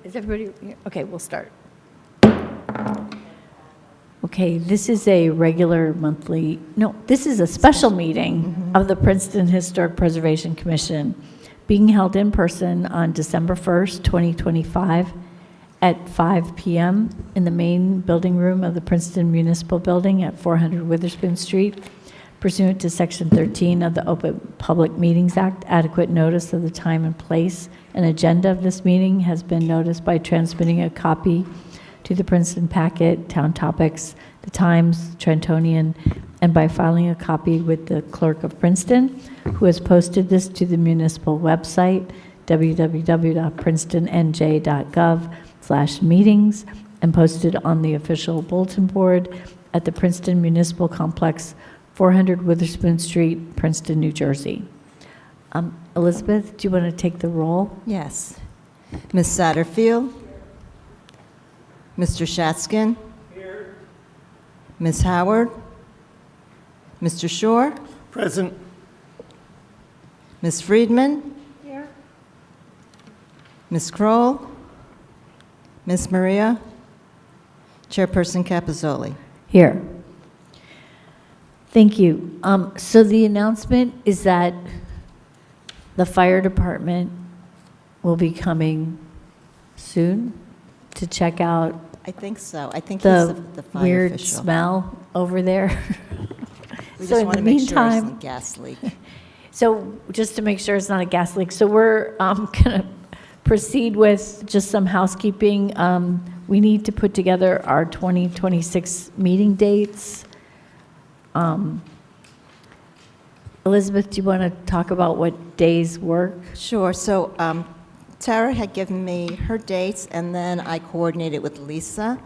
Is everybody, okay, we'll start. Okay, this is a regular monthly, no, this is a special meeting of the Princeton Historic Preservation Commission being held in person on December 1st, 2025 at 5 p.m. in the main building room of the Princeton Municipal Building at 400 Witherspoon Street. Pursuant to Section 13 of the Open Public Meetings Act, adequate notice of the time and place and agenda of this meeting has been noticed by transmitting a copy to the Princeton Packet, Town Topics, the Times, Trentonian, and by filing a copy with the Clerk of Princeton, who has posted this to the municipal website, www.princetonnj.gov/meetings, and posted on the official bulletin board at the Princeton Municipal Complex, 400 Witherspoon Street, Princeton, New Jersey. Elizabeth, do you want to take the roll? Yes. Ms. Satterfield? Mr. Shatskin? Here. Ms. Howard? Mr. Shore? Present. Ms. Friedman? Here. Ms. Kroll? Ms. Maria? Chairperson Capizzoli? Here. Thank you. So the announcement is that the fire department will be coming soon to check out I think so. I think the he's the fire weird official. smell over there. We So just in want the to make sure it's meantime- a gas leak. So just to make sure it's not a gas leak, so we're going to proceed with just some housekeeping. We need to put together our 2026 meeting dates. Elizabeth, do you want to talk about what days work? Sure. So Tara had given me her dates, and then I coordinated with Lisa.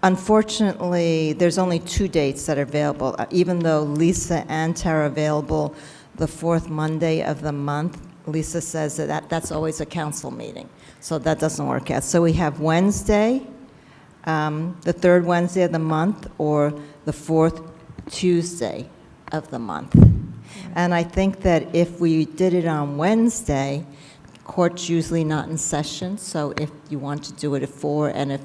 Unfortunately, there's only 2 dates that are available, even though Lisa and Tara are available the 4th Monday of the month. Lisa says that's always a council meeting, so that doesn't work out. So we have Wednesday, the 3rd Wednesday of the month, or the 4th Tuesday of the month. And I think that if we did it on Wednesday, court's usually not in session, so if you want to do it at 4, and if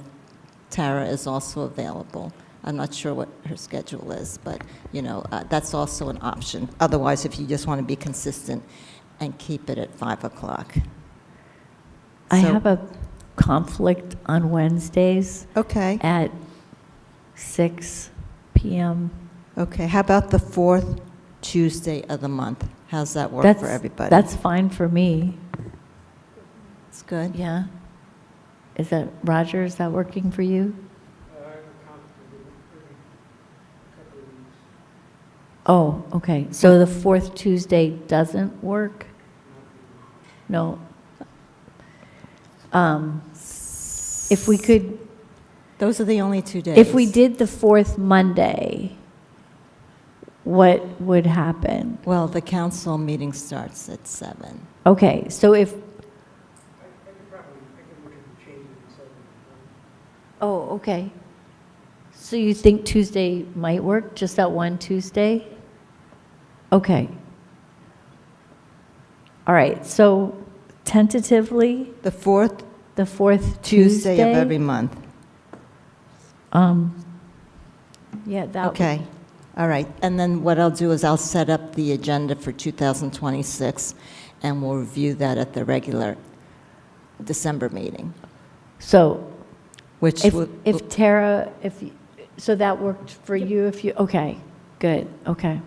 Tara is also available, I'm not sure what her schedule is, but, you know, that's also an option. Otherwise, if you just want to be consistent and keep it at 5 o'clock. I So- have a conflict on Wednesdays Okay, at 6 p.m. okay. How about the 4th Tuesday of the month? How's that work That's for everybody? That's fine for me. It's good? Yeah. Is that, Roger, is that working for you? Oh, okay. So the 4th Tuesday doesn't work? No. If we could, Those are the only 2 days. if we did the 4th Monday, what would happen? Well, the council meeting starts at 7. Okay, so if, oh, okay. So you think Tuesday might work, just that one Tuesday? Okay. All right, so tentatively, The 4th the 4th Tuesday Tuesday? of every month. Yeah, that. Okay, all right. And then what I'll do is I'll set up the agenda for 2026, and we'll review that at the regular December meeting, So which will... if Tara, so that worked for you if you, okay, good, okay.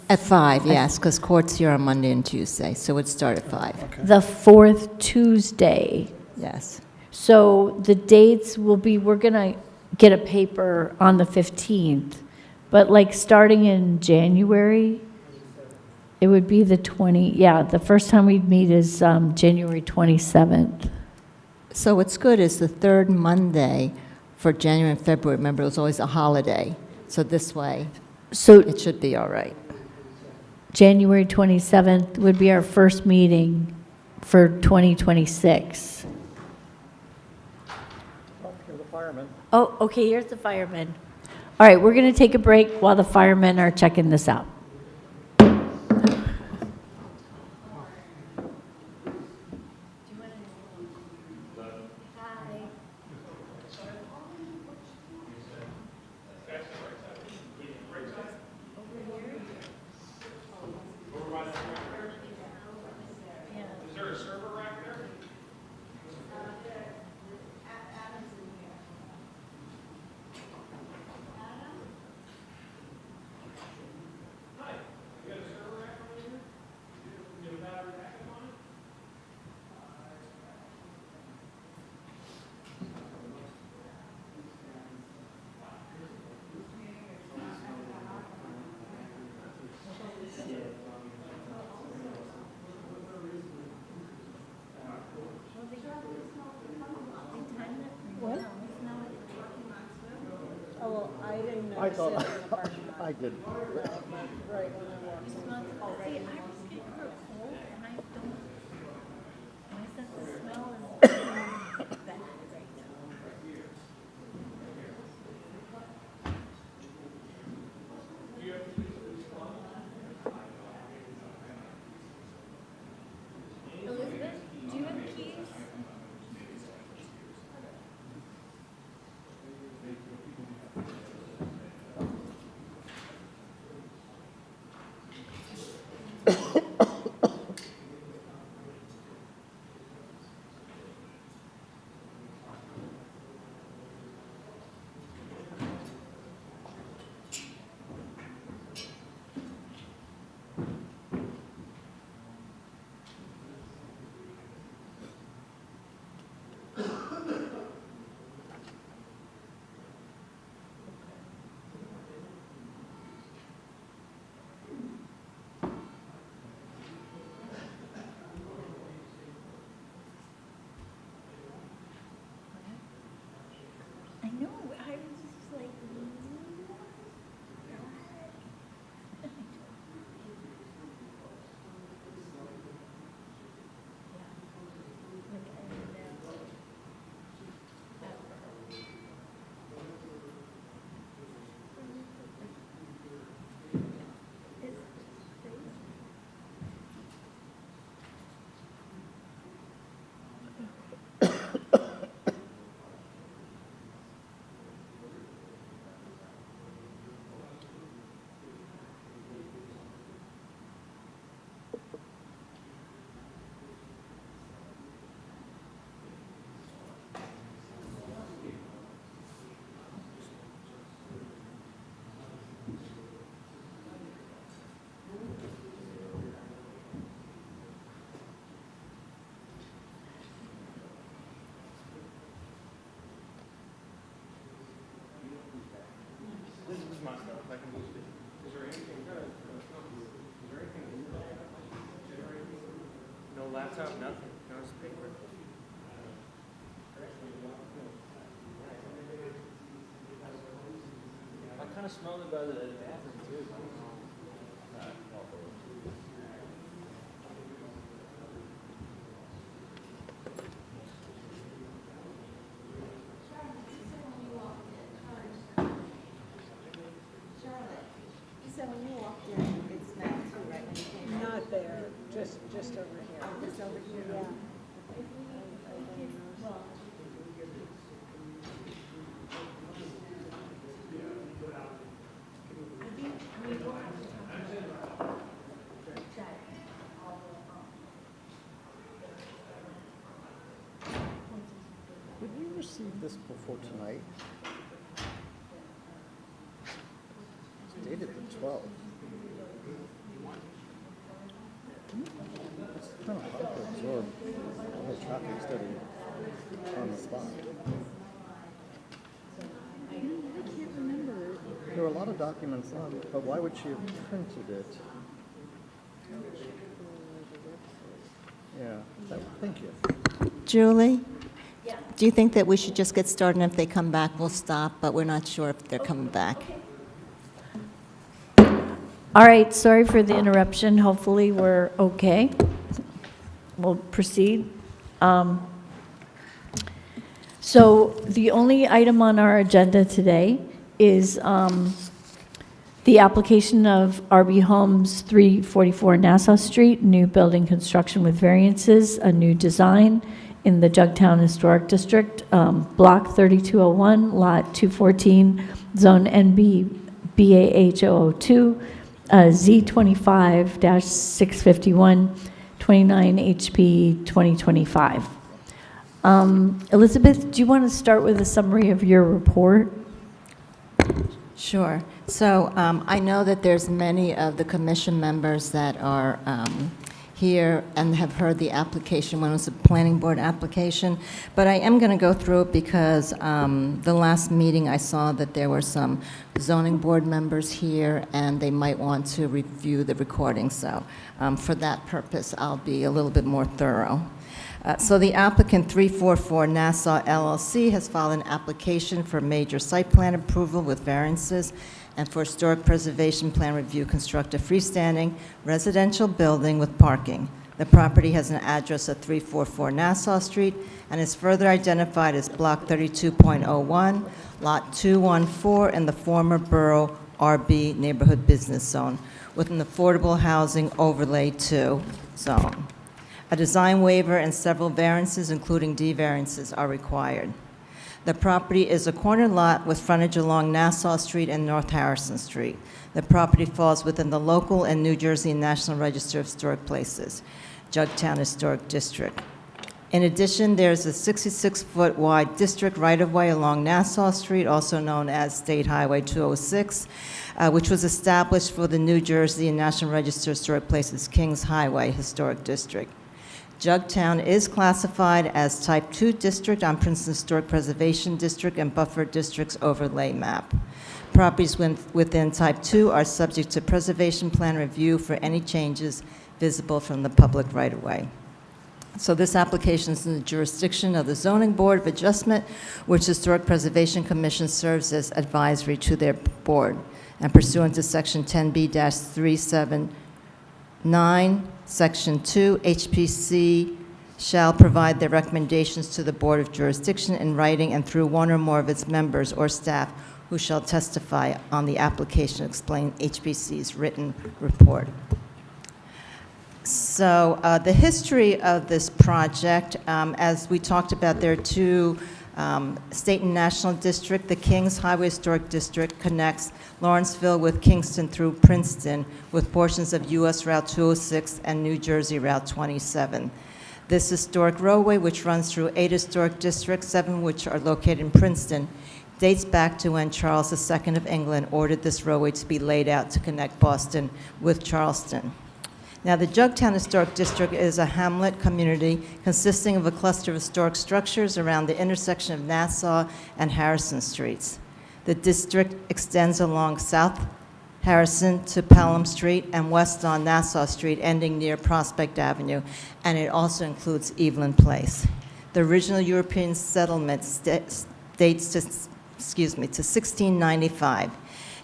At 5, yes, because court's here on Monday and Tuesday, so it'd start at 5. The 4th Tuesday. Yes. So the dates will be, we're going to get a paper on the 15th, but like starting in January, it would be the the first time we'd meet is January 27th. So what's good is the 3rd Monday for January and February. Remember, it was always a holiday, so this way So it should be all right. January 27th would be our first meeting for 2026. Oh, okay, here's the firemen. All right, we're going to take a break while the firemen are checking this out. I thought, I did. Elizabeth, do you have keys? I know, I was just like. This is my stuff. I can use it. Is there anything? Is there anything? No laptop, nothing. No paper. I kind of smelled it by the bathroom too. So when you walked in, it smelled too, right? When you came in? Not there, just over here. Oh, just over here? Yeah. Did we receive this before tonight? It's dated the 12th. It's kind of hard to absorb the whole traffic study on the spot. I can't remember. There were a lot of documents on it, but why would she have printed it? Yeah, thank you. Julie? Do you think that we should just get started, and if they come back, we'll stop, but we're not sure if they're coming back? All right, sorry for the interruption. Hopefully, we're okay. We'll proceed. So the only item on our agenda today is the application of RB Homes 344 Nassau Street, new building construction with variances, a new design in the Jugtown Historic District, Block 3201, Lot 214, Zone NB, BAH 002, Z25-651, 29 HP 2025. Elizabeth, do you want to start with a summary of your report? Sure. So I know that there's many of the commission members that are here and have heard the application when it was a planning board application, but I am going to go through it because the last meeting I saw that there were some zoning board members here and they might want to review the recording. So for that purpose, I'll be a little bit more thorough. So the applicant 344 Nassau LLC has filed an application for major site plan approval with variances and for historic preservation plan review, construct a freestanding residential building with parking. The property has an address of 344 Nassau Street and is further identified as Block 32.01, Lot 214 in the former Borough RB Neighborhood Business Zone with an affordable housing overlay 2 zone. A design waiver and several variances, including D variances, are required. The property is a corner lot with frontage along Nassau Street and North Harrison Street. The property falls within the local and New Jersey National Register of Historic Places, Jugtown Historic District. In addition, there's a 66-foot wide district right-of-way along Nassau Street, also known as State Highway 206, which was established for the New Jersey National Register of Historic Places Kings Highway Historic District. Jugtown is classified as Type 2 district on Princeton Historic Preservation District and Buffer District's overlay map. Properties within Type 2 are subject to preservation plan review for any changes visible from the public right-of-way. So this application is in the jurisdiction of the Zoning Board of Adjustment, which the Historic Preservation Commission serves as advisory to their board. And pursuant to Section 10B-379, Section 2, HPC shall provide their recommendations to the Board of Jurisdiction in writing and through one or more of its members or staff who shall testify on the application, explain HPC's written report. So the history of this project, as we talked about, there are two state and national district. The Kings Highway Historic District connects Lawrenceville with Kingston through Princeton with portions of U.S. Route 206 and New Jersey Route 27. This historic roadway, which runs through 8 historic districts, 7 which are located in Princeton, dates back to when Charles II of England ordered this roadway to be laid out to connect Boston with Charleston. Now, the Jugtown Historic District is a hamlet community consisting of a cluster of historic structures around the intersection of Nassau and Harrison Streets. The district extends along South Harrison to Pelham Street and west on Nassau Street, ending near Prospect Avenue, and it also includes Evelyn Place. The original European settlement dates to 1695.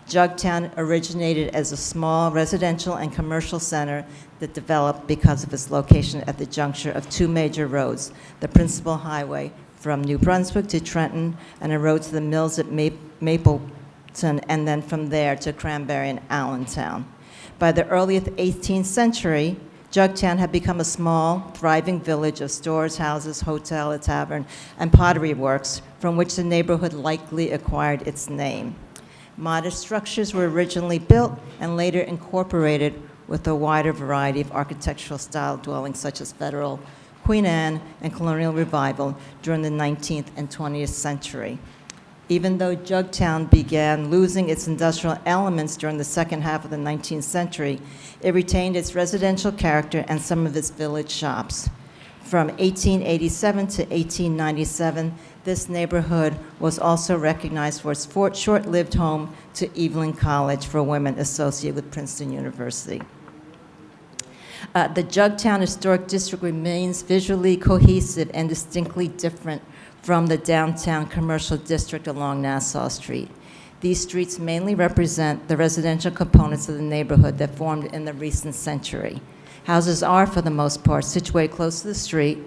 Jugtown originated as a small residential and commercial center that developed because of its location at the juncture of 2 major roads, the principal highway from New Brunswick to Trenton, and a road to the mills at Mapleton, and then from there to Cranberry and Allentown. By the early 18th century, Jugtown had become a small, thriving village of stores, houses, hotel, a tavern, and pottery works, from which the neighborhood likely acquired its name. Modest structures were originally built and later incorporated with a wider variety of architectural style dwellings such as Federal, Queen Anne, and Colonial Revival during the 19th and 20th century. Even though Jugtown began losing its industrial elements during the second half of the 19th century, it retained its residential character and some of its village shops. From 1887 to 1897, this neighborhood was also recognized for its short-lived home to Evelyn College for Women associated with Princeton University. The Jugtown Historic District remains visually cohesive and distinctly different from the downtown commercial district along Nassau Street. These streets mainly represent the residential components of the neighborhood that formed in the recent century. Houses are, for the most part, situated close to the street,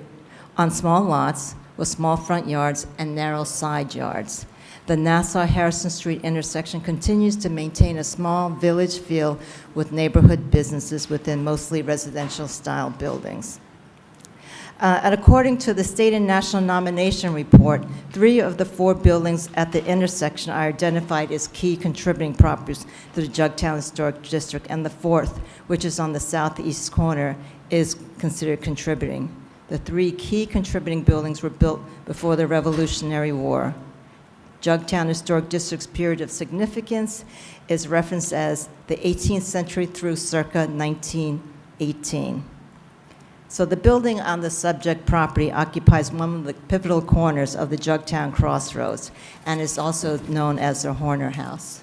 on small lots, with small front yards and narrow side yards. The Nassau-Harrison Street intersection continues to maintain a small village feel with neighborhood businesses within mostly residential-style buildings. And according to the state and national nomination report, 3 of the 4 buildings at the intersection are identified as key contributing properties to the Jugtown Historic District, and the 4th, which is on the southeast corner, is considered contributing. The 3 key contributing buildings were built before the Revolutionary War. Jugtown Historic District's period of significance is referenced as the 18th century through circa 1918. So the building on the subject property occupies one of the pivotal corners of the Jugtown Crossroads and is also known as the Horner House.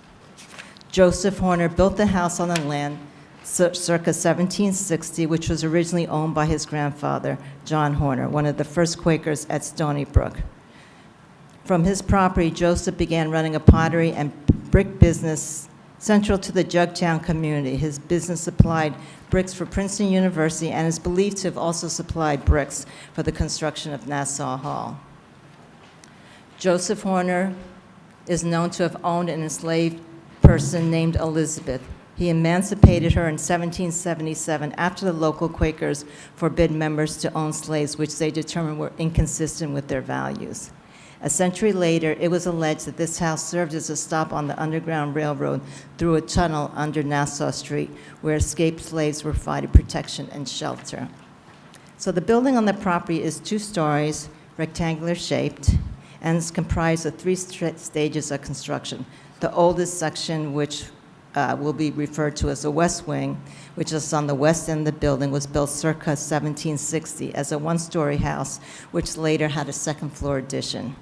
Joseph Horner built the house on the land circa 1760, which was originally owned by his grandfather, John Horner, one of the first Quakers at Stony Brook. From his property, Joseph began running a pottery and brick business central to the Jugtown community. His business supplied bricks for Princeton University and is believed to have also supplied bricks for the construction of Nassau Hall. Joseph Horner is known to have owned an enslaved person named Elizabeth. He emancipated her in 1777 after the local Quakers forbid members to own slaves, which they determined were inconsistent with their values. A century later, it was alleged that this house served as a stop on the Underground Railroad through a tunnel under Nassau Street, where escaped slaves were provided protection and shelter. So the building on the property is 2 stories, rectangular shaped, and is comprised of 3 stages of construction. The oldest section, which will be referred to as the West Wing, which is on the west end of the building, was built circa 1760 as a 1-story house, which later had a 2nd-floor addition.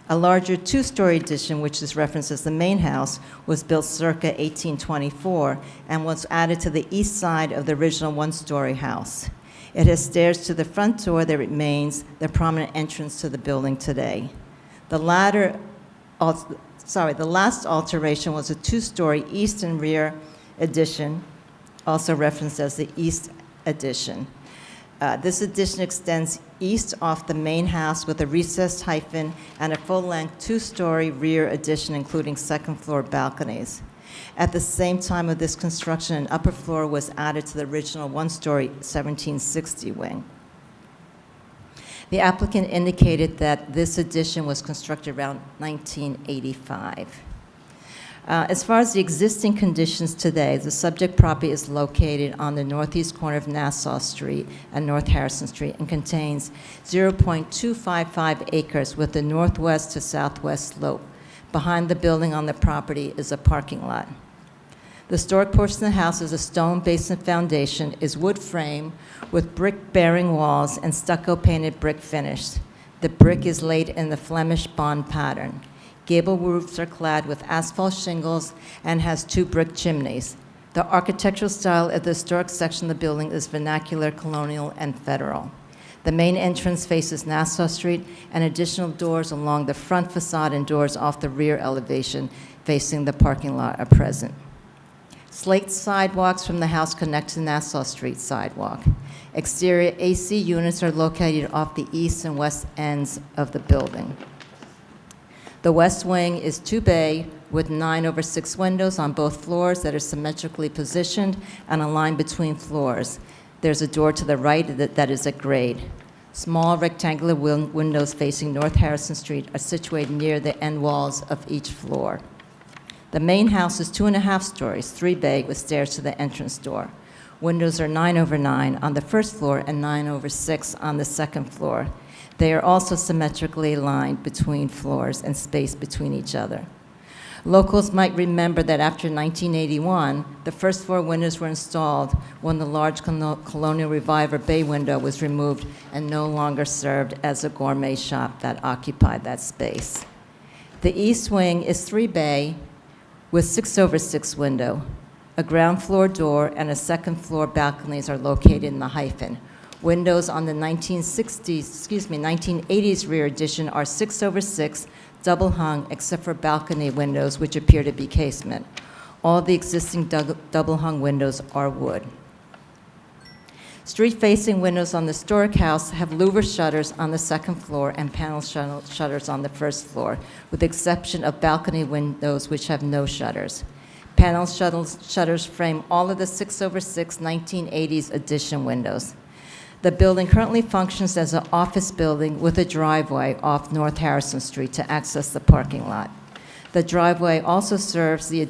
A larger 2-story addition, which is referenced as the main house, was built circa 1824 and was added to the east side of the original 1-story house. It has stairs to the front door that remains the prominent entrance to the building today. The last alteration was a 2-story east and rear addition, also referenced as the east addition. This addition extends east off the main house with a recessed hyphen and a full-length 2-story rear addition, including 2nd-floor balconies. At the same time of this construction, an upper floor was added to the original 1-story 1760 wing. The applicant indicated that this addition was constructed around 1985. As far as the existing conditions today, the subject property is located on the northeast corner of Nassau Street and North Harrison Street and contains 0.255 acres with a northwest to southwest slope. Behind the building on the property is a parking lot. The historic portion of the house is a stone basement foundation, is wood frame with brick-bearing walls and stucco-painted brick finish. The brick is laid in the Flemish bond pattern. Gable roofs are clad with asphalt shingles and has 2 brick chimneys. The architectural style of the historic section of the building is vernacular, colonial, and federal. The main entrance faces Nassau Street, and additional doors along the front facade and doors off the rear elevation facing the parking lot are present. Slate sidewalks from the house connect to Nassau Street sidewalk. Exterior AC units are located off the east and west ends of the building. The west wing is 2-bay with 9/6 windows on both floors that are symmetrically positioned and aligned between floors. There's a door to the right that is at grade. Small rectangular windows facing North Harrison Street are situated near the end walls of each floor. The main house is 2.5 stories, 3-bay with stairs to the entrance door. Windows are 9/9 on the first floor and 9/6 on the second floor. They are also symmetrically aligned between floors and spaced between each other. Locals might remember that after 1981, the first floor windows were installed when the large Colonial Reviver bay window was removed and no longer served as a gourmet shop that occupied that space. The east wing is 3-bay with 6/6 window. A ground floor door and a second floor balconies are located in the hyphen. Windows on the 1980s rear addition are 6/6, double hung, except for balcony windows, which appear to be casement. All the existing double hung windows are wood. Street-facing windows on the historic house have louver shutters on the second floor and panel shutters on the first floor, with the exception of balcony windows which have no shutters. Panel shutters frame all of the 6/6 1980s addition windows. The building currently functions as an office building with a driveway off North Harrison Street to access the parking lot. The driveway also serves the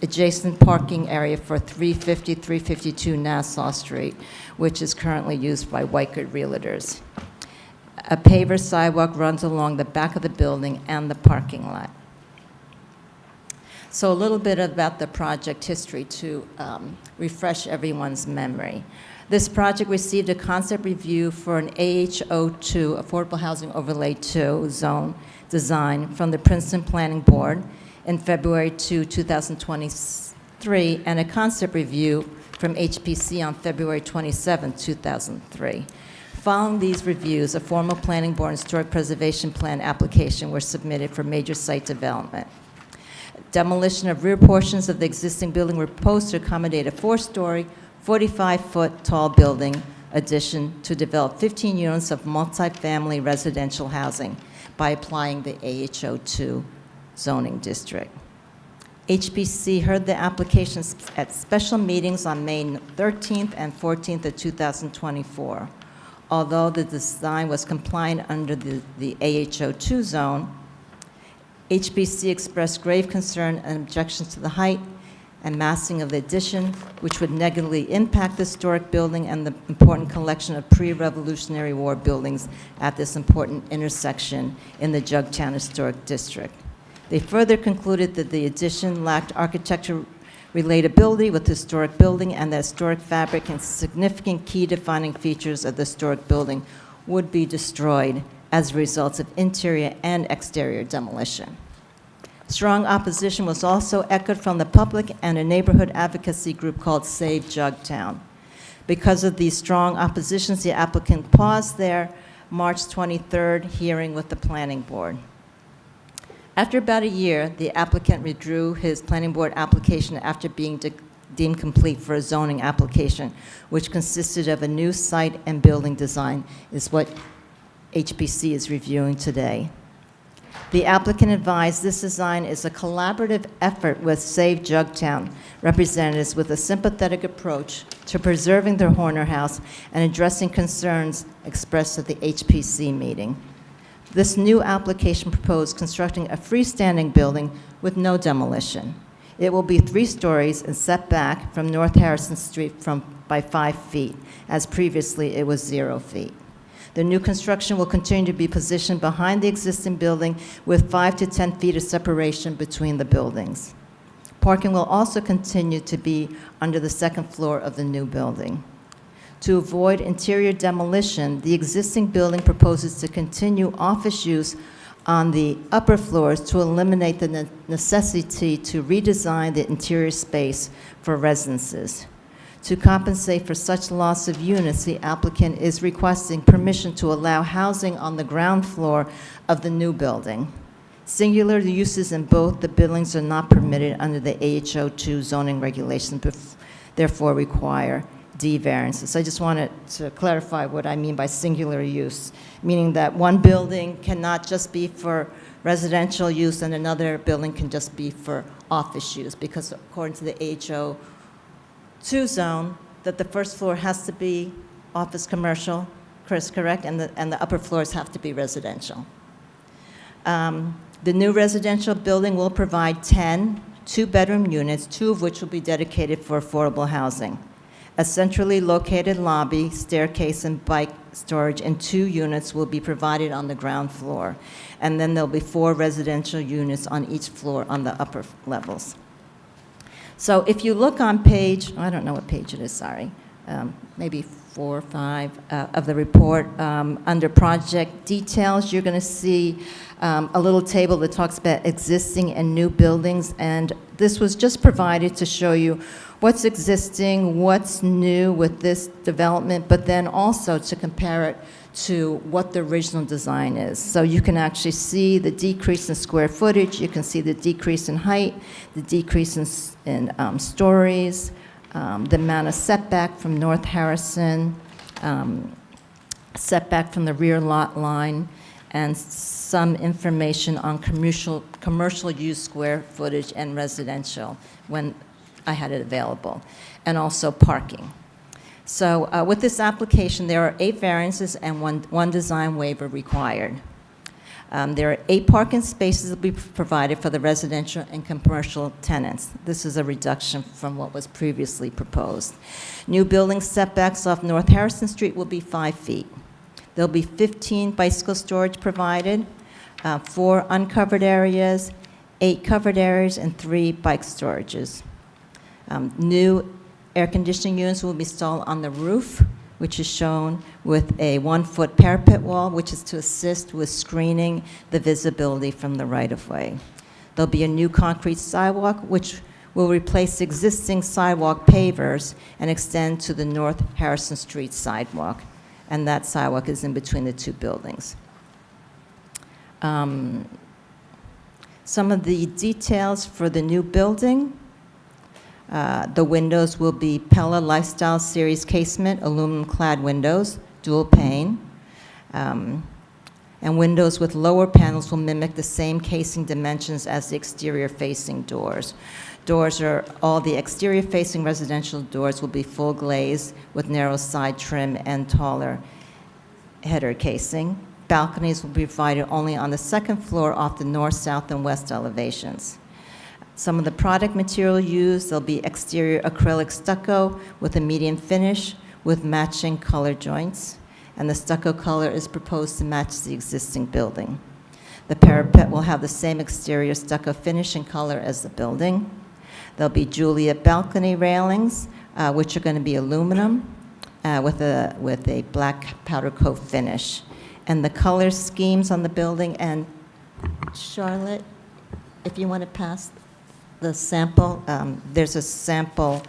adjacent parking area for 350, 352 Nassau Street, which is currently used by Weichert Realtors. A paver sidewalk runs along the back of the building and the parking lot. So a little bit about the project history to refresh everyone's memory. This project received a concept review for an AHO2, Affordable Housing Overlay 2 zone design from the Princeton Planning Board in February 2020, 2003, and a concept review from HPC on February 27, 2003. Following these reviews, a formal Planning Board Historic Preservation Plan application were submitted for major site development. Demolition of rear portions of the existing building were proposed to accommodate a 4-story, 45-foot tall building addition to develop 15 units of multifamily residential housing by applying the AHO2 zoning district. HPC heard the applications at special meetings on May 13th and 14th of 2024. Although the design was compliant under the AHO2 zone, HPC expressed grave concern and objections to the height and massing of the addition, which would negatively impact the historic building and the important collection of pre-Revolutionary War buildings at this important intersection in the Jugtown Historic District. They further concluded that the addition lacked architectural relatability with the historic building, and the historic fabric and significant key defining features of the historic building would be destroyed as a result of interior and exterior demolition. Strong opposition was also echoed from the public and a neighborhood advocacy group called Save Jugtown. Because of these strong oppositions, the applicant paused their March 23rd hearing with the Planning Board. After about a year, the applicant withdrew his Planning Board application after being deemed complete for a zoning application, which consisted of a new site and building design, is what HPC is reviewing today. The applicant advised this design is a collaborative effort with Save Jugtown representatives with a sympathetic approach to preserving the Horner House and addressing concerns expressed at the HPC meeting. This new application proposed constructing a freestanding building with no demolition. It will be 3 stories and set back from North Harrison Street by 5 feet, as previously it was 0 feet. The new construction will continue to be positioned behind the existing building with 5 to 10 feet of separation between the buildings. Parking will also continue to be under the 2nd floor of the new building. To avoid interior demolition, the existing building proposes to continue office use on the upper floors to eliminate the necessity to redesign the interior space for residences. To compensate for such loss of units, the applicant is requesting permission to allow housing on the ground floor of the new building. Singular uses in both the buildings are not permitted under the AHO2 zoning regulations, therefore require D variances. I just wanted to clarify what I mean by singular use, meaning that one building cannot just be for residential use and another building can just be for office use, because according to the AHO2 zone, that the first floor has to be office commercial, Chris, correct? And the upper floors have to be residential. The new residential building will provide 10 2-bedroom units, 2 of which will be dedicated for affordable housing. A centrally located lobby, staircase, and bike storage, and 2 units will be provided on the ground floor. And then there'll be 4 residential units on each floor on the upper levels. So if you look on page, I don't know what page it is, sorry, maybe 4 or 5 of the report, under project details, you're going to see a little table that talks about existing and new buildings, and this was just provided to show you what's existing, what's new with this development, but then also to compare it to what the original design is. So you can actually see the decrease in square footage, you can see the decrease in height, the decrease in stories, the amount of setback from North Harrison, setback from the rear lot line, and some information on commercial use square footage and residential when I had it available, and also parking. So with this application, there are 8 variances and one design waiver required. There are 8 parking spaces that will be provided for the residential and commercial tenants. This is a reduction from what was previously proposed. New building setbacks off North Harrison Street will be 5 feet. There'll be 15 bicycle storage provided, 4 uncovered areas, 8 covered areas, and 3 bike storages. New air conditioning units will be installed on the roof, which is shown with a 1-foot parapet wall, which is to assist with screening the visibility from the right-of-way. There'll be a new concrete sidewalk, which will replace existing sidewalk pavers and extend to the North Harrison Street sidewalk, and that sidewalk is in between the two buildings. Some of the details for the new building. The windows will be Pella Lifestyle Series casement, aluminum-clad windows, dual pane. And windows with lower panels will mimic the same casing dimensions as the exterior-facing doors. All the exterior-facing residential doors will be full glazed with narrow side trim and taller header casing. Balconies will be provided only on the second floor off the north, south, and west elevations. Some of the product material used, there'll be exterior acrylic stucco with a medium finish with matching color joints, and the stucco color is proposed to match the existing building. The parapet will have the same exterior stucco finish and color as the building. There'll be Juliet balcony railings, which are going to be aluminum with a black powder coat finish. And the color schemes on the building, and Charlotte, if you want to pass the sample, there's a sample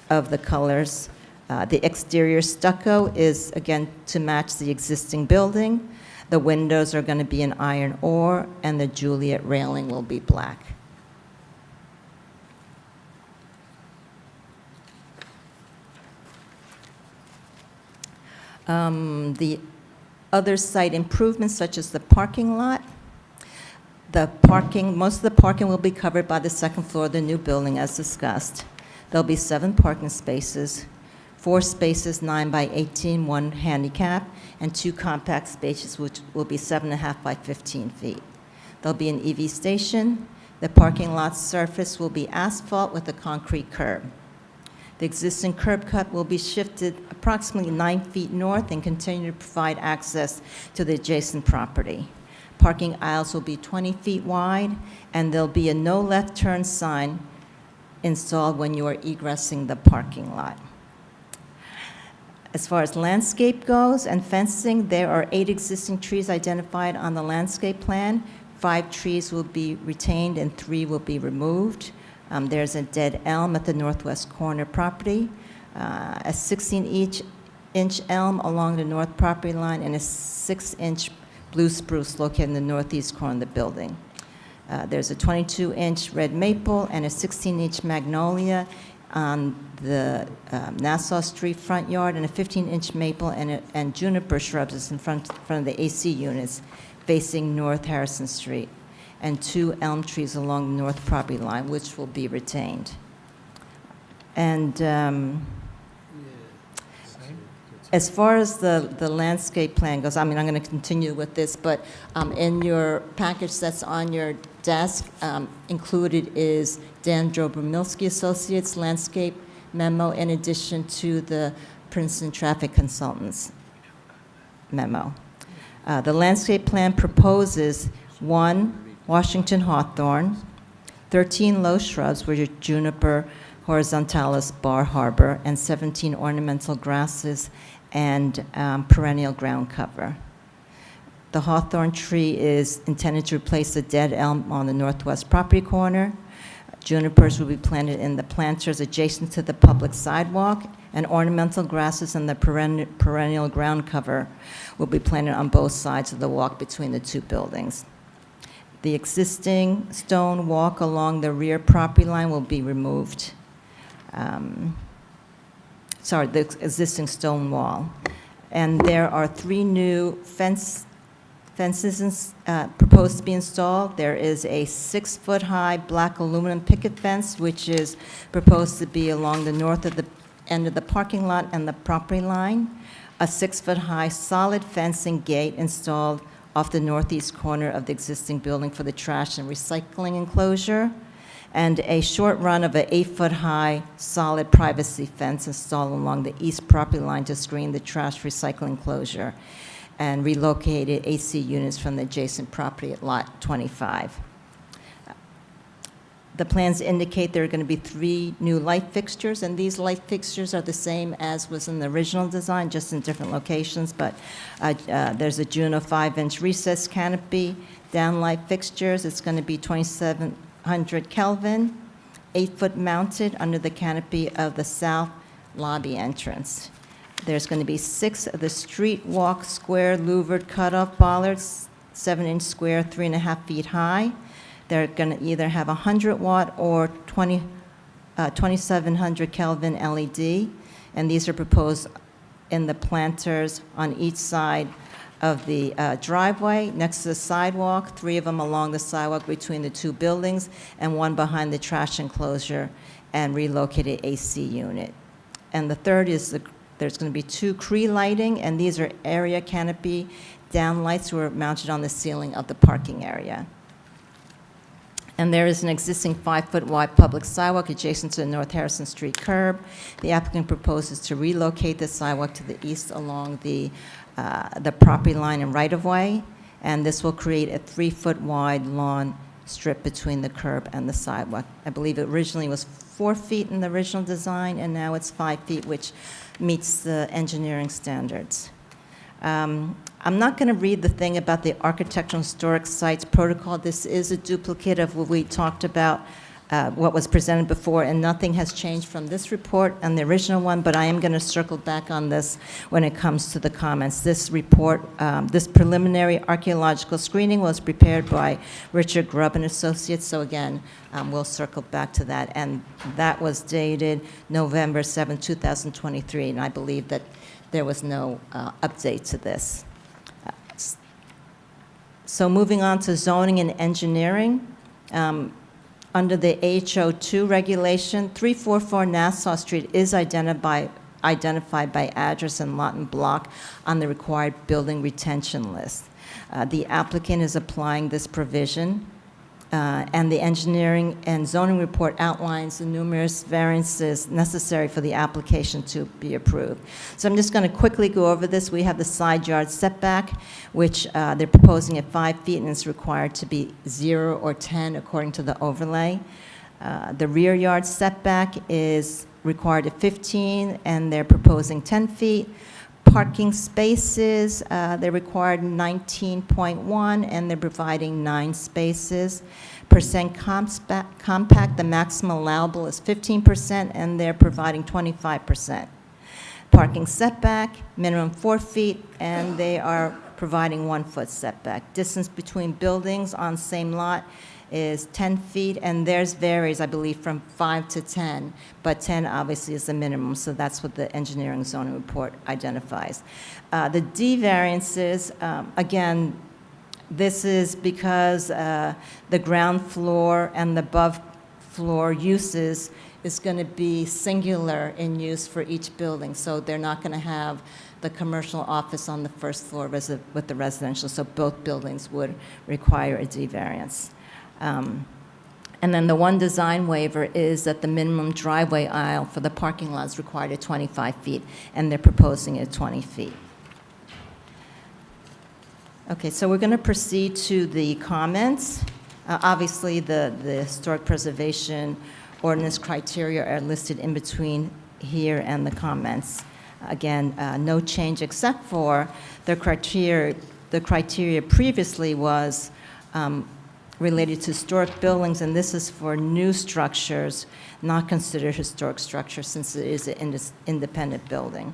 of the colors. The exterior stucco is, again, to match the existing building. The windows are going to be in iron ore, and the Juliet railing will be black. The other site improvements, such as the parking lot, most of the parking will be covered by the second floor of the new building, as discussed. There'll be 7 parking spaces, 4 spaces, 9 by 18, 1 handicap, and 2 compact spaces, which will be 7.5 by 15 feet. There'll be an EV station. The parking lot surface will be asphalt with a concrete curb. The existing curb cut will be shifted approximately 9 feet north and continue to provide access to the adjacent property. Parking aisles will be 20 feet wide, and there'll be a no left turn sign installed when you are egressing the parking lot. As far as landscape goes and fencing, there are 8 existing trees identified on the landscape plan. 5 trees will be retained and 3 will be removed. There's a dead elm at the northwest corner property, a 16-inch elm along the north property line, and a 6-inch blue spruce located in the northeast corner of the building. There's a 22-inch red maple and a 16-inch magnolia on the Nassau Street front yard, and a 15-inch maple and juniper shrubs is in front of the AC units facing North Harrison Street, and 2 elm trees along the north property line, which will be retained. And as far as the landscape plan goes, I'm going to continue with this, but in your package that's on your desk, included is Dan Dobromilsky Associates landscape memo, in addition to the Princeton Traffic Consultants memo. The landscape plan proposes 1 Washington hawthorn, 13 low shrubs, which are juniper horizontalis, bar harbor, and 17 ornamental grasses and perennial ground cover. The hawthorn tree is intended to replace the dead elm on the northwest property corner. Junipers will be planted in the planters adjacent to the public sidewalk, and ornamental grasses and the perennial ground cover will be planted on both sides of the walk between the 2 buildings. The existing stone walk along the rear property line will be removed. The existing stone wall. And there are 3 new fences proposed to be installed. There is a 6-foot-high black aluminum picket fence, which is proposed to be along the north of the end of the parking lot and the property line. A 6-foot-high solid fencing gate installed off the northeast corner of the existing building for the trash and recycling enclosure, and a short run of an 8-foot-high solid privacy fence installed along the east property line to screen the trash recycling enclosure, and relocated AC units from the adjacent property at Lot 25. The plans indicate there are going to be 3 new light fixtures, and these light fixtures are the same as was in the original design, just in different locations, but there's a Juno 5-inch recessed canopy, downlight fixtures. It's going to be 2700 Kelvin, 8-foot mounted under the canopy of the south lobby entrance. There's going to be 6 of the street walk square louvered cutoff bollards, 7-inch square, 3.5 feet high. They're going to either have 100-watt or 2700 Kelvin LED, and these are proposed in the planters on each side of the driveway, next to the sidewalk, 3 of them along the sidewalk between the 2 buildings, and 1 behind the trash enclosure and relocated AC unit. And the third is there's going to be 2 Cree lighting, and these are area canopy downlights who are mounted on the ceiling of the parking area. And there is an existing 5-foot wide public sidewalk adjacent to the North Harrison Street curb. The applicant proposes to relocate the sidewalk to the east along the property line and right-of-way, and this will create a 3-foot wide lawn strip between the curb and the sidewalk. I believe it originally was 4 feet in the original design, and now it's 5 feet, which meets the engineering standards. I'm not going to read the thing about the Architectural Historic Sites Protocol. This is a duplicate of what we talked about, what was presented before, and nothing has changed from this report and the original one, but I am going to circle back on this when it comes to the comments. This report, this preliminary archaeological screening was prepared by Richard Grubb and Associates, so again, we'll circle back to that, and that was dated November 7, 2023, and I believe that there was no update to this. So moving on to zoning and engineering, under the HO2 regulation, 344 Nassau Street is identified by address and lot and block on the required building retention list. The applicant is applying this provision, and the engineering and zoning report outlines the numerous variances necessary for the application to be approved. So I'm just going to quickly go over this. We have the side yard setback, which they're proposing at 5 feet, and it's required to be 0 or 10 according to the overlay. The rear yard setback is required at 15, and they're proposing 10 feet. Parking spaces, they're required 19.1, and they're providing 9 spaces. Percent compact, the maximum allowable is 15%, and they're providing 25%. Parking setback, minimum 4 feet, and they are providing 1-foot setback. Distance between buildings on same lot is 10 feet, and theirs varies, I believe, from 5 to 10, but 10 obviously is the minimum, so that's what the engineering zoning report identifies. The D variances, again, this is because the ground floor and the above floor uses is going to be singular in use for each building, so they're not going to have the commercial office on the first floor with the residential, so both buildings would require a D variance. And then the one design waiver is that the minimum driveway aisle for the parking lot is required at 25 feet, and they're proposing it at 20 feet. Okay, so we're going to proceed to the comments. Obviously, the historic preservation ordinance criteria are listed in between here and the comments. Again, no change except for the criteria. The criteria previously was related to historic buildings, and this is for new structures not considered historic structures since it is an independent building.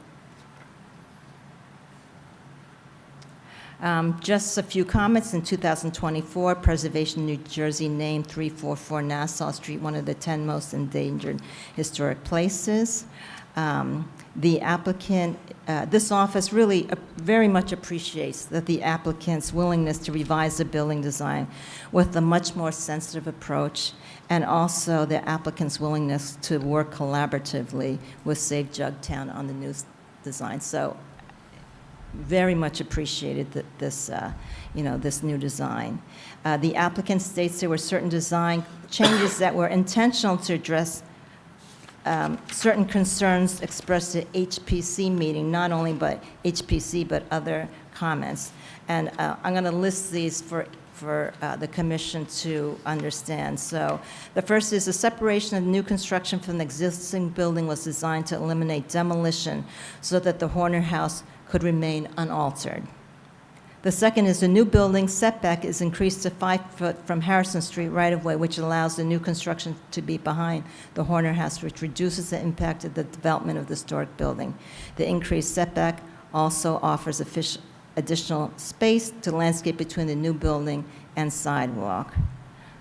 Just a few comments. In 2024, Preservation New Jersey named 344 Nassau Street one of the 10 most endangered historic places. The applicant, this office really very much appreciates that the applicant's willingness to revise the building design with a much more sensitive approach, and also the applicant's willingness to work collaboratively with Save Jugtown on the new design. So very much appreciated this new design. The applicant states there were certain design changes that were intentional to address certain concerns expressed at HPC meeting, not only by HPC, but other comments. And I'm going to list these for the commission to understand. So the first is the separation of new construction from the existing building was designed to eliminate demolition so that the Horner House could remain unaltered. The second is the new building setback is increased to 5 foot from Harrison Street right-of-way, which allows the new construction to be behind the Horner House, which reduces the impact of the development of the historic building. The increased setback also offers additional space to landscape between the new building and sidewalk.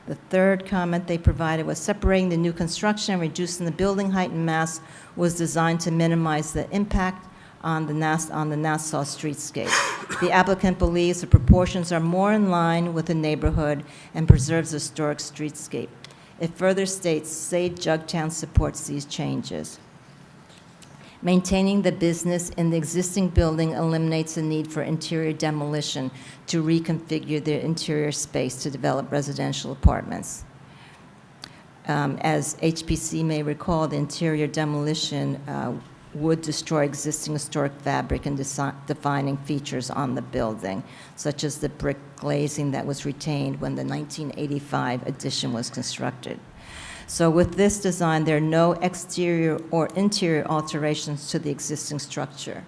The third comment they provided was separating the new construction and reducing the building height and mass was designed to minimize the impact on the Nassau streetscape. The applicant believes the proportions are more in line with the neighborhood and preserves the historic streetscape. It further states, Save Jugtown supports these changes. Maintaining the business in the existing building eliminates the need for interior demolition to reconfigure the interior space to develop residential apartments. As HPC may recall, the interior demolition would destroy existing historic fabric and defining features on the building, such as the brick glazing that was retained when the 1985 addition was constructed. So with this design, there are no exterior or interior alterations to the existing structure.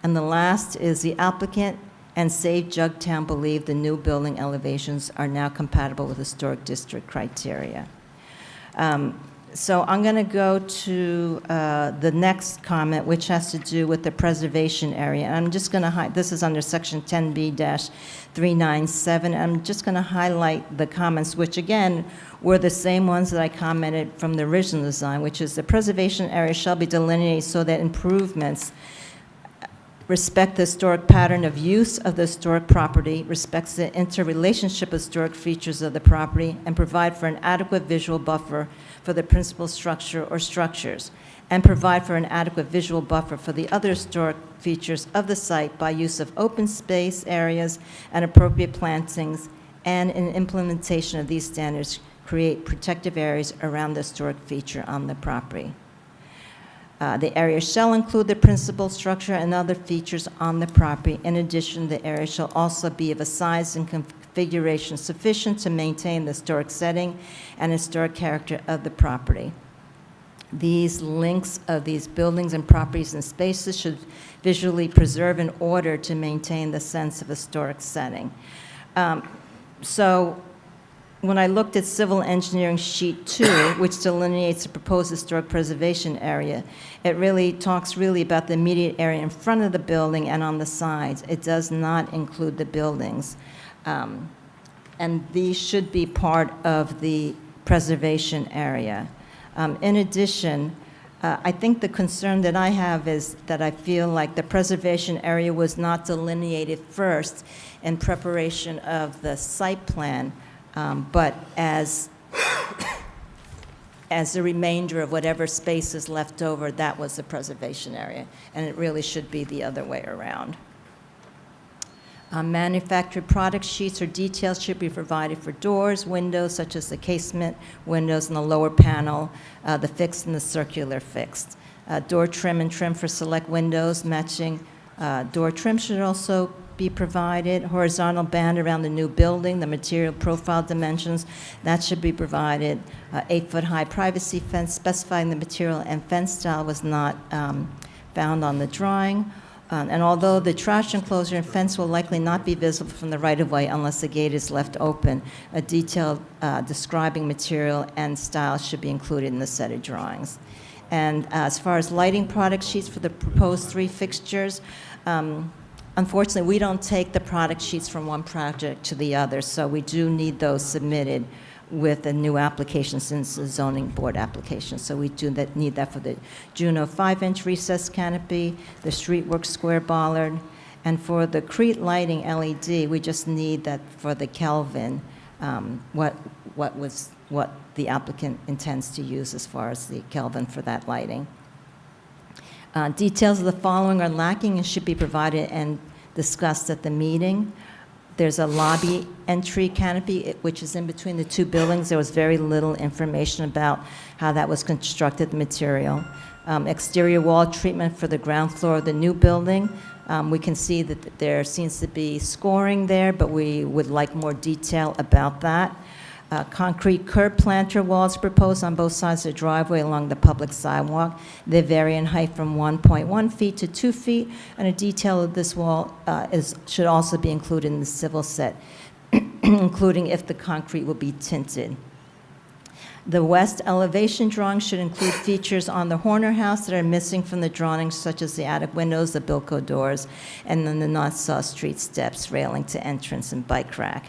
And the last is the applicant and Save Jugtown believe the new building elevations are now compatible with historic district criteria. So I'm going to go to the next comment, which has to do with the preservation area. And I'm just going to this is under section 10B-397. I'm just going to highlight the comments, which again were the same ones that I commented from the original design, which is the preservation area shall be delineated so that improvements respect the historic pattern of use of the historic property, respects the interrelationship of historic features of the property, and provide for an adequate visual buffer for the principal structure or structures, and provide for an adequate visual buffer for the other historic features of the site by use of open space areas and appropriate plantings, and in implementation of these standards, create protective areas around the historic feature on the property. The area shall include the principal structure and other features on the property. In addition, the area shall also be of a size and configuration sufficient to maintain the historic setting and historic character of the property. These links of these buildings and properties and spaces should visually preserve in order to maintain the sense of historic setting. So when I looked at civil engineering sheet 2, which delineates the proposed historic preservation area, it really talks about the immediate area in front of the building and on the sides. It does not include the buildings. And these should be part of the preservation area. In addition, I think the concern that I have is that I feel like the preservation area was not delineated first in preparation of the site plan, but as the remainder of whatever space is left over, that was the preservation area, and it really should be the other way around. Manufactured product sheets or details should be provided for doors, windows, such as the casement windows in the lower panel, the fixed and the circular fixed. Door trim and trim for select windows, matching door trim should also be provided. Horizontal band around the new building, the material profile dimensions, that should be provided. 8-foot high privacy fence specifying the material and fence style was not found on the drawing. And although the trash enclosure and fence will likely not be visible from the right-of-way unless the gate is left open, a detail describing material and style should be included in the set of drawings. And as far as lighting product sheets for the proposed 3 fixtures, unfortunately, we don't take the product sheets from one project to the other, so we do need those submitted with a new application since the zoning board application. So we do need that for the Juno 5-inch recessed canopy, the Streetworks square bollard, and for the Crete lighting LED, we just need that for the Kelvin, what the applicant intends to use as far as the Kelvin for that lighting. Details of the following are lacking and should be provided and discussed at the meeting. There's a lobby entry canopy, which is in between the 2 buildings. There was very little information about how that was constructed, the material. Exterior wall treatment for the ground floor of the new building. We can see that there seems to be scoring there, but we would like more detail about that. Concrete curb planter walls proposed on both sides of the driveway along the public sidewalk. They vary in height from 1.1 feet to 2 feet, and a detail of this wall should also be included in the civil set, including if the concrete will be tinted. The west elevation drawing should include features on the Horner house that are missing from the drawings, such as the attic windows, the Bilko doors, and then the Nassau Street steps, railing to entrance, and bike rack.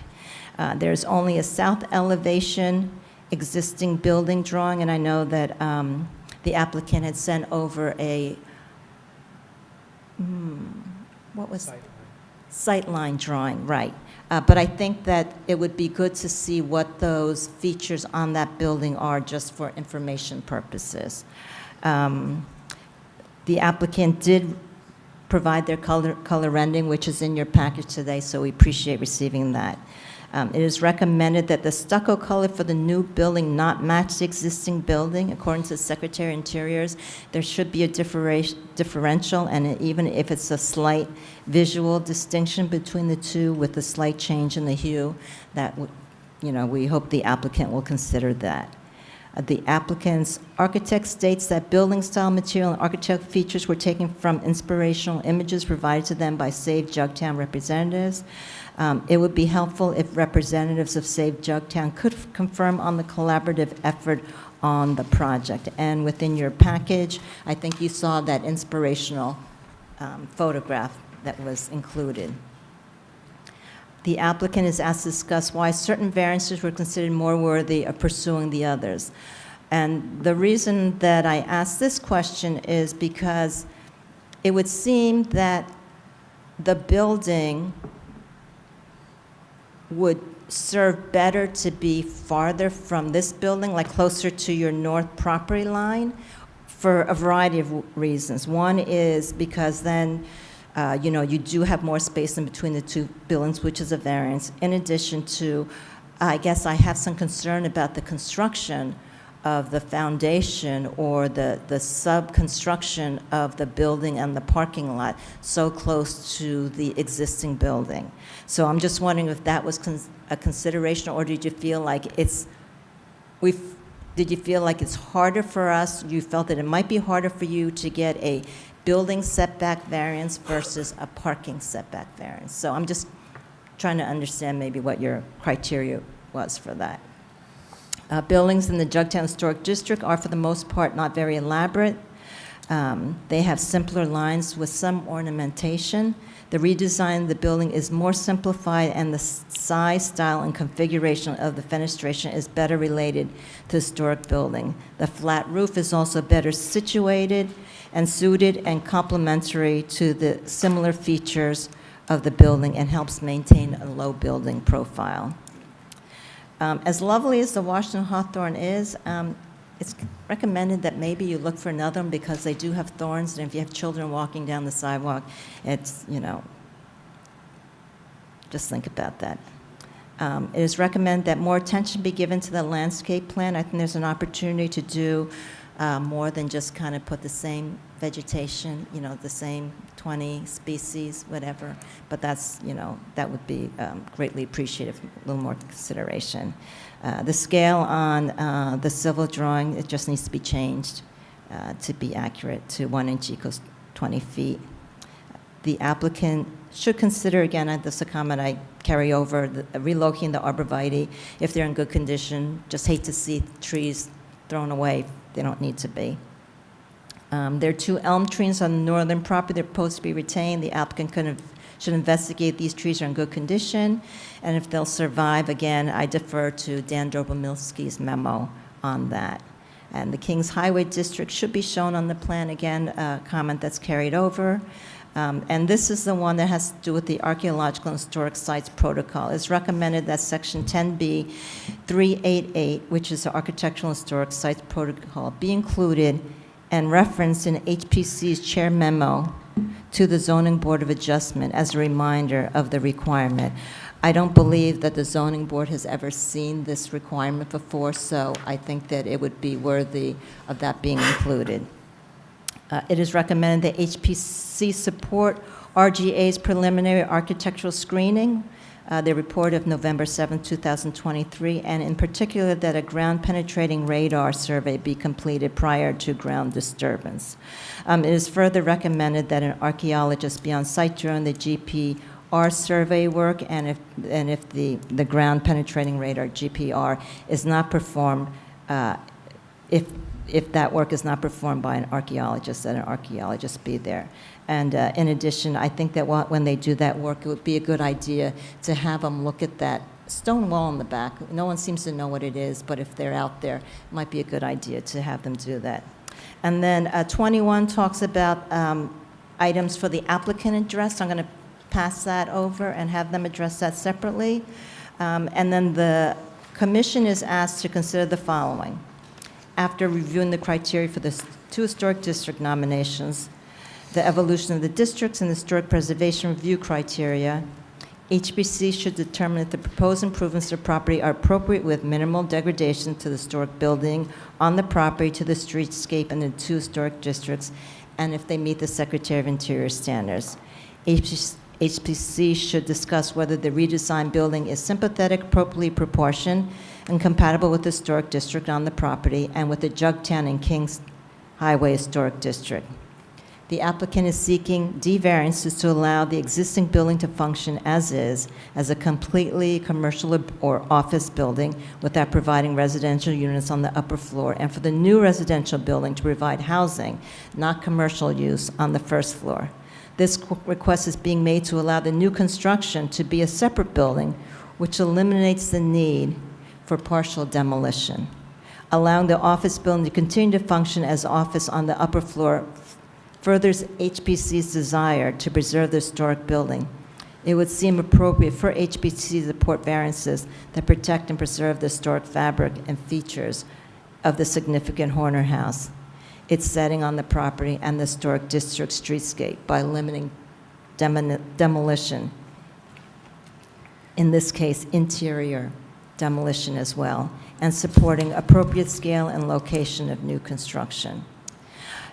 There's only a south elevation existing building drawing, and I know that the applicant had sent over a, what was? Sightline drawing, right. But I think that it would be good to see what those features on that building are, just for information purposes. The applicant did provide their color rendering, which is in your package today, so we appreciate receiving that. It is recommended that the stucco color for the new building not match the existing building. According to the Secretary of Interiors, there should be a differential, and even if it's a slight visual distinction between the two with a slight change in the hue, that would, we hope the applicant will consider that. The applicant's architect states that building style, material, and architectural features were taken from inspirational images provided to them by Save Jugtown representatives. It would be helpful if representatives of Save Jugtown could confirm on the collaborative effort on the project. And within your package, I think you saw that inspirational photograph that was included. The applicant is asked to discuss why certain variances were considered more worthy of pursuing the others. And the reason that I asked this question is because it would seem that the building would serve better to be farther from this building, like closer to your north property line, for a variety of reasons. One is because then you do have more space in between the two buildings, which is a variance. In addition to, I guess I have some concern about the construction of the foundation or the sub-construction of the building and the parking lot so close to the existing building. So I'm just wondering if that was a consideration, or did you feel like did you feel like it's harder for us? You felt that it might be harder for you to get a building setback variance versus a parking setback variance. So I'm just trying to understand maybe what your criteria was for that. Buildings in the Jugtown Historic District are, for the most part, not very elaborate. They have simpler lines with some ornamentation. The redesign of the building is more simplified, and the size, style, and configuration of the fenestration is better related to historic building. The flat roof is also better situated and suited and complementary to the similar features of the building, and helps maintain a low building profile. As lovely as the Washington Hawthorn is, it's recommended that maybe you look for another one, because they do have thorns, and if you have children walking down the sidewalk, it's, just think about that. It is recommended that more attention be given to the landscape plan. I think there's an opportunity to do more than just kind of put the same vegetation, the same 20 species, whatever. But that's, that would be greatly appreciated, a little more consideration. The scale on the civil drawing, it just needs to be changed to be accurate to 1 inch equals 20 feet. The applicant should consider, again, this is a comment I carry over, relocating the arborvitae if they're in good condition. Just hate to see trees thrown away. They don't need to be. There are 2 elm trees on the northern property that are supposed to be retained. The applicant should investigate these trees are in good condition, and if they'll survive. Again, I defer to Dan Dobromilski's memo on that. And the Kings Highway District should be shown on the plan. Again, a comment that's carried over. And this is the one that has to do with the Archaeological and Historic Sites Protocol. It's recommended that Section 10B 388, which is the Architectural and Historic Sites Protocol, be included and referenced in HPC's chair memo to the Zoning Board of Adjustment as a reminder of the requirement. I don't believe that the Zoning Board has ever seen this requirement before, so I think that it would be worthy of that being included. It is recommended that HPC support RGA's preliminary architectural screening the report of November 7, 2023, and in particular that a ground-penetrating radar survey be completed prior to ground disturbance. It is further recommended that an archaeologist be on site during the GPR survey work, and if the ground-penetrating radar, GPR, is not performed, if that work is not performed by an archaeologist, then an archaeologist be there. And in addition, I think that when they do that work, it would be a good idea to have them look at that stone wall in the back. No one seems to know what it is, but if they're out there, it might be a good idea to have them do that. And then 21 talks about items for the applicant address. I'm going to pass that over and have them address that separately. And then the commission is asked to consider the following. After reviewing the criteria for the 2 historic district nominations, the evolution of the districts and the historic preservation review criteria, HPC should determine if the proposed improvements to the property are appropriate with minimal degradation to the historic building on the property, to the streetscape in the 2 historic districts, and if they meet the Secretary of Interior standards. HPC should discuss whether the redesigned building is sympathetic, appropriately proportioned, and compatible with the historic district on the property and with the Jugtown and Kings Highway Historic District. The applicant is seeking D variances to allow the existing building to function as is, as a completely commercial or office building without providing residential units on the upper floor, and for the new residential building to provide housing, not commercial use, on the first floor. This request is being made to allow the new construction to be a separate building, which eliminates the need for partial demolition. Allowing the office building to continue to function as office on the upper floor furthers HPC's desire to preserve the historic building. It would seem appropriate for HPC to support variances that protect and preserve the historic fabric and features of the significant Horner House, its setting on the property, and the historic district streetscape by limiting demolition. In this case, interior demolition as well, and supporting appropriate scale and location of new construction.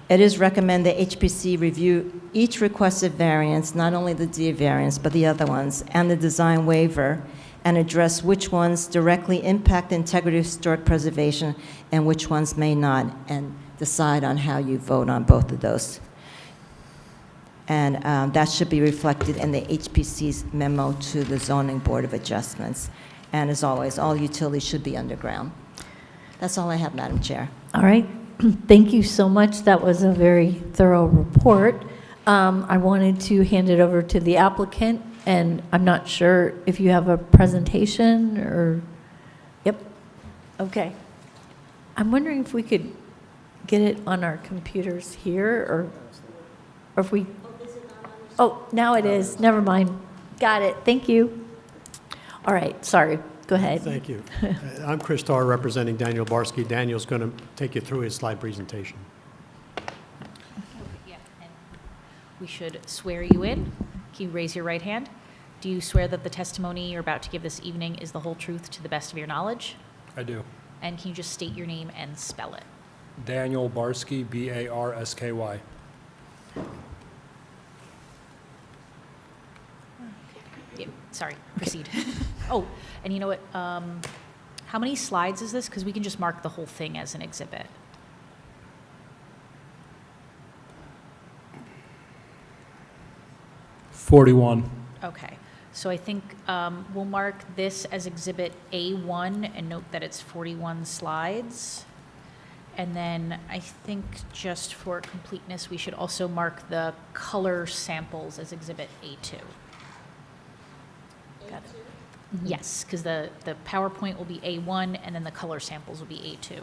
It is recommended that HPC review each requested variance, not only the D variance, but the other ones, and the design waiver, and address which ones directly impact the integrity of historic preservation and which ones may not, and decide on how you vote on both of those. And that should be reflected in the HPC's memo to the Zoning Board of Adjustments. And as always, all utilities should be underground. That's all I have, Madam Chair. All right. Thank you so much. That was a very thorough report. I wanted to hand it over to the applicant, and I'm not sure if you have a presentation or, yep, okay. I'm wondering if we could get it on our computers here, or if we, oh, now it is, never mind. Got it, thank you. All right, sorry. Go ahead. Thank you. I'm Chris Starr, representing Daniel Barsky. Daniel's going to take you through his slide presentation. Yeah, and we should swear you in. Can you raise your right hand? Do you swear that the testimony you're about to give this evening is the whole truth to the best of your knowledge? I do. And can you just state your name and spell it? Daniel Barsky, B-A-R-S-K-Y. Yeah, sorry, proceed. Oh, and you know what? How many slides is this? Because we can just mark the whole thing as an exhibit. $41. Okay, so I think we'll mark this as Exhibit A1 and note that it's 41 slides. And then I think just for completeness, we should also mark the color samples as Exhibit A2. Got it. Yes, because the PowerPoint will be A1 and then the color samples will be A2.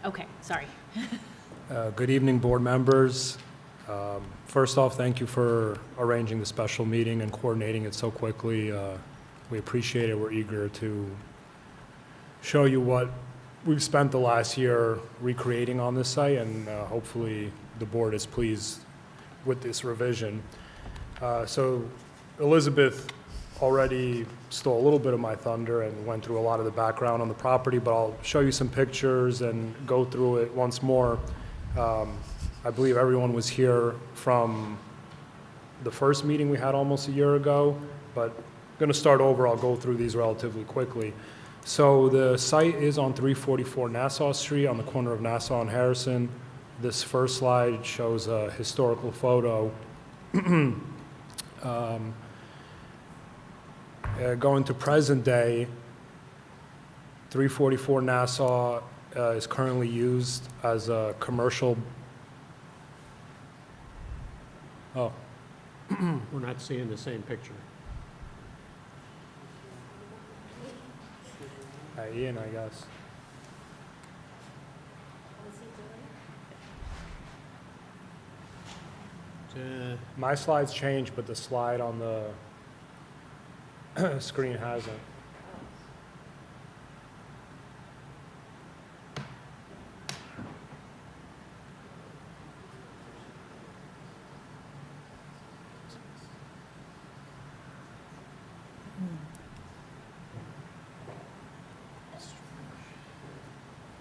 Okay, sorry. Good evening, board members. First off, thank you for arranging the special meeting and coordinating it so quickly. We appreciate it. We're eager to show you what we've spent the last year recreating on this site, and hopefully the board is pleased with this revision. So Elizabeth already stole a little bit of my thunder and went through a lot of the background on the property, but I'll show you some pictures and go through it once more. I believe everyone was here from the first meeting we had almost a year ago, but going to start over. I'll go through these relatively quickly. So the site is on 344 Nassau Street on the corner of Nassau and Harrison. This first slide shows a historical photo. Going to present day, 344 Nassau is currently used as a commercial. Oh, We're not seeing the same picture. Ian, I guess. My slides changed, but the slide on the screen hasn't.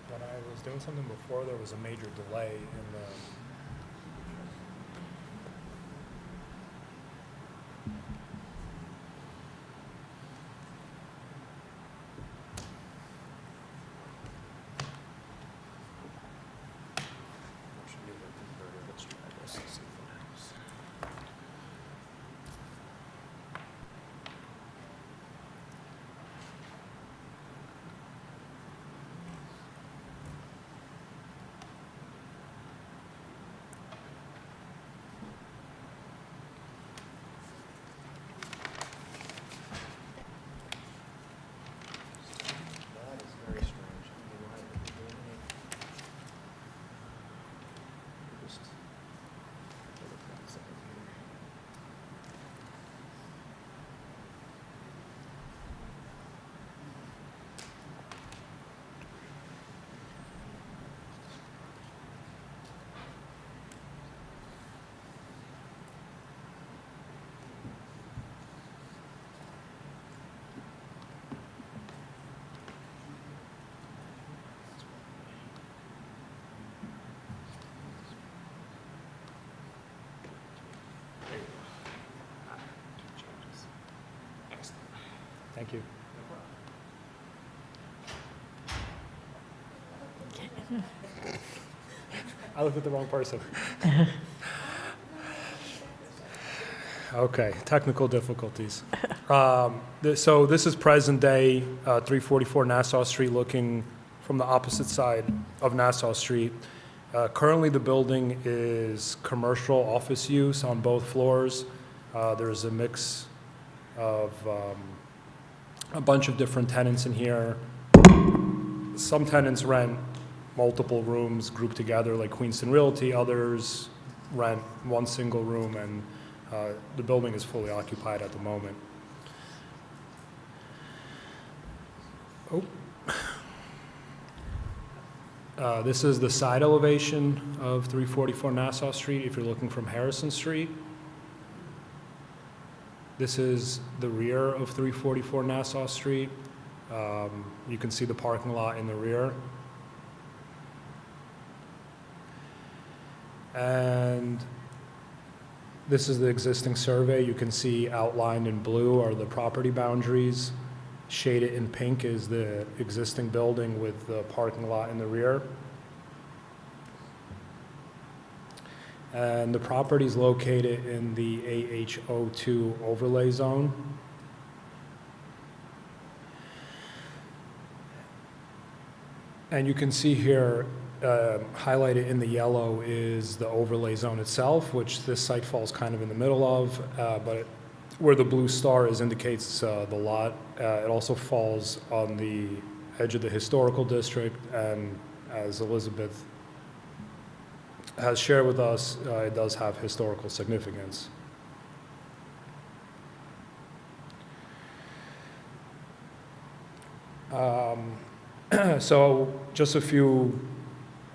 When I was doing something before, there was a major delay in the. That is very strange. I don't know why they're doing it. Just look at that second here. Two changes. Excellent. Thank you. I looked at the wrong person. Okay, technical difficulties. So this is present day, 344 Nassau Street, looking from the opposite side of Nassau Street. Currently, the building is commercial office use on both floors. There's a mix of a bunch of different tenants in here. Some tenants rent multiple rooms grouped together, like Queenston Realty. Others rent one single room, and the building is fully occupied at the moment. Oh. This is the side elevation of 344 Nassau Street if you're looking from Harrison Street. This is the rear of 344 Nassau Street. You can see the parking lot in the rear. And this is the existing survey. You can see outlined in blue are the property boundaries. Shaded in pink is the existing building with the parking lot in the rear. And the property is located in the AH02 overlay zone. And you can see here, highlighted in the yellow is the overlay zone itself, which this site falls kind of in the middle of, but where the blue star is indicates the lot. It also falls on the edge of the historical district, and as Elizabeth has shared with us, it does have historical significance. So just a few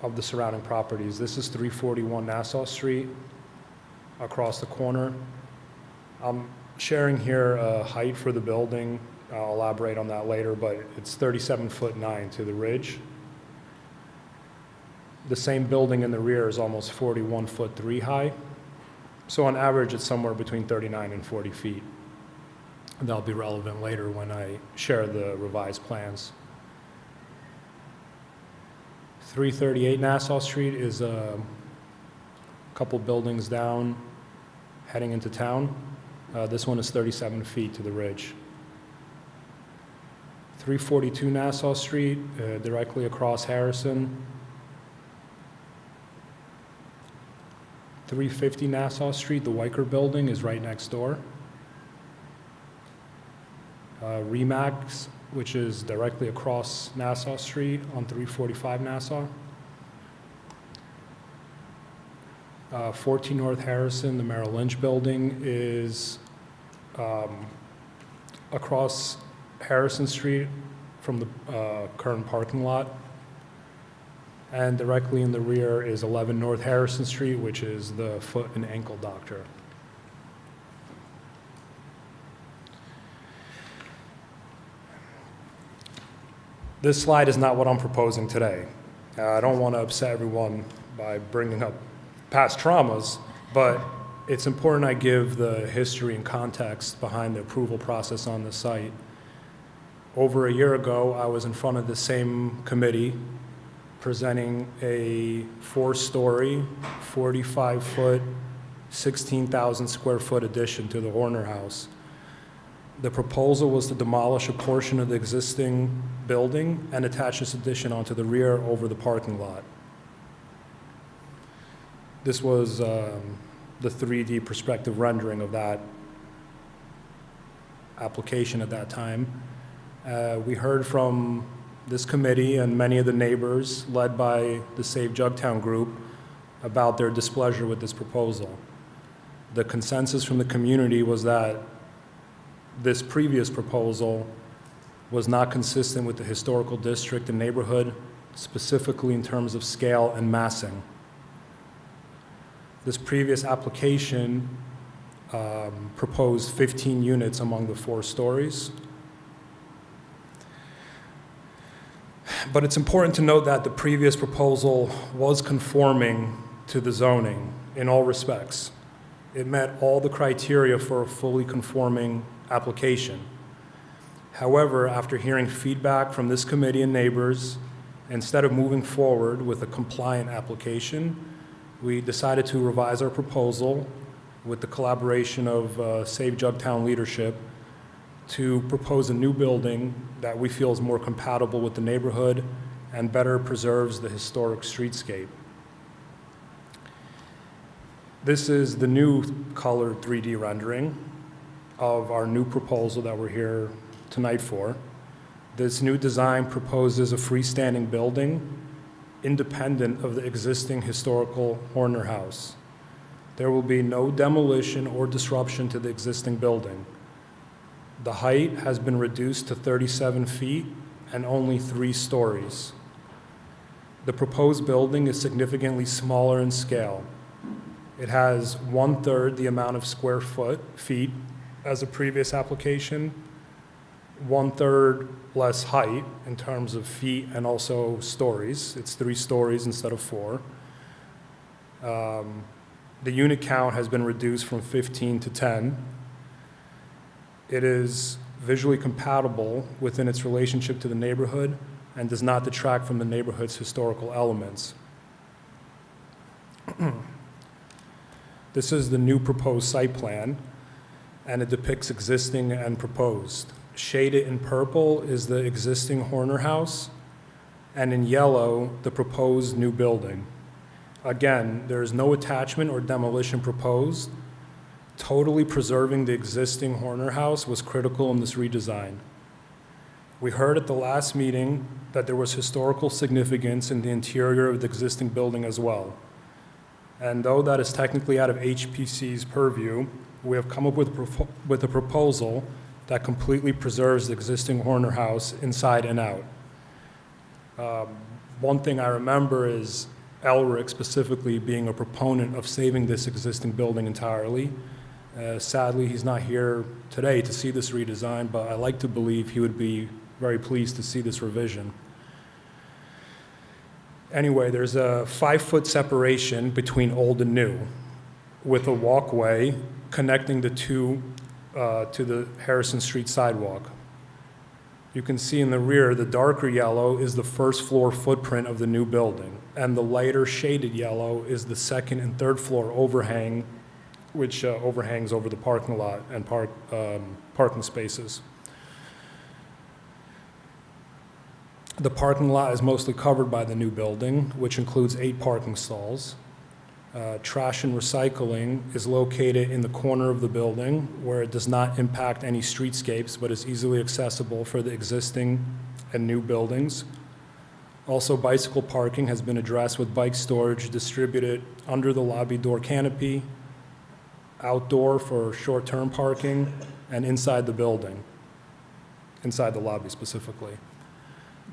of the surrounding properties. This is 341 Nassau Street, across the corner. I'm sharing here a height for the building. I'll elaborate on that later, but it's 37'9" to the ridge. The same building in the rear is almost 41 foot 3 high. So on average, it's somewhere between 39 and 40 feet. That'll be relevant later when I share the revised plans. 338 Nassau Street is a couple buildings down, heading into town. This one is 37 feet to the ridge. 342 Nassau Street, directly across Harrison. 350 Nassau Street, the Weicker Building is right next door. Remax, which is directly across Nassau Street on 345 Nassau. 14 North Harrison, the Merrill Lynch Building is across Harrison Street from the current parking lot. And directly in the rear is 11 North Harrison Street, which is the foot and ankle doctor. This slide is not what I'm proposing today. I don't want to upset everyone by bringing up past traumas, but it's important I give the history and context behind the approval process on the site. Over a year ago, I was in front of the same committee presenting a 4-story, 45-foot, 16,000 square foot addition to the Horner House. The proposal was to demolish a portion of the existing building and attach this addition onto the rear over the parking lot. This was the 3D perspective rendering of that application at that time. We heard from this committee and many of the neighbors, led by the Save Jugtown group, about their displeasure with this proposal. The consensus from the community was that this previous proposal was not consistent with the historical district and neighborhood, specifically in terms of scale and massing. This previous application proposed 15 units among the 4 stories. But it's important to note that the previous proposal was conforming to the zoning in all respects. It met all the criteria for a fully conforming application. However, after hearing feedback from this committee and neighbors, instead of moving forward with a compliant application, we decided to revise our proposal with the collaboration of Save Jugtown leadership to propose a new building that we feel is more compatible with the neighborhood and better preserves the historic streetscape. This is the new colored 3D rendering of our new proposal that we're here tonight for. This new design proposes a freestanding building independent of the existing historical Horner House. There will be no demolition or disruption to the existing building. The height has been reduced to 37 feet and only 3 stories. The proposed building is significantly smaller in scale. It has 1/3 the amount of square feet as a previous application, 1/3 less height in terms of feet and also stories. It's 3 stories instead of 4. The unit count has been reduced from 15 to 10. It is visually compatible within its relationship to the neighborhood and does not detract from the neighborhood's historical elements. This is the new proposed site plan, and it depicts existing and proposed. Shaded in purple is the existing Horner House, and in yellow, the proposed new building. Again, there is no attachment or demolition proposed. Totally preserving the existing Horner House was critical in this redesign. We heard at the last meeting that there was historical significance in the interior of the existing building as well. And though that is technically out of HPC's purview, we have come up with a proposal that completely preserves the existing Horner House inside and out. One thing I remember is Elric specifically being a proponent of saving this existing building entirely. Sadly, he's not here today to see this redesign, but I like to believe he would be very pleased to see this revision. Anyway, there's a 5-foot separation between old and new, with a walkway connecting the two to the Harrison Street sidewalk. You can see in the rear, the darker yellow is the first floor footprint of the new building, and the lighter shaded yellow is the second and third floor overhang, which overhangs over the parking lot and parking spaces. The parking lot is mostly covered by the new building, which includes 8 parking stalls. Trash and recycling is located in the corner of the building where it does not impact any streetscapes but is easily accessible for the existing and new buildings. Also, bicycle parking has been addressed with bike storage distributed under the lobby door canopy, outdoor for short-term parking, and inside the building, inside the lobby specifically.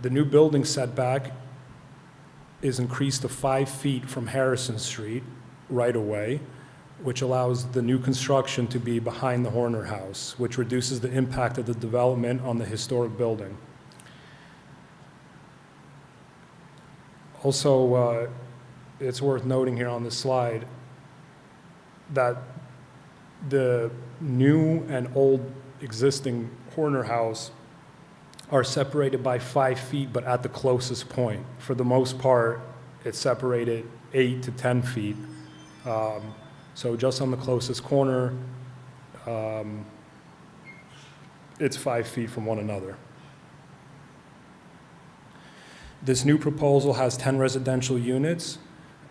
The new building setback is increased to 5 feet from Harrison Street right away, which allows the new construction to be behind the Horner House, which reduces the impact of the development on the historic building. Also, it's worth noting here on this slide that the new and old existing Horner House are separated by 5 feet, but at the closest point. For the most part, it's separated 8 to 10 feet. So just on the closest corner, it's 5 feet from one another. This new proposal has 10 residential units.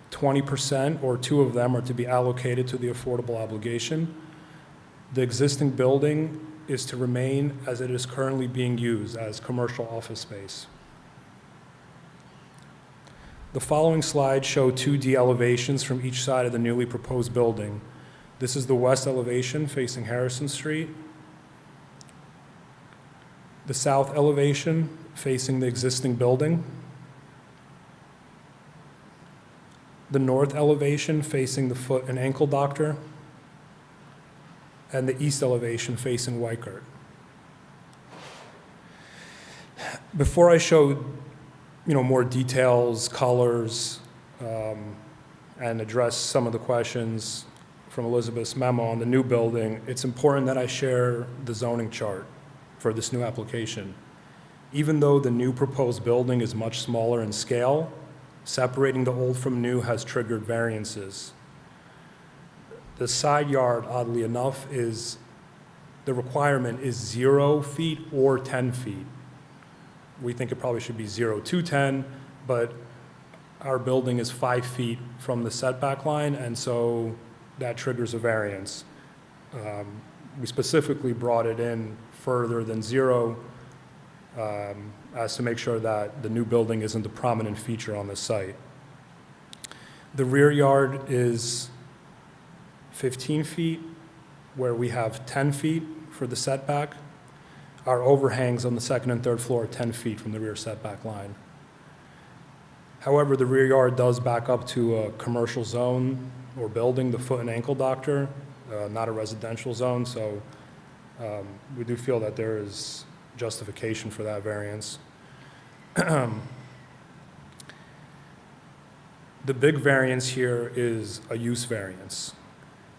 20% or 2 of them are to be allocated to the affordable obligation. The existing building is to remain as it is currently being used as commercial office space. The following slides show 2D elevations from each side of the newly proposed building. This is the west elevation facing Harrison Street, the south elevation facing the existing building, the north elevation facing the Foot and Ankle Doctor, and the east elevation facing Weichert. Before I show, more details, colors, and address some of the questions from Elizabeth's memo on the new building, it's important that I share the zoning chart for this new application. Even though the new proposed building is much smaller in scale, separating the old from new has triggered variances. The side yard, oddly enough, the requirement is 0 feet or 10 feet. We think it probably should be 0 to 10, but our building is 5 feet from the setback line, and so that triggers a variance. We specifically brought it in further than 0 as to make sure that the new building isn't a prominent feature on the site. The rear yard is 15 feet, where we have 10 feet for the setback. Our overhangs on the second and third floor are 10 feet from the rear setback line. However, the rear yard does back up to a commercial zone or building, the Foot and Ankle Doctor, not a residential zone, so we do feel that there is justification for that variance. The big variance here is a use variance.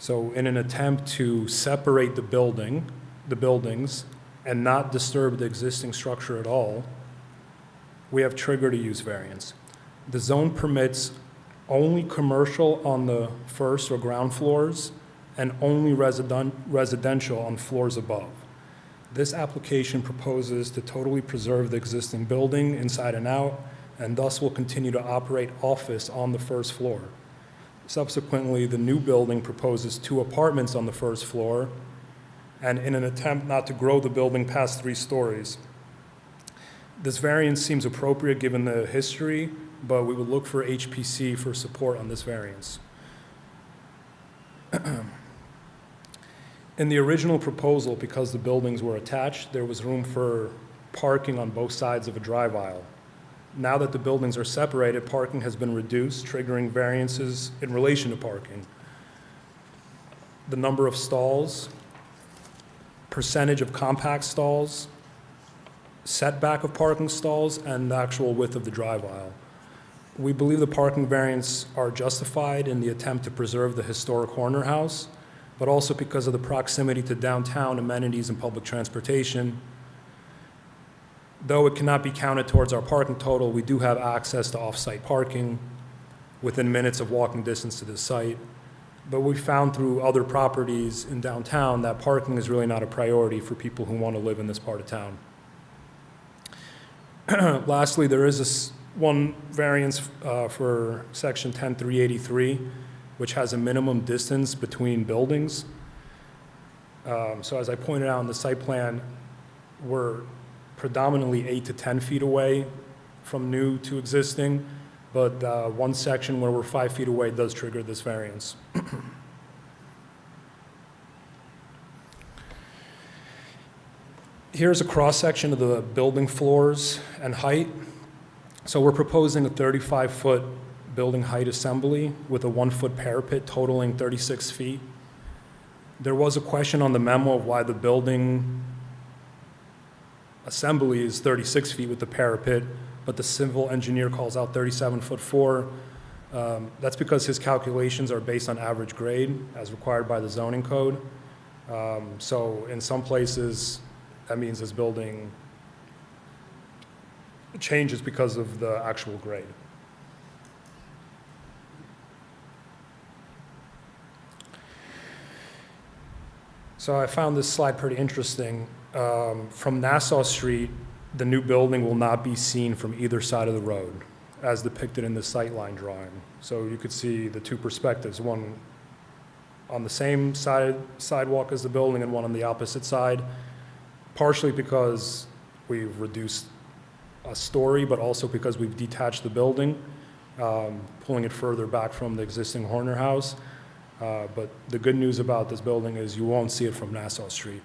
So in an attempt to separate the buildings, and not disturb the existing structure at all, we have triggered a use variance. The zone permits only commercial on the first or ground floors and only residential on floors above. This application proposes to totally preserve the existing building inside and out, and thus will continue to operate office on the first floor. Subsequently, the new building proposes 2 apartments on the first floor, and in an attempt not to grow the building past 3 stories. This variance seems appropriate given the history, but we would look for HPC for support on this variance. In the original proposal, because the buildings were attached, there was room for parking on both sides of a drive aisle. Now that the buildings are separated, parking has been reduced, triggering variances in relation to parking. The number of stalls, percentage of compact stalls, setback of parking stalls, and the actual width of the drive aisle. We believe the parking variants are justified in the attempt to preserve the historic Horner House, but also because of the proximity to downtown amenities and public transportation. Though it cannot be counted towards our parking total, we do have access to off-site parking within minutes of walking distance to the site. But we found through other properties in downtown that parking is really not a priority for people who want to live in this part of town. Lastly, there is one variance for section 10383, which has a minimum distance between buildings. So as I pointed out in the site plan, we're predominantly 8 to 10 feet away from new to existing, but one section where we're 5 feet away does trigger this variance. Here's a cross-section of the building floors and height. So we're proposing a 35-foot building height assembly with a 1-foot parapet totaling 36 feet. There was a question on the memo of why the building assembly is 36 feet with the parapet, but the civil engineer calls out 37'4". That's because his calculations are based on average grade as required by the zoning code. So in some places, that means this building changes because of the actual grade. So I found this slide pretty interesting. From Nassau Street, the new building will not be seen from either side of the road, as depicted in the sightline drawing. So you could see the two perspectives, one on the same sidewalk as the building and one on the opposite side, partially because we've reduced a story, but also because we've detached the building, pulling it further back from the existing Horner House. But the good news about this building is you won't see it from Nassau Street.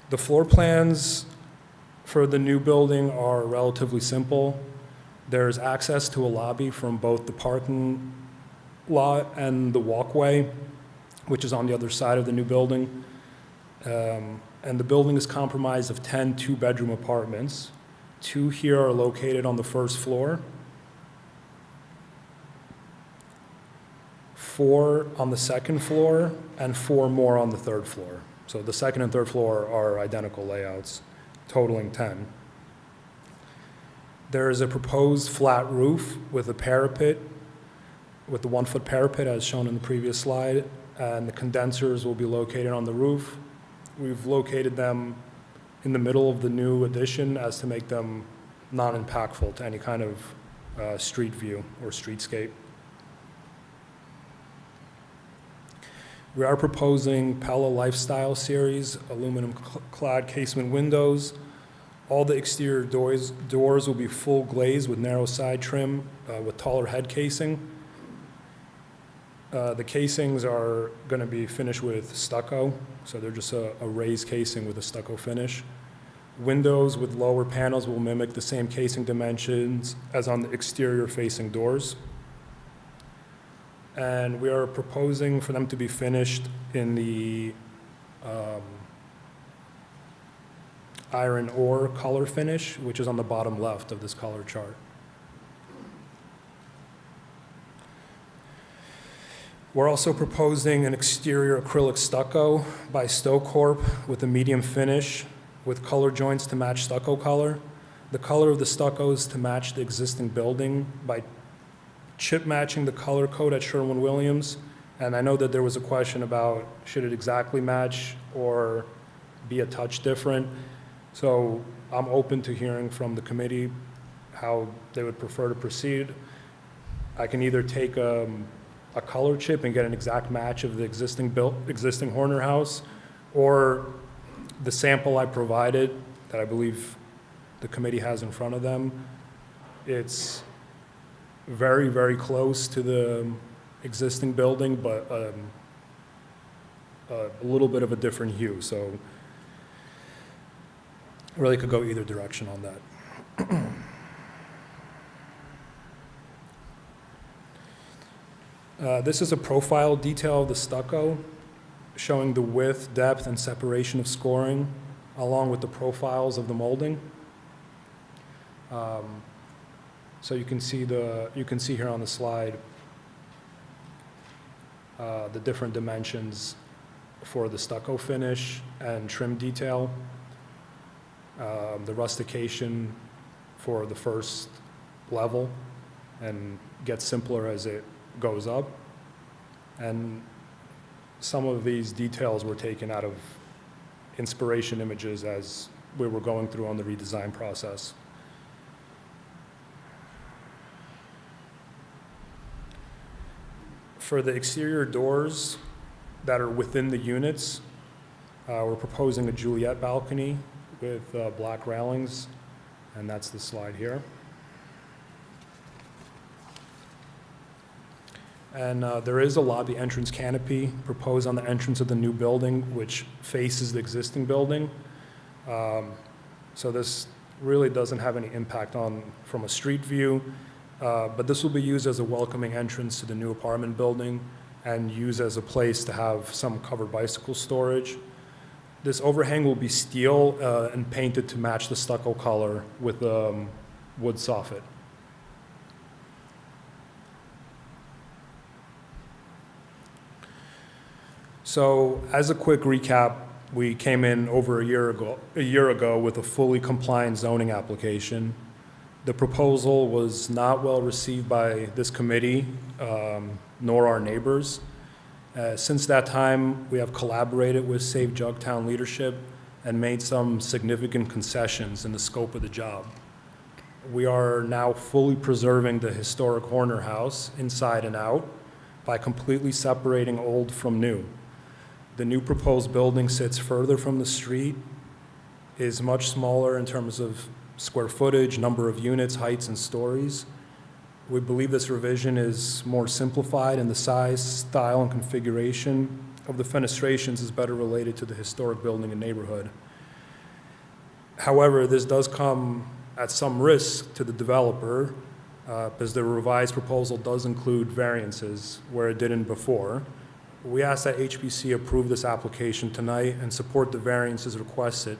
The floor plans for the new building are relatively simple. There's access to a lobby from both the parking lot and the walkway, which is on the other side of the new building. And the building is comprised of 10 two-bedroom apartments. 2 here are located on the first floor, 4 on the second floor, and 4 more on the third floor. So the second and third floor are identical layouts, totaling 10. There is a proposed flat roof with a parapet, with the 1-foot parapet as shown in the previous slide, and the condensers will be located on the roof. We've located them in the middle of the new addition as to make them non-impactful to any kind of street view or streetscape. We are proposing Pella Lifestyle Series aluminum clad casement windows. All the exterior doors will be full glazed with narrow side trim with taller head casing. The casings are going to be finished with stucco, so they're just a raised casing with a stucco finish. Windows with lower panels will mimic the same casing dimensions as on the exterior facing doors. And we are proposing for them to be finished in the iron ore color finish, which is on the bottom left of this color chart. We're also proposing an exterior acrylic stucco by Stowe Corp with a medium finish with color joints to match stucco color. The color of the stucco is to match the existing building by chip matching the color code at Sherwin-Williams. And I know that there was a question about should it exactly match or be a touch different. So I'm open to hearing from the committee how they would prefer to proceed. I can either take a color chip and get an exact match of the existing Horner House, or the sample I provided that I believe the committee has in front of them. It's very, very close to the existing building, but a little bit of a different hue. So really could go either direction on that. This is a profile detail of the stucco, showing the width, depth, and separation of scoring, along with the profiles of the molding. So you can see here on the slide the different dimensions for the stucco finish and trim detail, the rustication for the first level, and gets simpler as it goes up. And some of these details were taken out of inspiration images as we were going through on the redesign process. For the exterior doors that are within the units, we're proposing a Juliet balcony with black railings, and that's the slide here. And there is a lobby entrance canopy proposed on the entrance of the new building, which faces the existing building. So this really doesn't have any impact from a street view, but this will be used as a welcoming entrance to the new apartment building and used as a place to have some covered bicycle storage. This overhang will be steel and painted to match the stucco color with wood soffit. So as a quick recap, we came in over a year ago with a fully compliant zoning application. The proposal was not well received by this committee, nor our neighbors. Since that time, we have collaborated with Save Jugtown leadership and made some significant concessions in the scope of the job. We are now fully preserving the historic Horner House inside and out by completely separating old from new. The new proposed building sits further from the street, is much smaller in terms of square footage, number of units, heights, and stories. We believe this revision is more simplified, and the size, style, and configuration of the fenestrations is better related to the historic building and neighborhood. However, this does come at some risk to the developer, because the revised proposal does include variances where it didn't before. We ask that HPC approve this application tonight and support the variances requested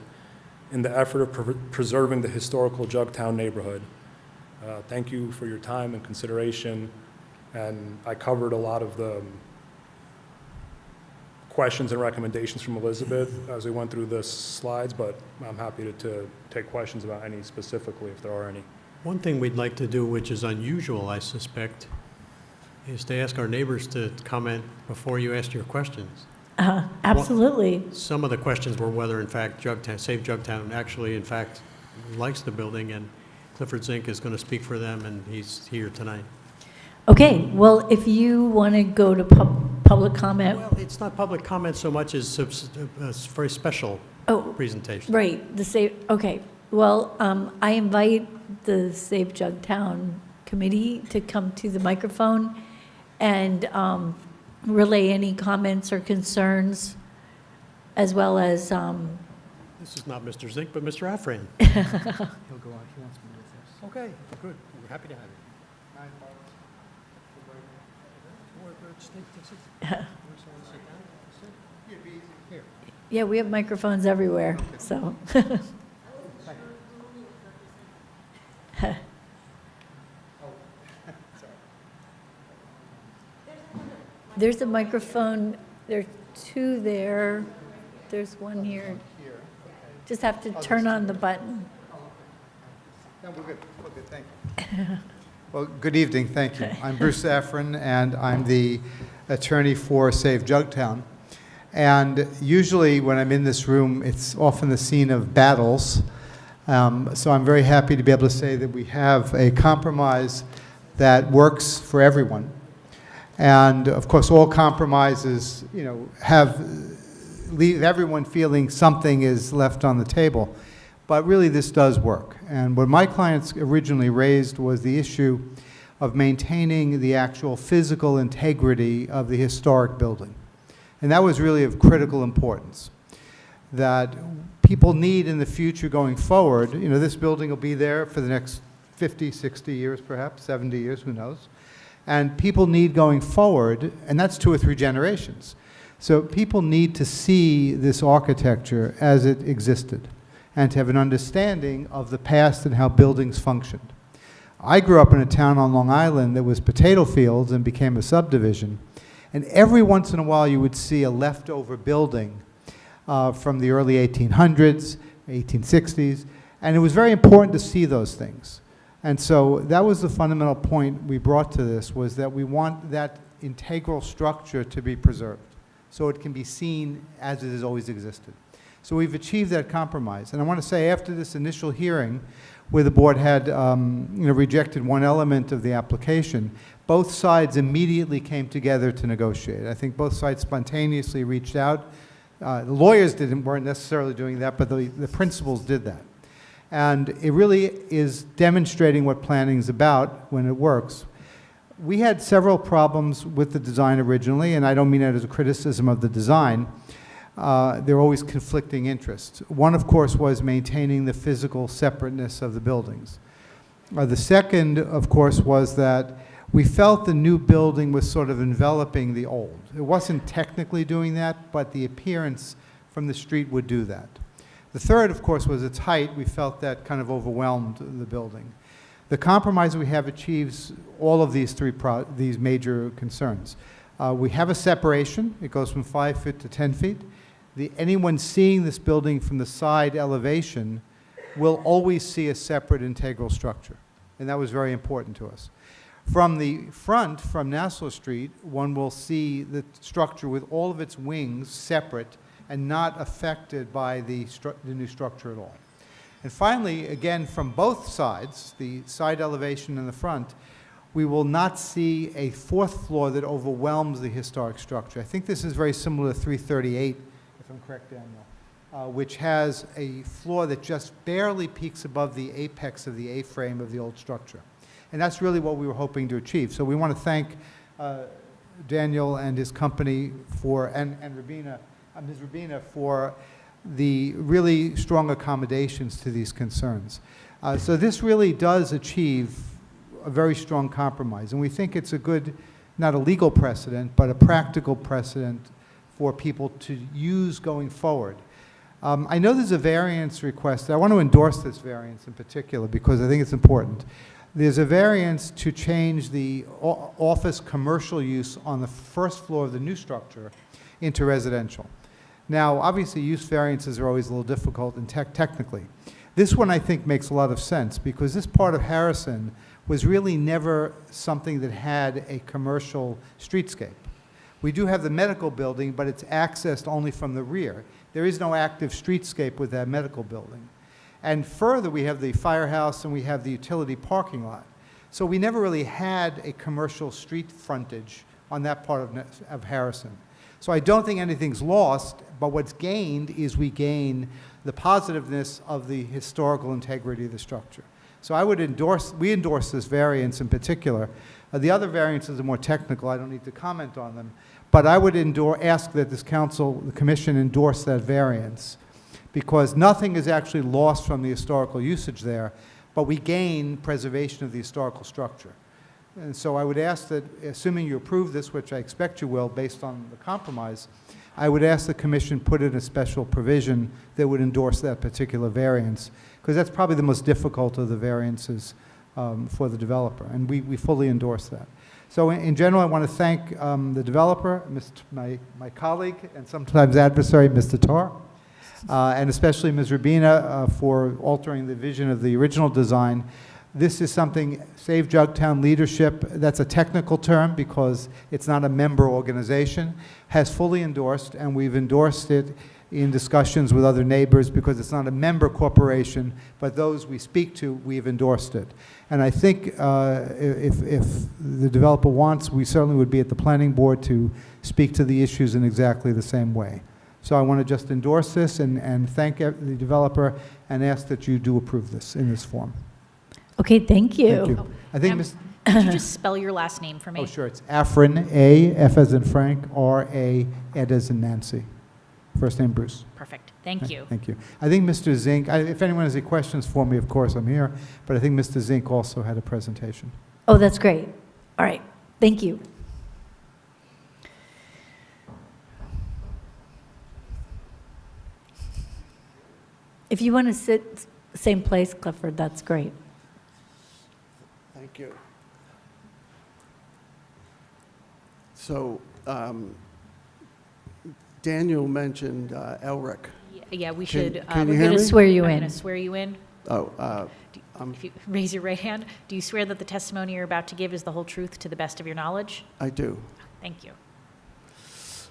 in the effort of preserving the historical Jugtown neighborhood. Thank you for your time and consideration, and I covered a lot of the questions and recommendations from Elizabeth as we went through the slides, but I'm happy to take questions about any specifically if there are any. One thing we'd like to do, which is unusual, I suspect, is to ask our neighbors to comment before you ask your questions. Absolutely. Some of the questions were whether, in fact, Save Jugtown actually, in fact, likes the building, and Clifford Zink is going to speak for them, and he's here tonight. Okay, well, if you want to go to public comment. Well, it's not public comment so much as a very special presentation. Right, okay. Well, I invite the Save Jugtown committee to come to the microphone and relay any comments or concerns, as well as... This is not Mr. Zink, but Mr. Afran. He'll go on. He wants me to first. Okay, good. We're happy to have you. Yeah, we have microphones everywhere, so... There's a microphone, there's two there, there's one here. Just have to turn on the button. No, we're good, thank you. Well, good evening, thank you. I'm Bruce Afran, and I'm the attorney for Save Jugtown. And usually when I'm in this room, it's often the scene of battles. So I'm very happy to be able to say that we have a compromise that works for everyone. And of course, all compromises, leave everyone feeling something is left on the table. But really, this does work. And what my clients originally raised was the issue of maintaining the actual physical integrity of the historic building. And that was really of critical importance. That people need in the future going forward, this building will be there for the next 50, 60 years perhaps, 70 years, who knows. And people need going forward, and that's 2 or 3 generations. So people need to see this architecture as it existed and to have an understanding of the past and how buildings functioned. I grew up in a town on Long Island that was potato fields and became a subdivision. And every once in a while, you would see a leftover building from the early 1800s, 1860s, and it was very important to see those things. And so that was the fundamental point we brought to this, was that we want that integral structure to be preserved, so it can be seen as it has always existed. So we've achieved that compromise. And I want to say, after this initial hearing, where the board had rejected one element of the application, both sides immediately came together to negotiate. I think both sides spontaneously reached out. The lawyers weren't necessarily doing that, but the principals did that. And it really is demonstrating what planning is about when it works. We had several problems with the design originally, and I don't mean that as a criticism of the design. There are always conflicting interests. One, of course, was maintaining the physical separateness of the buildings. The second, of course, was that we felt the new building was sort of enveloping the old. It wasn't technically doing that, but the appearance from the street would do that. The third, of course, was its height. We felt that kind of overwhelmed the building. The compromise we have achieves all of these these major concerns. We have a separation. It goes from 5 feet to 10 feet. Anyone seeing this building from the side elevation will always see a separate integral structure, and that was very important to us. From the front, from Nassau Street, one will see the structure with all of its wings separate and not affected by the new structure at all. And finally, again, from both sides, the side elevation and the front, we will not see a fourth floor that overwhelms the historic structure. I think this is very similar to 338, if I'm correct, Daniel, which has a floor that just barely peaks above the apex of the A-frame of the old structure. And that's really what we were hoping to achieve. So we want to thank Daniel and his company and Ms. Rubina for the really strong accommodations to these concerns. So this really does achieve a very strong compromise, and we think it's a good, not a legal precedent, but a practical precedent for people to use going forward. I know there's a variance request. I want to endorse this variance in particular because I think it's important. There's a variance to change the office commercial use on the first floor of the new structure into residential. Now, obviously, use variances are always a little difficult and technically. This one, I think, makes a lot of sense because this part of Harrison was really never something that had a commercial streetscape. We do have the medical building, but it's accessed only from the rear. There is no active streetscape with that medical building. And further, we have the firehouse and we have the utility parking lot. So we never really had a commercial street frontage on that part of Harrison. So I don't think anything's lost, but what's gained is we gain the positiveness of the historical integrity of the structure. So we endorse this variance in particular. The other variances are more technical. I don't need to comment on them. But I would ask that this council, the commission, endorse that variance because nothing is actually lost from the historical usage there, but we gain preservation of the historical structure. And so I would ask that, assuming you approve this, which I expect you will based on the compromise, I would ask the commission put in a special provision that would endorse that particular variance, because that's probably the most difficult of the variances for the developer, and we fully endorse that. So in general, I want to thank the developer, my colleague, and sometimes adversary, Mr. Tarr, and especially Ms. Rubina for altering the vision of the original design. This is something, Save Jugtown Leadership, that's a technical term because it's not a member organization, has fully endorsed, and we've endorsed it in discussions with other neighbors because it's not a member corporation, but those we speak to, we've endorsed it. And I think if the developer wants, we certainly would be at the planning board to speak to the issues in exactly the same way. So I want to just endorse this and thank the developer and ask that you do approve this in this form. Okay, thank you. Thank you. I think Ma'am, could you just spell your last name for me? Oh, sure. It's Afrin, A, F as in Frank, R, A, Ed as in Nancy. First name Bruce. Perfect. Thank you. Thank you. I think Mr. Zink, if anyone has any questions for me, of course, I'm here. But I think Mr. Zink also had a presentation. Oh, that's great. All right, thank you. If you want to sit same place, Clifford, that's great. Thank Thank you. So, Daniel mentioned Elric. Yeah, we Can- should. can we're you hear gonna me? Swear you I'm in. going to swear you in. Oh, If you raise your right hand, do you swear that the testimony you're about to give is the whole truth to the best of your knowledge? I do. Thank you.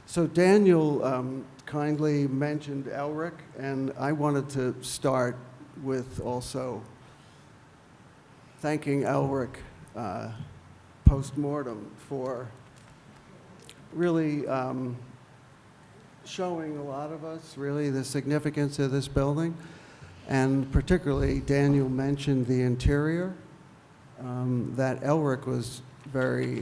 So Daniel kindly mentioned Elric, and I wanted to start with also thanking Elric post-mortem for really showing a lot of us really the significance of this building. And particularly, Daniel mentioned the interior, that Elric was very,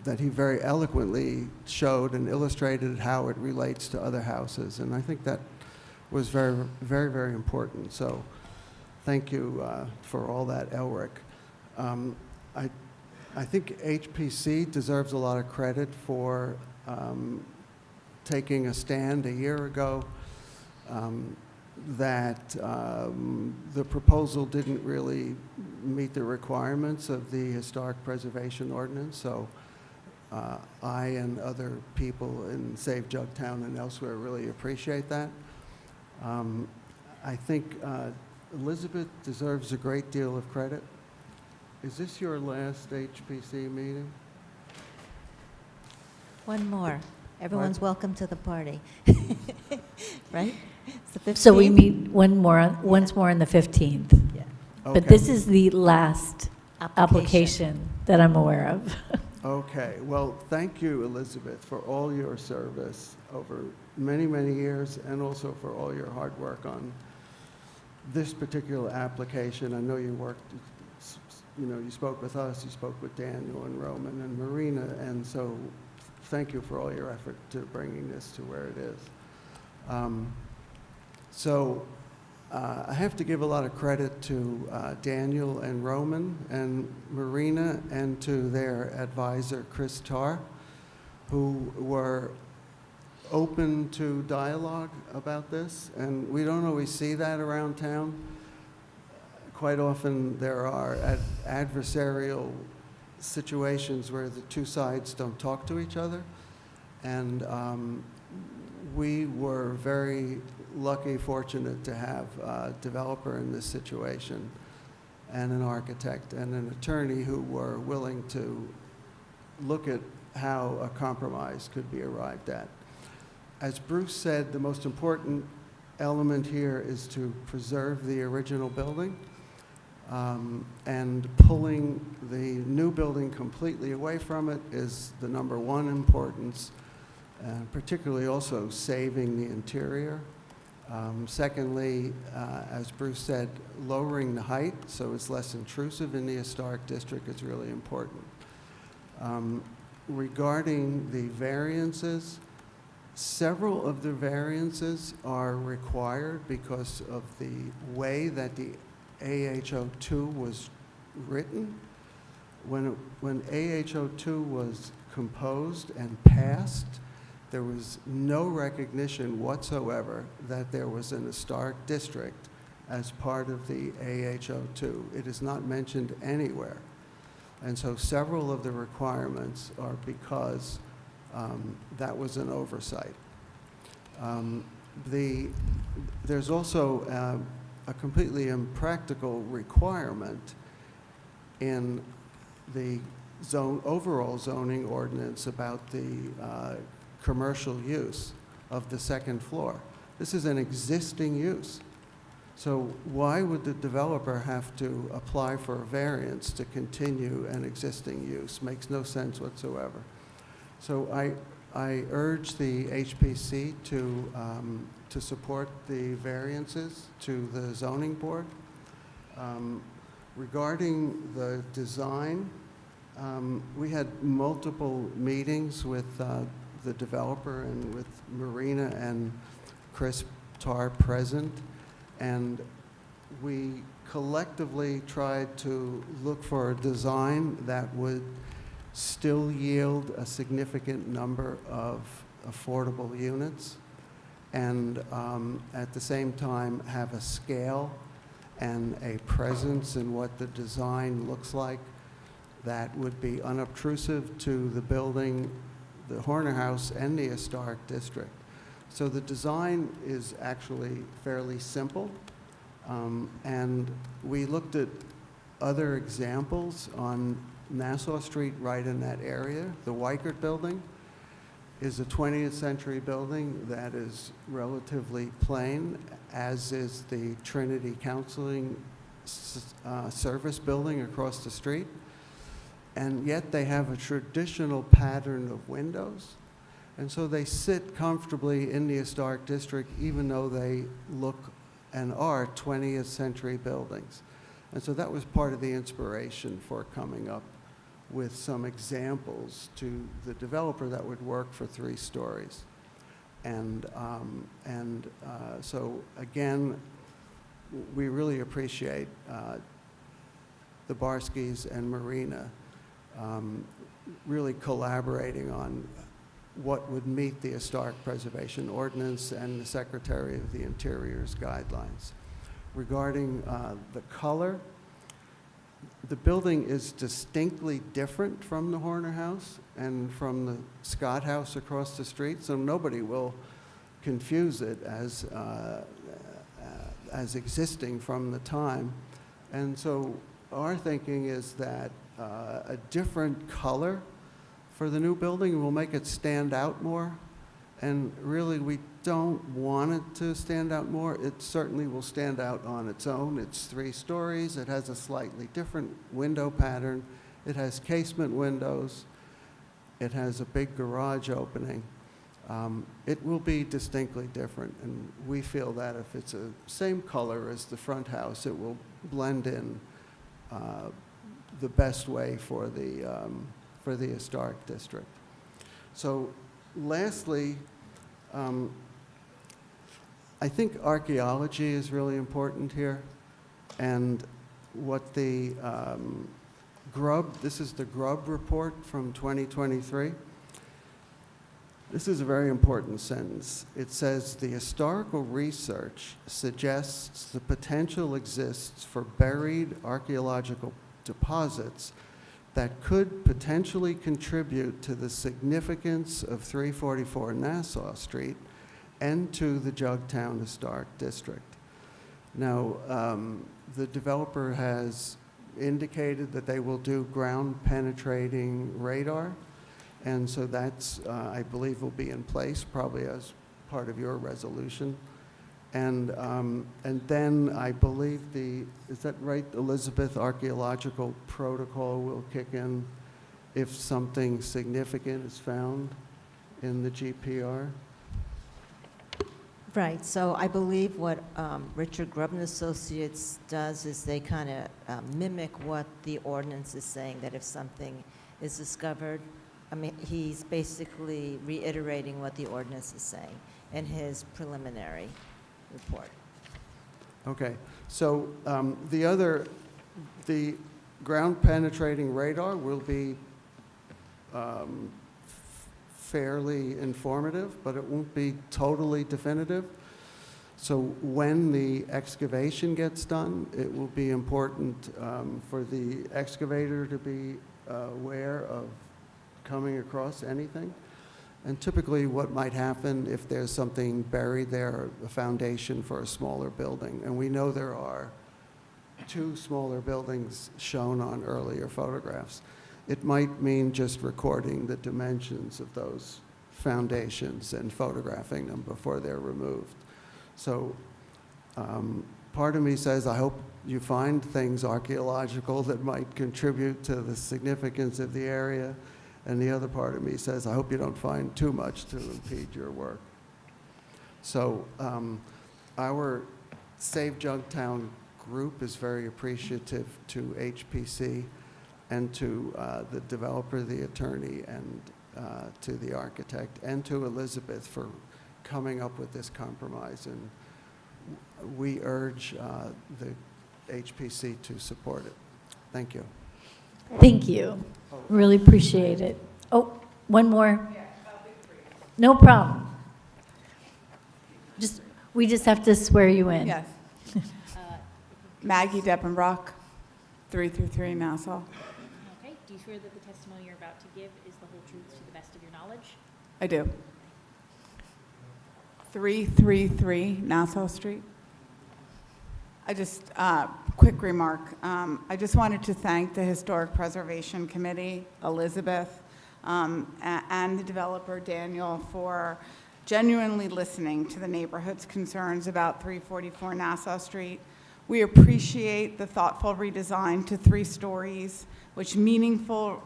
that he very eloquently showed and illustrated how it relates to other houses. And I think that was very, very, very important. So thank you for all that, Elric. I think HPC deserves a lot of credit for taking a stand a year ago that the proposal didn't really meet the requirements of the Historic Preservation Ordinance. So I and other people in Save Jugtown and elsewhere really appreciate that. I think Elizabeth deserves a great deal of credit. Is this your last HPC meeting? One more. Everyone's welcome to the party. Right? It's the 15th? So we meet once more on the 15th. Yeah. But this is the last Application. application that I'm aware of. Okay, well, thank you, Elizabeth, for all your service over many, many years, and also for all your hard work on this particular application. I know you worked, you spoke with us, you spoke with Daniel and Roman and Marina, and so thank you for all your effort to bringing this to where it is. I have to give a lot of credit to Daniel and Roman and Marina and to their advisor, Chris Tarr, who were open to dialogue about this. And we don't always see that around town. Quite often there are adversarial situations where the two sides don't talk to each other. And we were very lucky, fortunate to have a developer in this situation and an architect and an attorney who were willing to look at how a compromise could be arrived at. As Bruce said, the most important element here is to preserve the original building, and pulling the new building completely away from it is the number one importance, particularly also saving the interior. Secondly, as Bruce said, lowering the height so it's less intrusive in the historic district is really important. Regarding the variances, several of the variances are required because of the way that the AHO2 was written. When AHO2 was composed and passed, there was no recognition whatsoever that there was an historic district as part of the AHO2. It is not mentioned anywhere. And so several of the requirements are because that was an oversight. There's also a completely impractical requirement in the overall zoning ordinance about the commercial use of the second floor. This is an existing use. So why would the developer have to apply for a variance to continue an existing use? Makes no sense whatsoever. So I urge the HPC to support the variances to the zoning board. Regarding the design, we had multiple meetings with the developer and with Marina and Chris Tarr present, and we collectively tried to look for a design that would still yield a significant number of affordable units and at the same time have a scale and a presence in what the design looks like that would be unobtrusive to the building, the Horner House, and the Historic District. So the design is actually fairly simple, and we looked at other examples on Nassau Street right in that area. The Weichert Building is a 20th century building that is relatively plain, as is the Trinity Counseling Service Building across the street. And yet they have a traditional pattern of windows. And so they sit comfortably in the Historic District, even though they look and are 20th century buildings. And so that was part of the inspiration for coming up with some examples to the developer that would work for 3 stories. And so again, we really appreciate the Barskys and Marina really collaborating on what would meet the Historic Preservation Ordinance and the Secretary of the Interior's guidelines. Regarding the color, the building is distinctly different from the Horner House and from the Scott House across the street, so nobody will confuse it as existing from the time. And so our thinking is that a different color for the new building will make it stand out more. And really, we don't want it to stand out more. It certainly will stand out on its own. It's 3 stories. It has a slightly different window pattern. It has casement windows. It has a big garage opening. It will be distinctly different, and we feel that if it's the same color as the front house, it will blend in the best way for the Historic District. So lastly, I think archaeology is really important here, and what the this is the Grubb report from 2023. This is a very important sentence. It says, the historical research suggests the potential exists for buried archaeological deposits that could potentially contribute to the significance of 344 Nassau Street and to the Jugtown Historic District. Now, the developer has indicated that they will do ground penetrating radar, and so that's, I believe, will be in place probably as part of your resolution. And then I believe is that right, Elizabeth, archaeological protocol will kick in if something significant is found in the GPR? Right, so I believe what Richard Grubb and Associates does is they kind of mimic what the ordinance is saying, that if something is discovered, I mean, he's basically reiterating what the ordinance is saying in his preliminary report. Okay, so the ground penetrating radar will be fairly informative, but it won't be totally definitive. So when the excavation gets done, it will be important for the excavator to be aware of coming across anything. And typically what might happen if there's something buried there, a foundation for a smaller building, and we know there are 2 smaller buildings shown on earlier photographs, it might mean just recording the dimensions of those foundations and photographing them before they're removed. So part of me says, I hope you find things archaeological that might contribute to the significance of the area. And the other part of me says, I hope you don't find too much to impede your work. So our Save Jugtown group is very appreciative to HPC and to the developer, the attorney, and to the architect, and to Elizabeth for coming up with this compromise. And we urge the HPC to support it. Thank you. Thank you. Really appreciate it. Oh, one more. No problem. We just have to swear you in. Yes. Maggie Deppenbrock, 333 Nassau. Okay, do you swear that the testimony you're about to give is the whole truth to the best of your knowledge? I do. 333 Nassau Street. Quick remark. I just wanted to thank the Historic Preservation Committee, Elizabeth, and the developer, Daniel, for genuinely listening to the neighborhood's concerns about 344 Nassau Street. We appreciate the thoughtful redesign to 3 stories, which meaningfully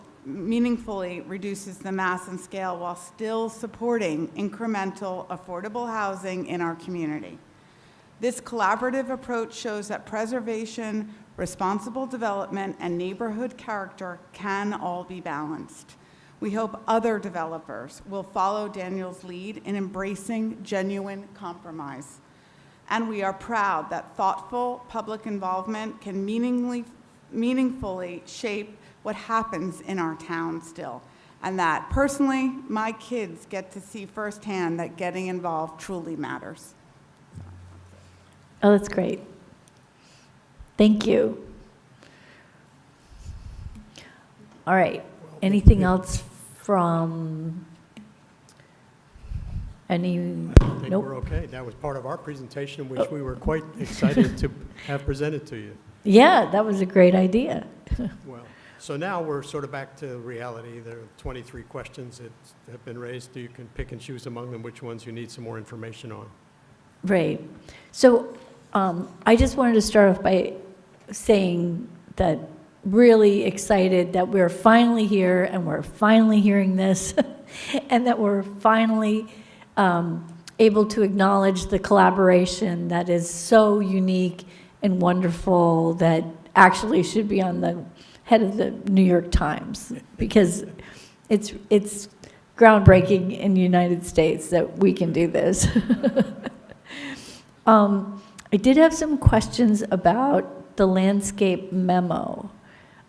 reduces the mass and scale while still supporting incremental, affordable housing in our community. This collaborative approach shows that preservation, responsible development, and neighborhood character can all be balanced. We hope other developers will follow Daniel's lead in embracing genuine compromise. And we are proud that thoughtful public involvement can meaningfully shape what happens in our town still. And that, personally, my kids get to see firsthand that getting involved truly matters. Oh, that's great. Thank you. All right. Anything else from any? I think Nope. we're okay. That was part of our presentation, which we were quite excited to have presented to you. Yeah, that was a great idea. Well, so now we're sort of back to reality. There are 23 questions that have been raised. You can pick and choose among them which ones you need some more information on. Right. So I just wanted to start off by saying that really excited that we're finally here and we're finally hearing this and that we're finally able to acknowledge the collaboration that is so unique and wonderful that actually should be on the head of the New York Times, because it's groundbreaking in the United States that we can do this. I did have some questions about the landscape memo.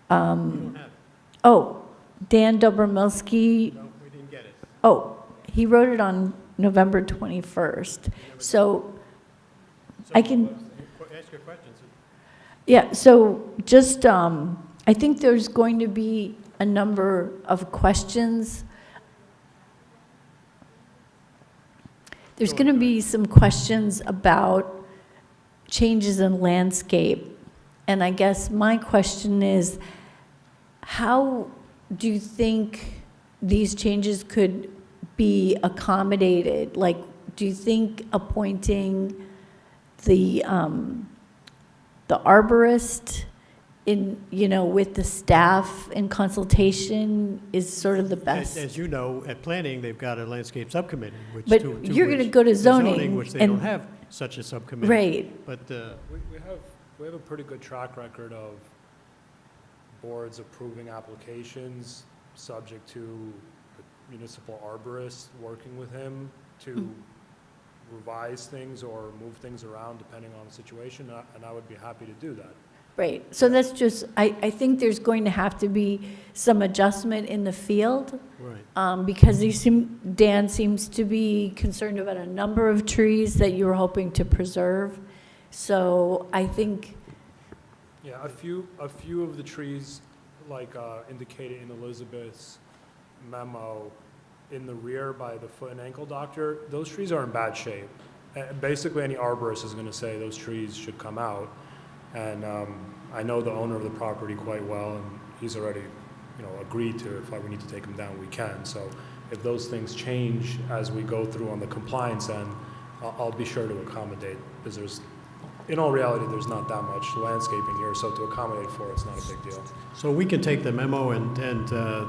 Oh, Dan Dobromilski. No, we didn't get it. Oh, he wrote it on November 21st. So I can, Ask your questions. yeah, so just, I think there's going to be a number of questions. There's going to be some questions about changes in landscape. And I guess my question is, how do you think these changes could be accommodated? Like, do you think appointing the arborist in, with the staff in consultation is sort of the best? As you know, at planning, they've got a landscape subcommittee, which But to you're gonna which- go to zoning which they and- don't have such a subcommittee. Right. But We have a pretty good track record of boards approving applications subject to the municipal arborist working with him to revise things or move things around depending on the situation, and I would be happy to do that. Right, so that's just, I think there's going to have to be some adjustment in the field, right. because Dan seems to be concerned about a number of trees that you were hoping to preserve. So I think, Yeah, a few of the trees, like indicated in Elizabeth's memo, in the rear by the foot and ankle doctor, those trees are in bad shape. Basically, any arborist is going to say those trees should come out. And I know the owner of the property quite well, and he's already, agreed to if we need to take them down, we can. So if those things change as we go through on the compliance end, I'll be sure to accommodate, because in all reality, there's not that much landscaping here, so to accommodate for it's not a big deal. So we can take the memo, and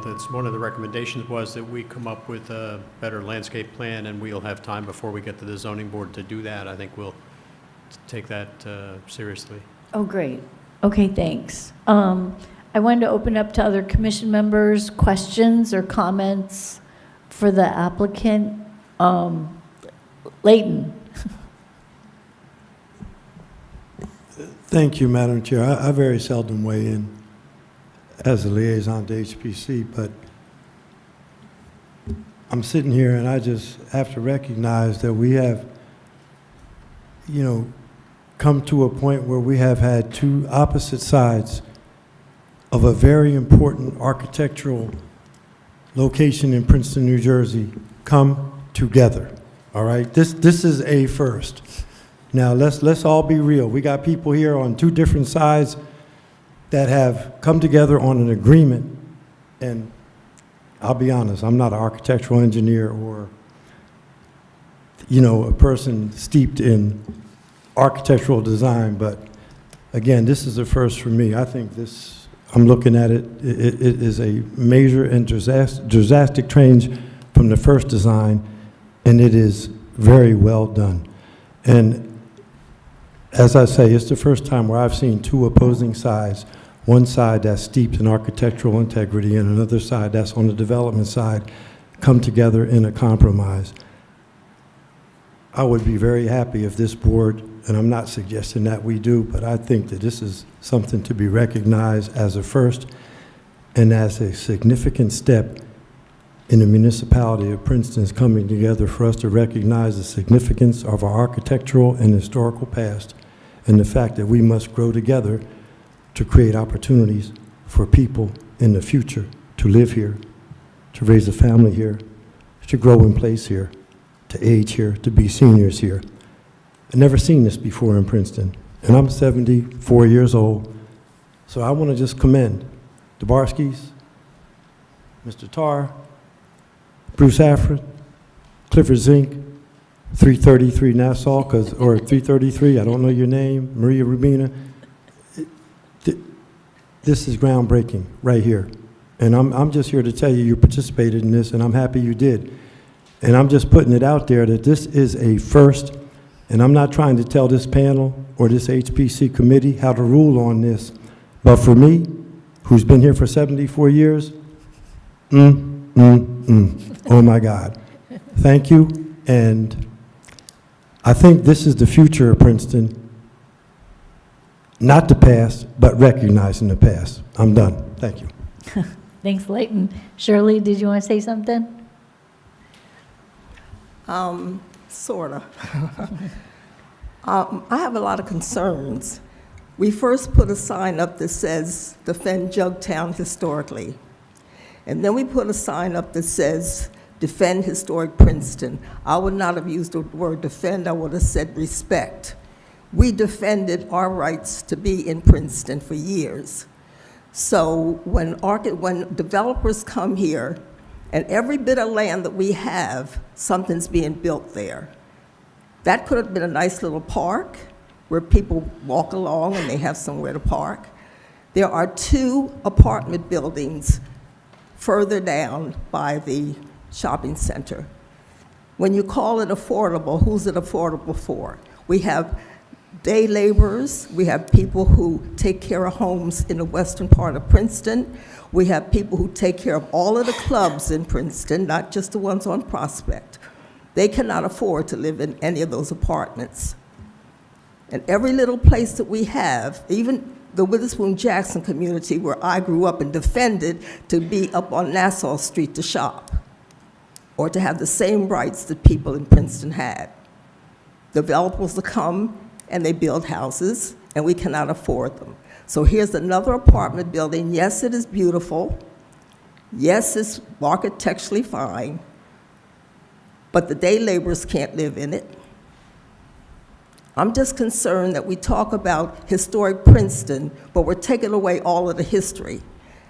that's one of the recommendations was that we come up with a better landscape plan, and we'll have time before we get to the zoning board to do that. I think we'll take that seriously. oh, great. Okay, thanks. I wanted to open up to other commission members, questions or comments for the applicant. Leighton. Thank you, Madam Chair. I very seldom weigh in as a liaison to HPC, but I'm sitting here and I just have to recognize that we have, come to a point where we have had two opposite sides of a very important architectural location in Princeton, New Jersey, come together. All right, this is a first. Now let's all be real. We got people here on two different sides that have come together on an agreement, and I'll be honest, I'm not an architectural engineer or, you know, a person steeped in architectural design, but again, this is a first for me. I think this, I'm looking at it, it is a major and drastic change from the first design, and it is very well done. And as I say, it's the first time where I've seen two opposing sides, one side that's steeped in architectural integrity and another side that's on the development side, come together in a compromise. I would be very happy if this board, and I'm not suggesting that we do, but I think that this is something to be recognized as a first and as a significant step in the municipality of Princeton's coming together for us to recognize the significance of our architectural and historical past and the fact that we must grow together to create opportunities for people in the future to live here, to raise a family here, to grow in place here, to age here, to be seniors here. I've never seen this before in Princeton, and I'm 74 years old, so I want to just commend the Barskys, Mr. Tarr, Bruce Affron, Clifford Zink, 333 Nassau, or 333, I don't know your name, Maria Rubina. This is groundbreaking right here. And I'm just here to tell you you participated in this, and I'm happy you did. And I'm just putting it out there that this is a first, and I'm not trying to tell this panel or this HPC committee how to rule on this, but for me, who's been here for 74 years, oh my God. Thank you, and I think this is the future of Princeton, not the past, but recognizing the past. I'm done. Thank you. Thanks, Leighton. Shirley, did you want to say something? Sorta. I have a lot of concerns. We first put a sign up that says, defend Jugtown historically. And then we put a sign up that says, defend historic Princeton. I would not have used the word defend, I would have said respect. We defended our rights to be in Princeton for years. So when developers come here, and every bit of land that we have, something's being built there. That could have been a nice little park where people walk along and they have somewhere to park. There are 2 apartment buildings further down by the shopping center. When you call it affordable, who's it affordable for? We have day laborers, we have people who take care of homes in the western part of Princeton, we have people who take care of all of the clubs in Princeton, not just the ones on Prospect. They cannot afford to live in any of those apartments. And every little place that we have, even the Witherspoon-Jackson community where I grew up and defended to be up on Nassau Street to shop or to have the same rights that people in Princeton had. Developers will come and they build houses and we cannot afford them. So here's another apartment building. Yes, it is beautiful. Yes, it's architecturally fine, but the day laborers can't live in it. I'm just concerned that we talk about historic Princeton, but we're taking away all of the history.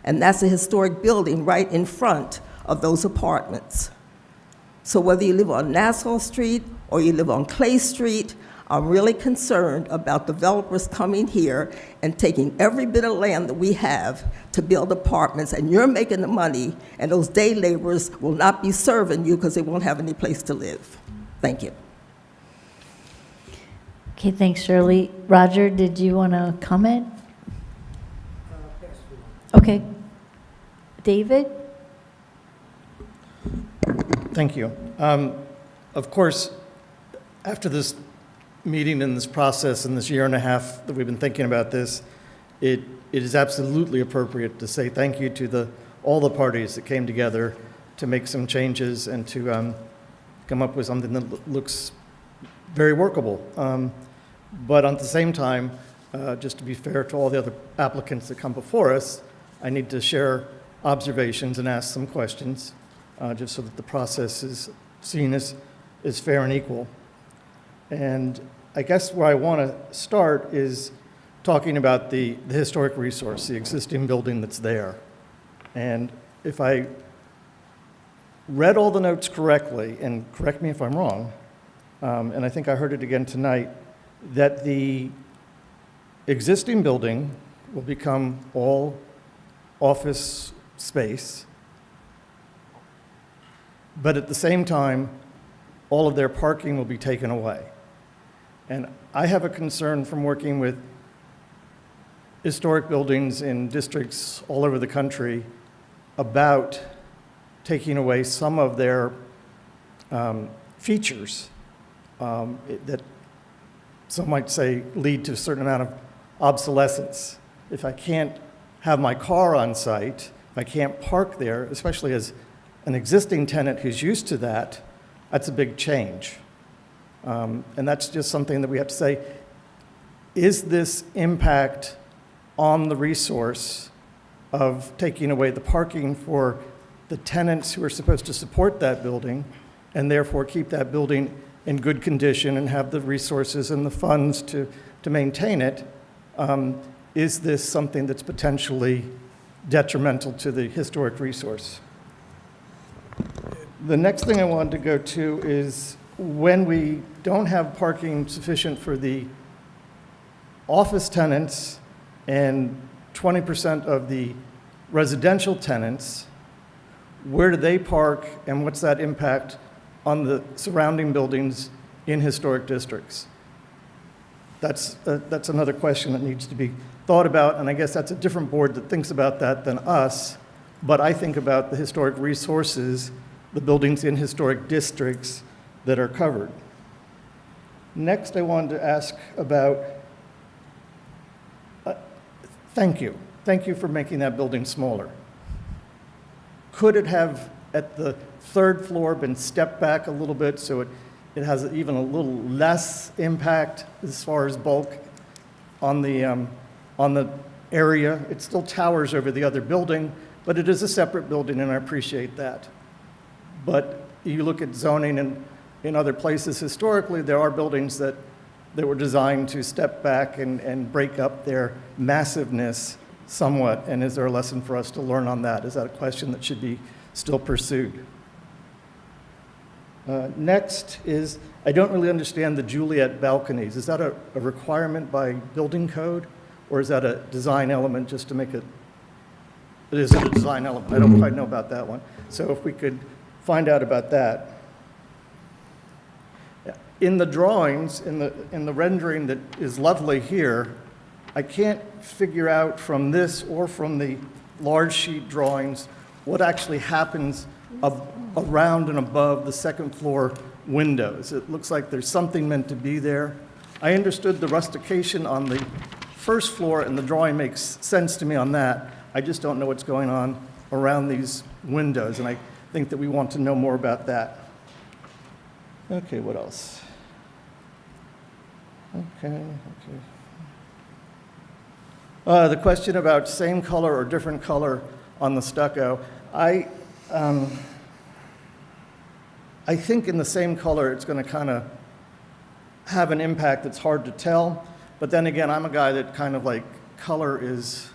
And that's a historic building right in front of those apartments. So whether you live on Nassau Street or you live on Clay Street, I'm really concerned about developers coming here and taking every bit of land that we have to build apartments, and you're making the money, and those day laborers will not be serving you because they won't have any place to live. Thank you. Okay, thanks, Shirley. Roger, did you want to comment? Okay. David? Thank you. Of course, after this meeting and this process and this year and a half that we've been thinking about this, it is absolutely appropriate to say thank you to all the parties that came together to make some changes and to come up with something that looks very workable. But at the same time, just to be fair to all the other applicants that come before us, I need to share observations and ask some questions, just so that the process is seen as fair and equal. And I guess where I want to start is talking about the historic resource, the existing building that's there. And if I read all the notes correctly, and correct me if I'm wrong, and I think I heard it again tonight, that the existing building will become all office space, but at the same time, all of their parking will be taken away. And I have a concern from working with historic buildings in districts all over the country about taking away some of their features that some might say lead to a certain amount of obsolescence. If I can't have my car on site, if I can't park there, especially as an existing tenant who's used to that, that's a big change. And that's just something that we have to say, is this impact on the resource of taking away the parking for the tenants who are supposed to support that building and therefore keep that building in good condition and have the resources and the funds to maintain it? Is this something that's potentially detrimental to the historic resource? The next thing I wanted to go to is when we don't have parking sufficient for the office tenants and 20% of the residential tenants, where do they park and what's that impact on the surrounding buildings in historic districts? That's another question that needs to be thought about, and I guess that's a different board that thinks about that than us, but I think about the historic resources, the buildings in historic districts that are covered. Next, I wanted to ask about, thank you. Thank you for making that building smaller. Could it have, at the third floor, been stepped back a little bit so it has even a little less impact as far as bulk on the area? It still towers over the other building, but it is a separate building, and I appreciate that. But you look at zoning and in other places historically, there are buildings that were designed to step back and break up their massiveness somewhat, and is there a lesson for us to learn on that? Is that a question that should be still pursued? Next is, I don't really understand the Juliet balconies. Is that a requirement by building code, or is that a design element just to make it? Is it a design element? I don't quite know about that one. So if we could find out about that. In the drawings, in the rendering that is lovely here, I can't figure out from this or from the large sheet drawings what actually happens around and above the second floor windows. It looks like there's something meant to be there. I understood the rustication on the first floor, and the drawing makes sense to me on that. I just don't know what's going on around these windows, and I think that we want to know more about that. Okay, what else? Okay. The question about same color or different color on the stucco. I think in the same color, it's going to kind of have an impact that's hard to tell. But then again, I'm a guy that kind of like color is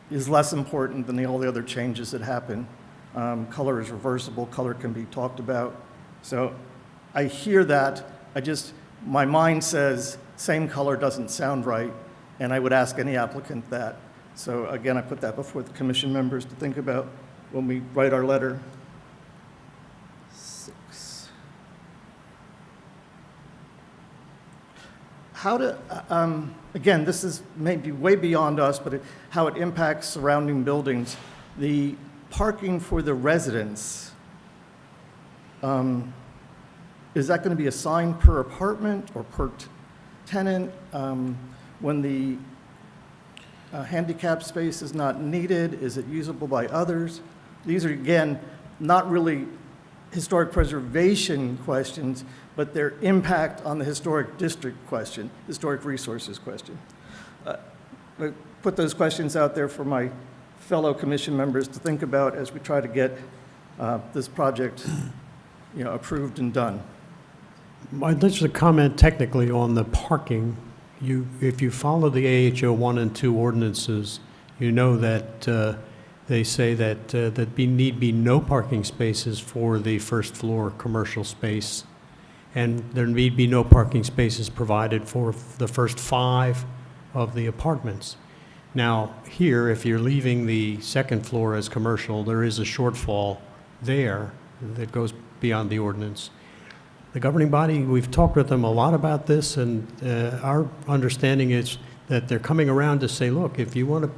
less important than all the other changes that happen. Color is reversible. Color can be talked about. So I hear that. My mind says same color doesn't sound right, and I would ask any applicant that. So again, I put that before the commission members to think about when we write our letter. 6. How to, again, this is maybe way beyond us, but how it impacts surrounding buildings. The parking for the residents, is that going to be assigned per apartment or per tenant? When the handicap space is not needed, is it usable by others? These are, again, not really historic preservation questions, but their impact on the historic district question, historic resources question. I put those questions out there for my fellow commission members to think about as we try to get this project, approved and done. I'd just a comment technically on the parking. If you follow the AHO 1 and 2 ordinances, you know that they say that need be no parking spaces for the first floor commercial space, and there need be no parking spaces provided for the first 5 of the apartments. Now, here, if you're leaving the second floor as commercial, there is a shortfall there that goes beyond the ordinance. The governing body, we've talked with them a lot about this, and our understanding is that they're coming around to say, look, if you want to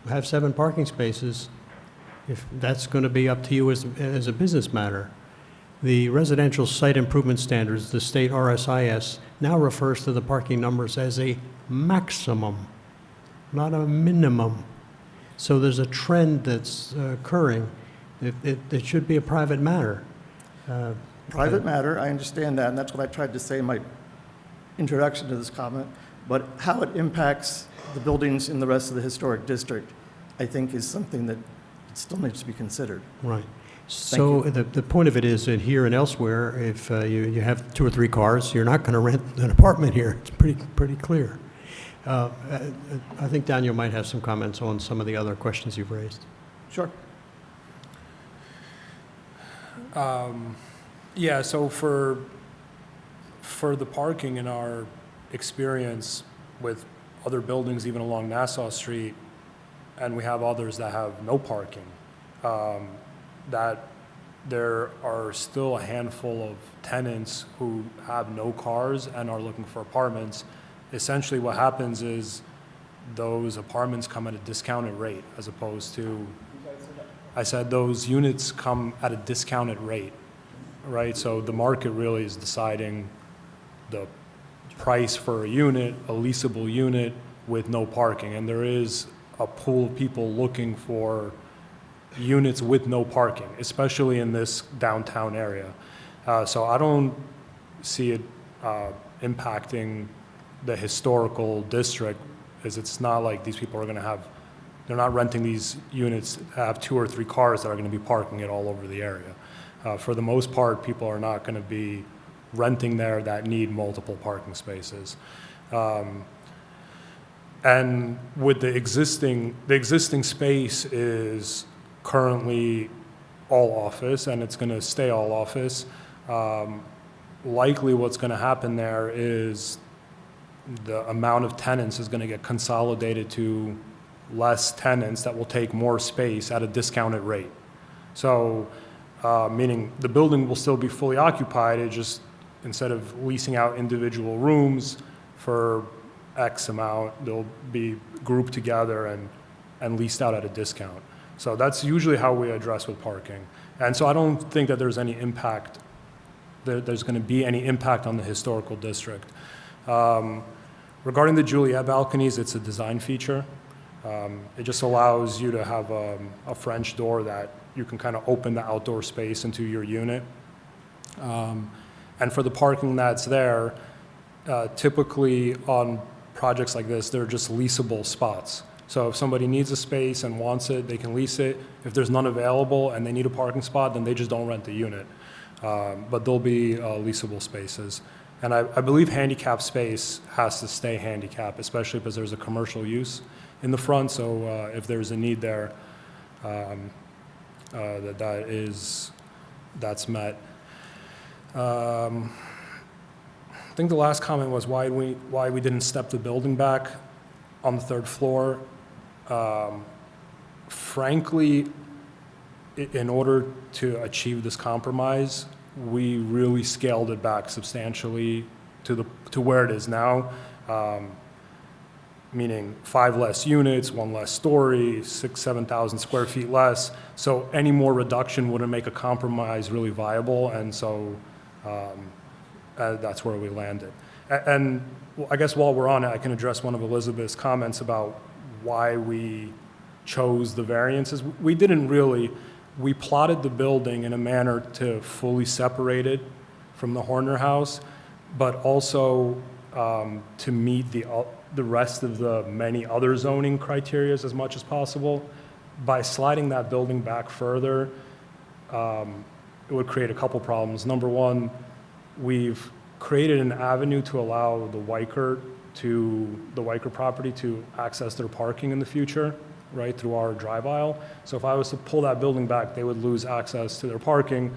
have 7 parking spaces, if that's going to be up to you as a business matter. The residential site improvement standards, the state RSIS, now refers to the parking numbers as a maximum, not a minimum. So there's a trend that's occurring. It should be a private matter. Private matter, I understand that, and that's what I tried to say in my introduction to this comment, but how it impacts the buildings in the rest of the historic district, I think, is something that still needs to be considered. Right. So the point of it is that here and elsewhere, if you have 2 or 3 cars, you're not going to rent an apartment here. It's pretty clear. I think Daniel might have some comments on some of the other questions you've raised. Sure. Yeah, so for the parking, in our experience with other buildings, even along Nassau Street, and we have others that have no parking, that there are still a handful of tenants who have no cars and are looking for apartments. Essentially what happens is those apartments come at a discounted rate, as opposed to, I said those units come at a discounted rate, right? So the market really is deciding the price for a unit, a leasable unit with no parking. And there is a pool of people looking for units with no parking, especially in this downtown area. So I don't see it impacting the historical district, as it's not like these people are going to have, they're not renting these units to have 2 or 3 cars that are going to be parking it all over the area. For the most part, people are not going to be renting there that need multiple parking spaces. And with the existing space is currently all office, and it's going to stay all office. Likely what's going to happen there is the amount of tenants is going to get consolidated to less tenants that will take more space at a discounted rate. So, meaning the building will still be fully occupied, it just, instead of leasing out individual rooms for X amount, they'll be grouped together and leased out at a discount. So that's usually how we address with parking. And so I don't think that there's any impact, there's going to be any impact on the historical district. Regarding the Juliet balconies, it's a design feature. It just allows you to have a French door that you can kind of open the outdoor space into your unit. And for the parking that's there, typically on projects like this, they're just leasable spots. So if somebody needs a space and wants it, they can lease it. If there's none available and they need a parking spot, then they just don't rent the unit. But there'll be leasable spaces. And I believe handicap space has to stay handicap, especially because there's a commercial use in the front. So if there's a need there, that's met. I think the last comment was why we didn't step the building back on the 3rd floor. Frankly, in order to achieve this compromise, we really scaled it back substantially to where it is now, meaning 5 less units, 1 less story, 7,000 square feet less. So any more reduction wouldn't make a compromise really viable, and so that's where we landed. And I guess while we're on it, I can address one of Elizabeth's comments about why we chose the variances. We didn't really we plotted the building in a manner to fully separate it from the Horner House, but also to meet the rest of the many other zoning criterias as much as possible. By sliding that building back further, it would create a couple problems. Number one, we've created an avenue to allow the Weicker property to access their parking in the future, right, through our drive aisle. So if I was to pull that building back, they would lose access to their parking.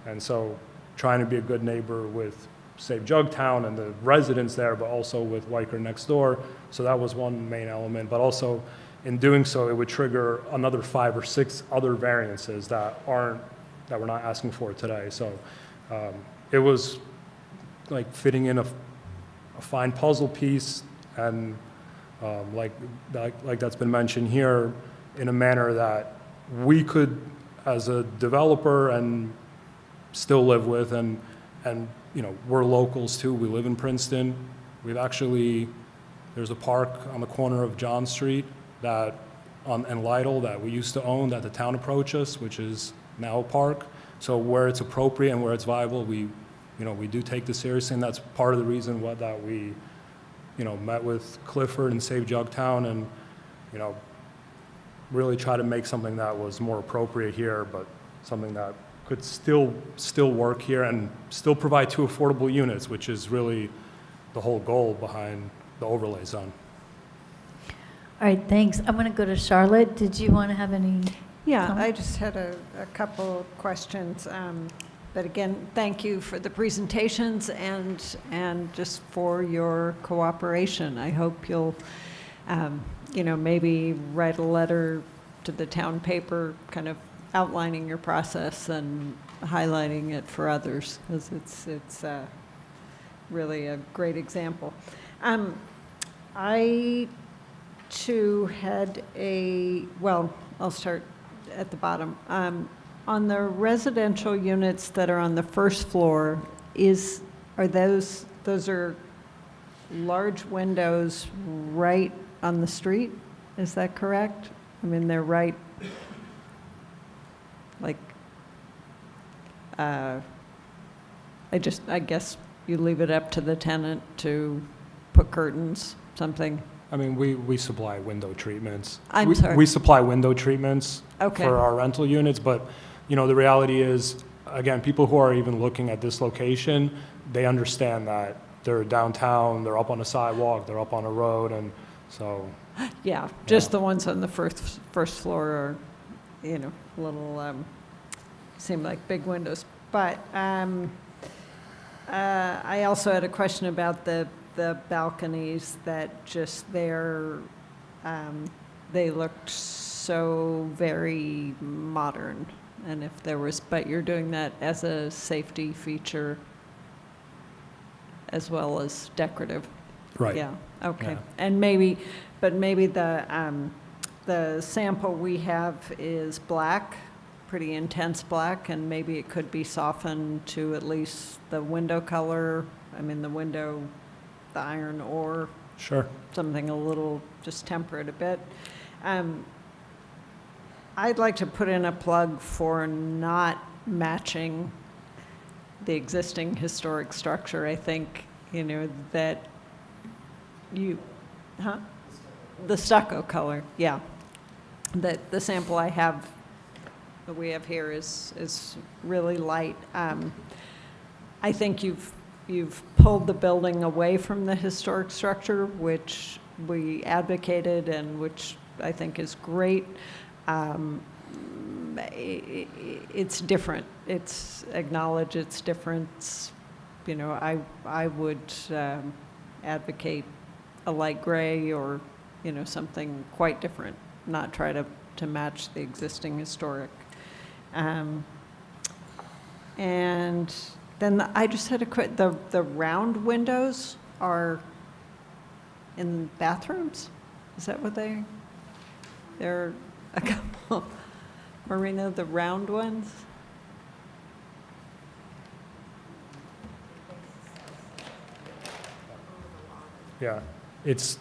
And so trying to be a good neighbor with Save Jugtown and the residents there, but also with Weicker next door. So that was one main element. But also in doing so, it would trigger another 5 or 6 other variances that we're not asking for today. So it was like fitting in a fine puzzle piece, and like that's been mentioned here, in a manner that we could, as a developer, and still live with, and you know, we're locals too. We live in Princeton. There's a park on the corner of John Street and Lytle that we used to own, that the town approached us, which is now a park. So where it's appropriate and where it's viable, we do take this seriously, and that's part of the reason that we, met with Clifford and Save Jugtown, and, really try to make something that was more appropriate here, but something that could still work here and still provide 2 affordable units, which is really the whole goal behind the overlay zone. All right, thanks. I'm going to go to Charlotte. Did you want to have any? Yeah, comment? I just had a couple questions. But again, thank you for the presentations and just for your cooperation. I hope you'll, maybe write a letter to the town paper, kind of outlining your process and highlighting it for others, because it's really a great example. I too had I'll start at the bottom. On the residential units that are on the first floor, are those large windows right on the street? Is that correct? I mean, they're right, like, I guess you leave it up to the tenant to put curtains, something. I mean, we supply window treatments. I'm sorry. We supply window treatments Okay. for our rental units, but, the reality is, again, people who are even looking at this location, they understand that they're downtown, they're up on a sidewalk, they're up on a road, and so. Yeah, just the ones on the first floor are, little, seem like big windows. But I also had a question about the balconies that just they looked so very modern. And if there was, but you're doing that as a safety feature as well as decorative. Right. Yeah, okay. Yeah. And maybe the sample we have is black, pretty intense black, and maybe it could be softened to at least the window color, the iron ore, Sure. something a little, just temper it a bit. I'd like to put in a plug for not matching the existing historic structure. I think, that the stucco color, yeah. The sample I have, that we have here is really light. I think you've pulled the building away from the historic structure, which we advocated and which I think is great. It's different. It's acknowledge its difference. I would advocate a light gray or, something quite different, not try to match the existing historic. And then I just had the round windows are in bathrooms? Is that what they're a couple, Marina, the round ones? Yeah. It's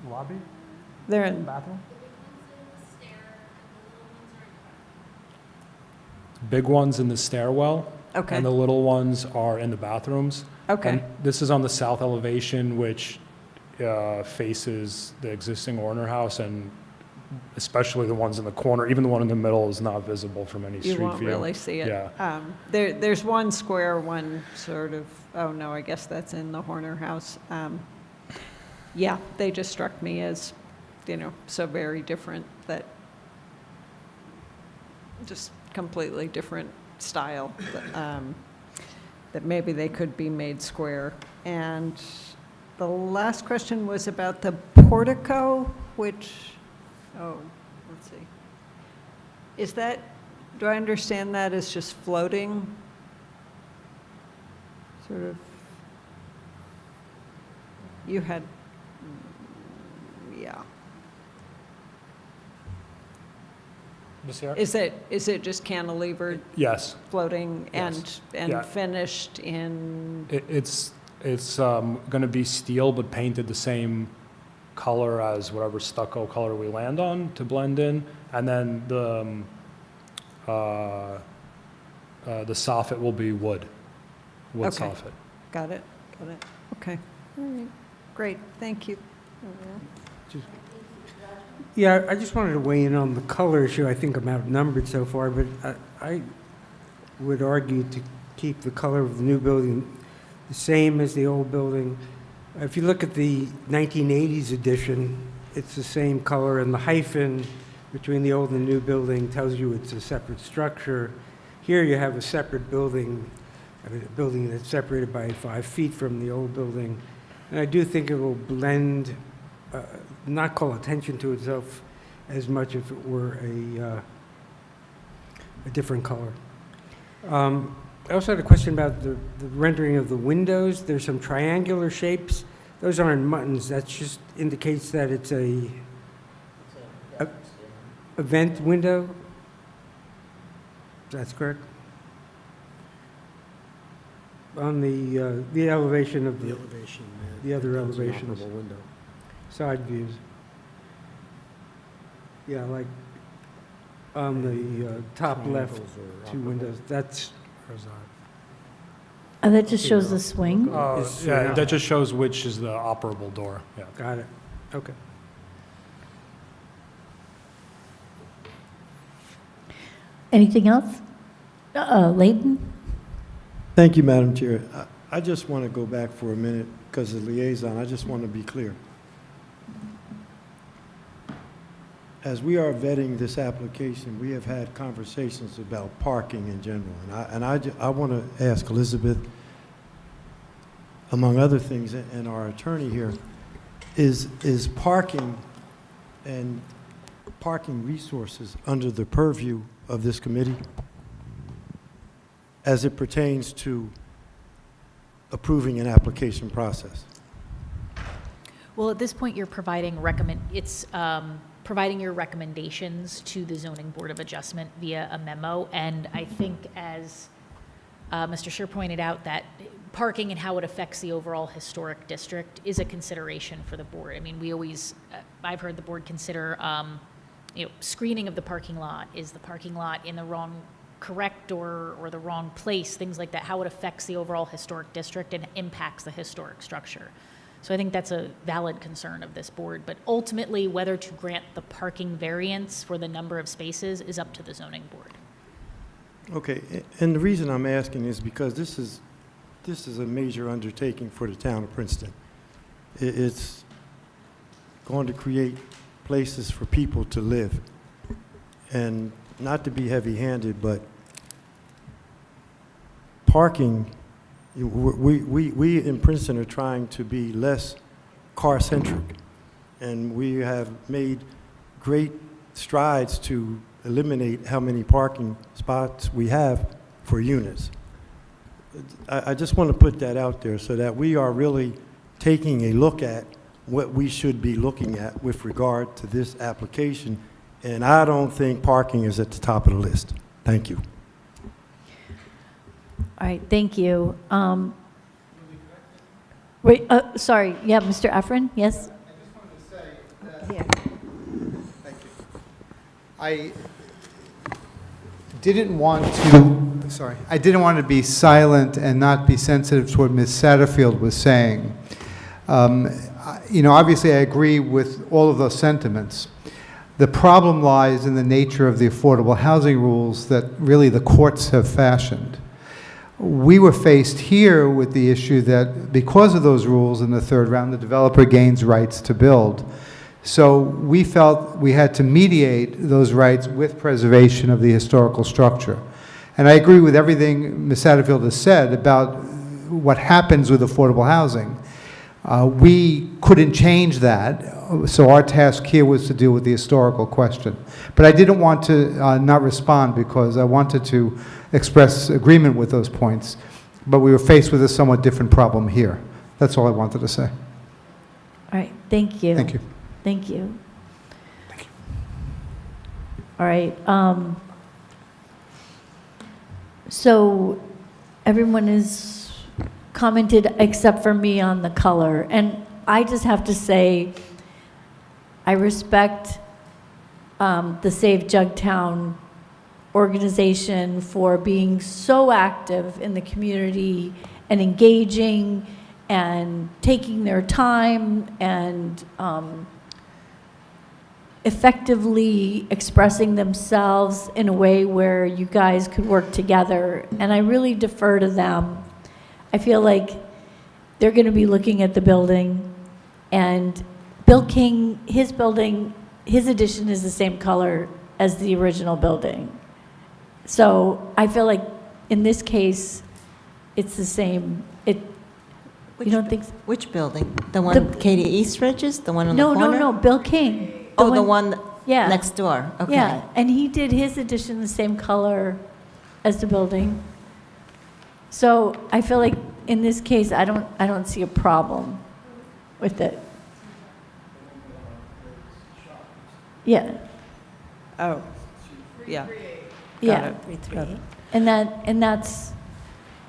lobby? They're in, Bathroom? big ones in the stairwell. Okay. And the little ones are in the bathrooms. Okay. And this is on the south elevation, which faces the existing Orner house, and especially the ones in the corner. Even the one in the middle is not visible from any street You view. won't really see it. Yeah. There's one square, one sort of, oh no, I guess that's in the Horner house. Yeah, they just struck me as, so very different, that just completely different style, that maybe they could be made square. And the last question was about the portico, which, let's see. Is that, do I understand that as just floating? Sort of, you had, yeah. Ms. Hare? Is it just cantilevered, Yes. floating, Yes. and Yeah. finished in, It's going to be steel, but painted the same color as whatever stucco color we land on to blend in. And then the soffit will be wood Okay. soffit. got it, okay. All right, great, thank you. Yeah, I just wanted to weigh in on the color issue. I think I'm outnumbered so far, but I would argue to keep the color of the new building the same as the old building. If you look at the 1980s edition, it's the same color, and the hyphen between the old and the new building tells you it's a separate structure. Here you have a separate building, a building that's separated by 5 feet from the old building. And I do think it will blend, not call attention to itself as much if it were a different color. I also had a question about the rendering of the windows. There's some triangular shapes. Those aren't muttons. That just indicates that it's a vent window. That's correct? On the elevation of the elevation. the other elevations. window. Side views. Yeah, like on the top left, two windows. That's, Where's that? That just shows the swing. Is- Yeah, that just shows which is the operable door, yeah. got it. Okay. Anything else? Leighton? Thank you, Madam Chair. I just want to go back for a minute because the liaison, I just want to be clear. As we are vetting this application, we have had conversations about parking in general. And I want to ask Elizabeth, among other things, and our attorney here, is parking and parking resources under the purview of this committee as it pertains to approving an application process? Well, at this point, you're providing providing your recommendations to the Zoning Board of Adjustment via a memo. And I think, as Mr. Scheer pointed out, that parking and how it affects the overall historic district is a consideration for the board. I mean, we always, I've heard the board consider, screening of the parking lot. Is the parking lot in the wrong correct or the wrong place, things like that, how it affects the overall historic district and impacts the historic structure. So I think that's a valid concern of this board, but ultimately whether to grant the parking variance for the number of spaces is up to the zoning board. Okay, and the reason I'm asking is because this is a major undertaking for the town of Princeton. It's going to create places for people to live. And not to be heavy-handed, but parking, we in Princeton are trying to be less car-centric. And we have made great strides to eliminate how many parking spots we have for units. I just want to put that out there so that we are really taking a look at what we should be looking at with regard to this application. And I don't think parking is at the top of the list. Thank you. All right, thank you. Wait, sorry, yeah, Mr. Efron, yes? I just wanted to say that, thank you. didn't want to, sorry, I didn't want to be silent and not be sensitive to what Ms. Satterfield was saying. You know, obviously I agree with all of those sentiments. The problem lies in the nature of the affordable housing rules that really the courts have fashioned. We were faced here with the issue that because of those rules in the third round, the developer gains rights to build. So we felt we had to mediate those rights with preservation of the historical structure. And I agree with everything Ms. Satterfield has said about what happens with affordable housing. We couldn't change that, so our task here was to deal with the historical question. But I didn't want to not respond because I wanted to express agreement with those points, but we were faced with a somewhat different problem here. That's all I wanted to say. All right, thank you. Thank you. Thank you. All right, so everyone has commented except for me on the color, and I just have to say, I respect the Save Jugtown organization for being so active in the community and engaging and taking their time and effectively expressing themselves in a way where you guys could work together. And I really defer to them. I feel like they're going to be looking at the building, and Bill King, his building, his addition is the same color as the original building. So I feel like in this case, it's the same. You don't think? Which building? The one Katie Eastridge's? The one on the No, corner? no, no, Bill King. The one Yeah. next door? Okay. Yeah, and he did his addition the same color as the building. So I feel like in this case, I don't see a problem with it. Yeah, Oh, yeah. yeah. Got it. And that's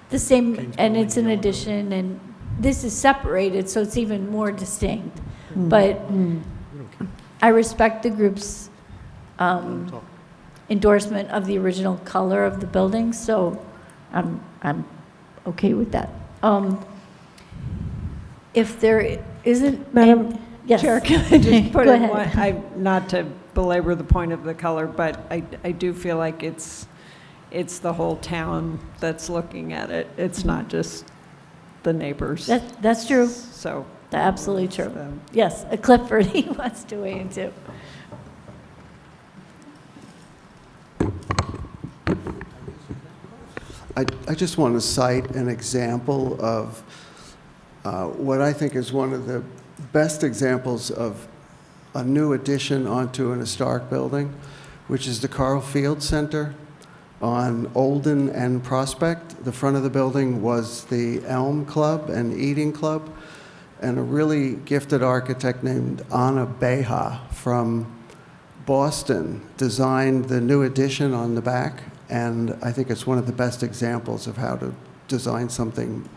the same, and it's an addition, and this is separated, so it's even more distinct. But I respect the group's endorsement of the original color of the building, so I'm okay with that. If there isn't, Madam yes. Chair, can I just put Go in ahead. one, not to belabor the point of the color, but I do feel like it's the whole town that's looking at it. It's not just the neighbors. That's true. So. That's absolutely true. Yes, a Clifford, he wants to weigh in too. I just want to cite an example of what I think is one of the best examples of a new addition onto an historic building, which is the Carl Field Center on Olden and Prospect. The front of the building was the Elm Club and Eating Club, and a really gifted architect named Anna Beha from Boston designed the new addition on the back, and I think it's one of the best examples of how to design something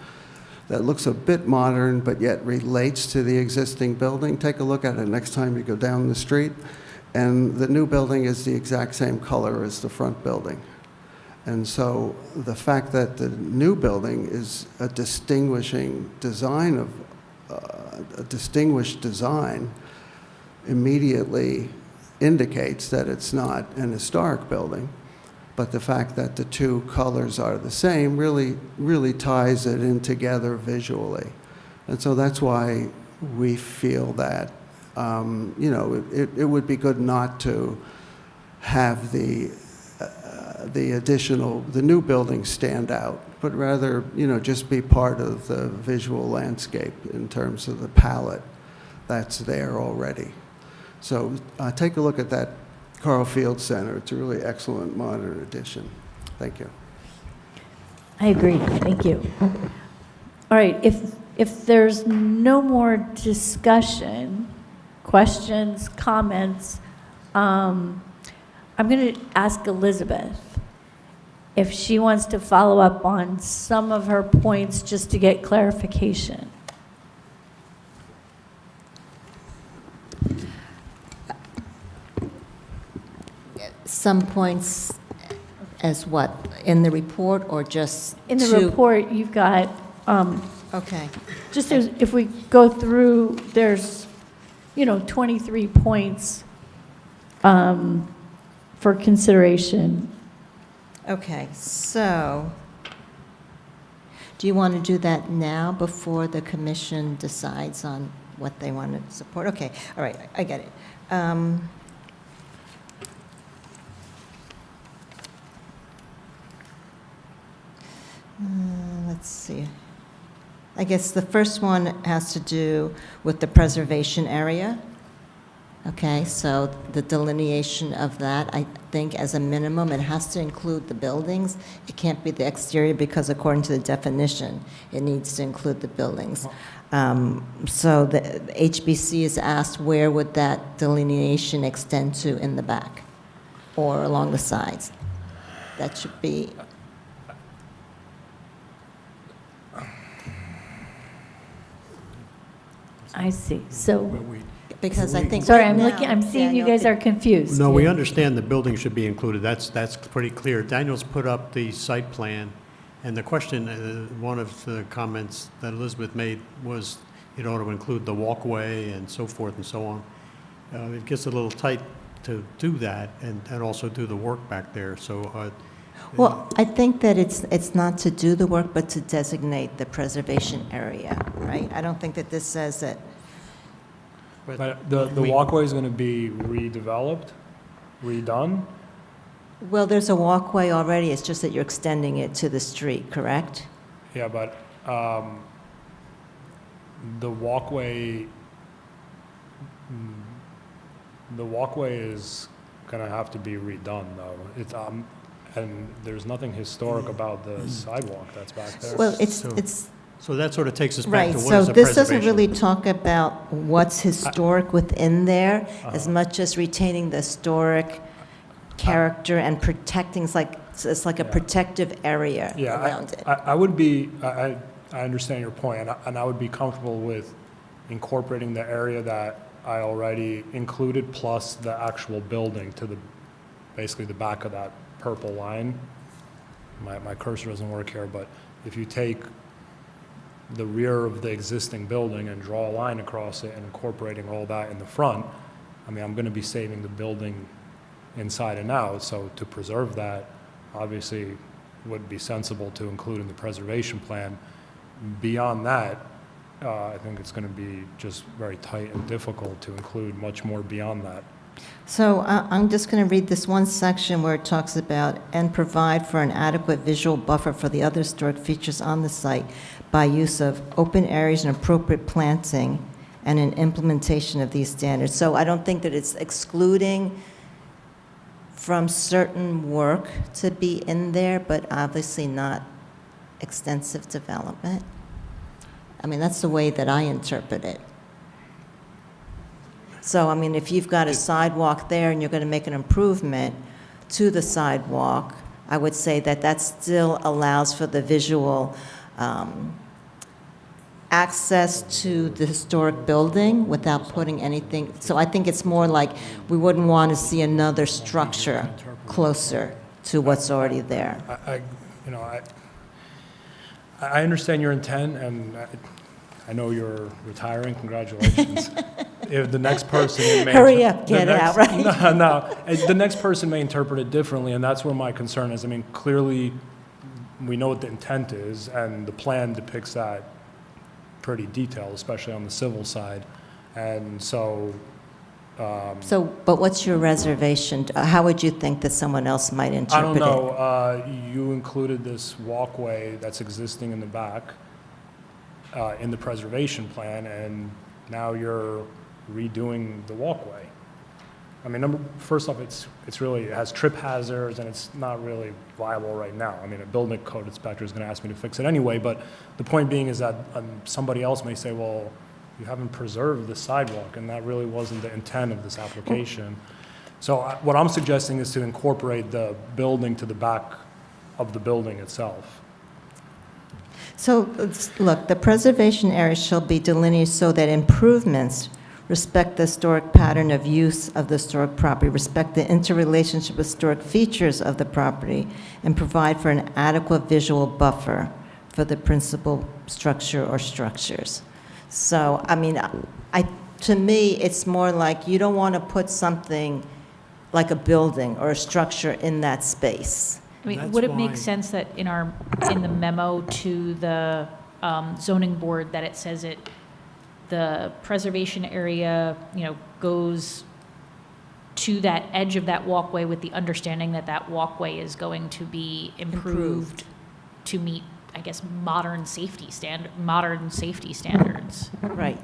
that looks a bit modern but yet relates to the existing building. Take a look at it next time you go down the street, and the new building is the exact same color as the front building. And so the fact that the new building is a distinguishing design of a distinguished design immediately indicates that it's not an historic building, but the fact that the two colors are the same really ties it in together visually. And so that's why we feel that, you know, it would be good not to have the new building stand out, but rather, you know, just be part of the visual landscape in terms of the palette that's there already. So take a look at that Carl Field Center. It's a really excellent modern addition. Thank you. I agree, thank you. All right, if there's no more discussion, questions, comments, I'm going to ask Elizabeth if she wants to follow up on some of her points just to get clarification. Some points as what? In the report or just In the to- report, you've got, Okay. just as, if we go through, there's, 23 points for consideration. Okay, so, do you want to do that now before the commission decides on what they want to support? Okay, all right, I get it. Let's see. I guess the first one has to do with the preservation area. Okay, so the delineation of that, I think as a minimum, it has to include the buildings. It can't be the exterior because according to the definition, it needs to include the buildings. So the HBC is asked where would that delineation extend to in the back or along the sides? That should be, I see. So, because I think. sorry, right I'm now, looking, I'm seeing you Daniel, guys are confused. No, we understand the building should be included. That's pretty clear. Daniel's put up the site plan, and the question, one of the comments that Elizabeth made was it ought to include the walkway and so forth and so on. It gets a little tight to do that and also do the work back there, so. Well, I think that it's not to do the work, but to designate the preservation area, right? I don't think that this says that, But the we- walkway is going to be redeveloped, redone? well, there's a walkway already, it's just that you're extending it to the street, correct? Yeah, but the walkway is going to have to be redone, though. And there's nothing historic about the sidewalk that's back there. Well, So- So that sort of takes us back right, to what so is a this doesn't preservation? really talk about what's historic within there, as much as retaining the historic character and protecting, it's like a Yeah. protective area Yeah, around it. I would be, I understand your point, and I would be comfortable with incorporating the area that I already included, plus the actual building to basically the back of that purple line. My cursor doesn't work here, but if you take the rear of the existing building and draw a line across it and incorporating all that in the front, I mean, I'm going to be saving the building inside and out, so to preserve that, obviously, would be sensible to include in the preservation plan. Beyond that, I think it's going to be just very tight and difficult to include much more beyond that. So I'm just going to read this one section where it talks about, and provide for an adequate visual buffer for the other historic features on the site by use of open areas and appropriate planting and an implementation of these standards. So I don't think that it's excluding from certain work to be in there, but obviously not extensive development. I mean, that's the way that I interpret it. So, I mean, if you've got a sidewalk there and you're going to make an improvement to the sidewalk, I would say that that still allows for the visual access to the historic building without putting anything. So I think it's more like we wouldn't want to see another structure closer to what's already there. I understand your intent, and I know you're retiring. Congratulations. If the next person may Hurry up, get out, right? No, the next person may interpret it differently, and that's where my concern is. I mean, clearly, we know what the intent is, and the plan depicts that pretty detailed, especially on the civil side, and so. So, but what's your reservation? How would you think that someone else might I interpret don't it? know. You included this walkway that's existing in the back in the preservation plan, and now you're redoing the walkway. I mean, first off, it has trip hazards, and it's not really viable right now. I mean, a building code inspector is going to ask me to fix it anyway, but the point being is that somebody else may say, well, you haven't preserved the sidewalk, and that really wasn't the intent of this application. So what I'm suggesting is to incorporate the building to the back of the building itself. So, look, the preservation area shall be delineated so that improvements respect the historic pattern of use of the historic property, respect the interrelationship of historic features of the property, and provide for an adequate visual buffer for the principal structure or structures. So, I mean, to me, it's more like you don't want to put something like a building or a structure in that space. I mean, That's would it why- make sense that in the memo to the zoning board, that it says the preservation area, goes to that edge of that walkway with the understanding that that walkway is going to be improved to meet, I guess, modern safety standards? Right,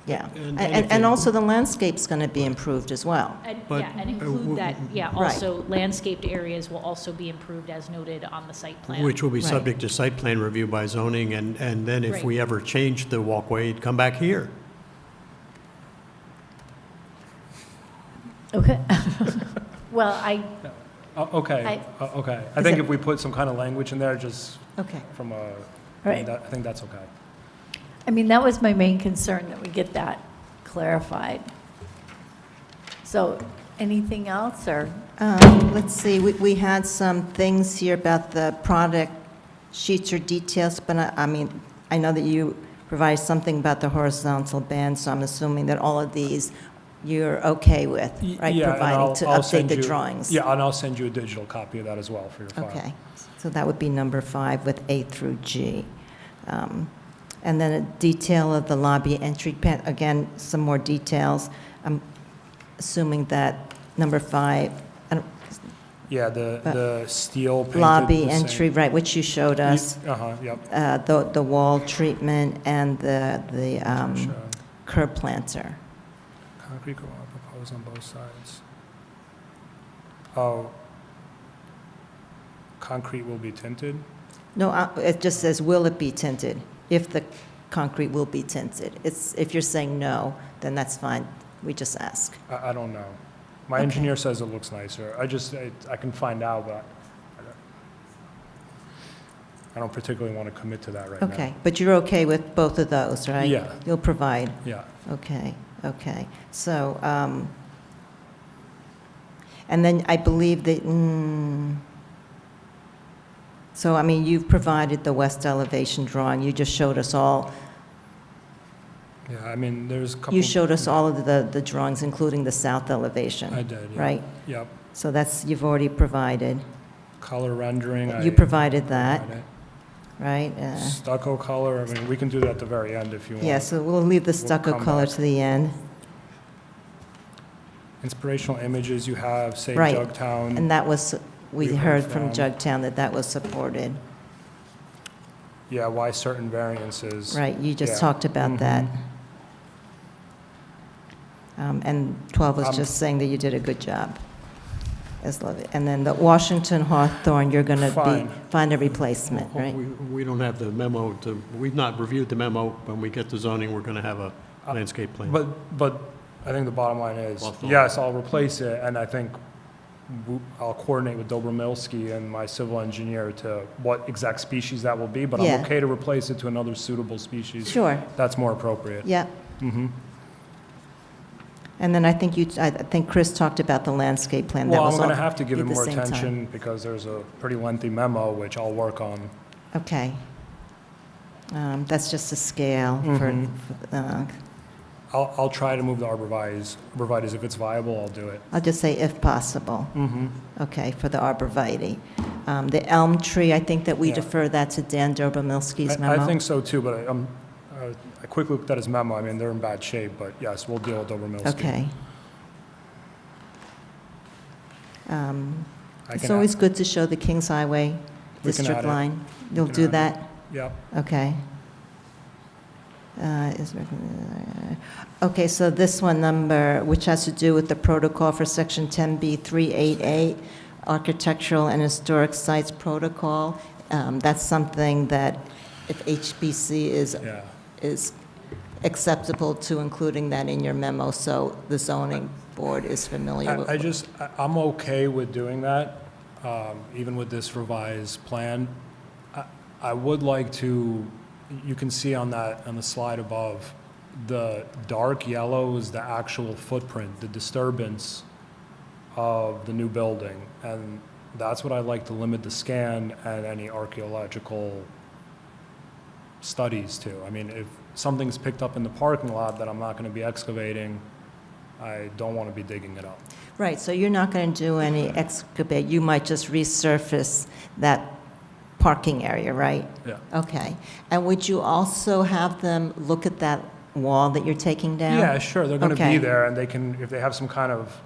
yeah. And And anything- also the landscape's going to be improved as well. And, But, yeah, and include that, Right. also landscaped areas will also be improved as noted on the site plan. Which will be Right. subject to site plan review by zoning, and then if Right. we ever change the walkway, it'd come back here. Okay. Well, Okay, okay. I Is think it- if we put some kind of language in there, just Okay. from a, Right. I think that's okay. I mean, that was my main concern, that we get that clarified. So, anything else, or? Let's see, we had some things here about the product sheets or details, but I mean, I know that you provided something about the horizontal band, so I'm assuming that all of these you're okay with, right? Yeah, and Providing to I'll update send the you- drawings. Yeah, and I'll send you a digital copy of that as well for your file. Okay, so that would be number 5 with A through G. And then a detail of the lobby entry, again, some more details. I'm assuming that number 5, Yeah, the steel painted. lobby the same. entry, right, which you showed us. Uh-huh, yep. The wall treatment and the Sure. curb planter. Concrete go on proposed on both sides. Oh, concrete will be tinted? No, it just says, will it be tinted? If the concrete will be tinted. If you're saying no, then that's fine. We just ask. I don't know. My Okay. engineer says it looks nicer. I can find out, but I don't particularly want to commit to that right now. Okay, but you're okay with both of those, right? Yeah. You'll provide. Yeah. Okay, okay. So, and then I believe that, so, I mean, you've provided the west elevation drawing. You just showed us all, Yeah, I mean, there's a couple. you showed us all of the drawings, including the south elevation. I did, yeah. Right? Yep. So that's, you've already provided. Color rendering. You provided that, provided. right? Stucco color, I mean, we can do that at the very end if you want. Yeah, so we'll leave the We'll stucco come color back. to the end. Inspirational images you have, say Right. Jugtown. And that was, we We heard heard from from- Jugtown that was supported. Yeah, why certain variances. Right, you just Yeah. talked about that. Mhm. And 12 was just saying that you did a good job. As love it. And then the Washington Hawthorne, you're going to Fine. find a replacement, right? We don't have the memo we've not reviewed the memo. When we get to zoning, we're going to have a landscape plan. But I think the bottom line is, Hawthorne. yes, I'll replace it, and I think I'll coordinate with Dobromilski and my civil engineer to what exact species that will be, but Yeah. I'm okay to replace it to another suitable species. Sure, That's more appropriate. yeah. Mm-hmm. And then I think Chris talked about the landscape plan. That Well, I'm was going to all have to give at it the more same time. attention because there's a pretty lengthy memo, which I'll work on. Okay. That's just a scale for, Mhm. uh, I'll try to move the arborvitaes. If it's viable, I'll do it. I'll just say if possible. Mm-hmm. Okay, for the arborvitae. The elm tree, I think that we Yeah. defer that to Dan Dobromilski's memo. I think so too, but I quickly looked at his memo. I mean, they're in bad shape, but yes, we'll deal with Dobromilski. Okay. I It's can always add- good to show the Kings Highway We can district add it. line. You'll can do add it. that? Yep. Okay. Okay, so this one number, which has to do with the protocol for section 10B 388, architectural and historic sites protocol. That's something that if HBC Yeah. is acceptable to including that in your memo, so the zoning board is familiar with. I'm okay with doing that, even with this revised plan. I would like to, you can see on the slide above, The dark yellow is the actual footprint, the disturbance of the new building. And that's what I like to limit the scan and any archaeological studies to. I mean, if something's picked up in the parking lot that I'm not going to be excavating, I don't want to be digging it up. Right, so you're not going to do any excavate, you might just resurface that parking area, right? Yeah. Okay. And would you also have them look at that wall that you're taking down? Yeah, sure. They're going to Okay. be there, and they can, if they have some kind of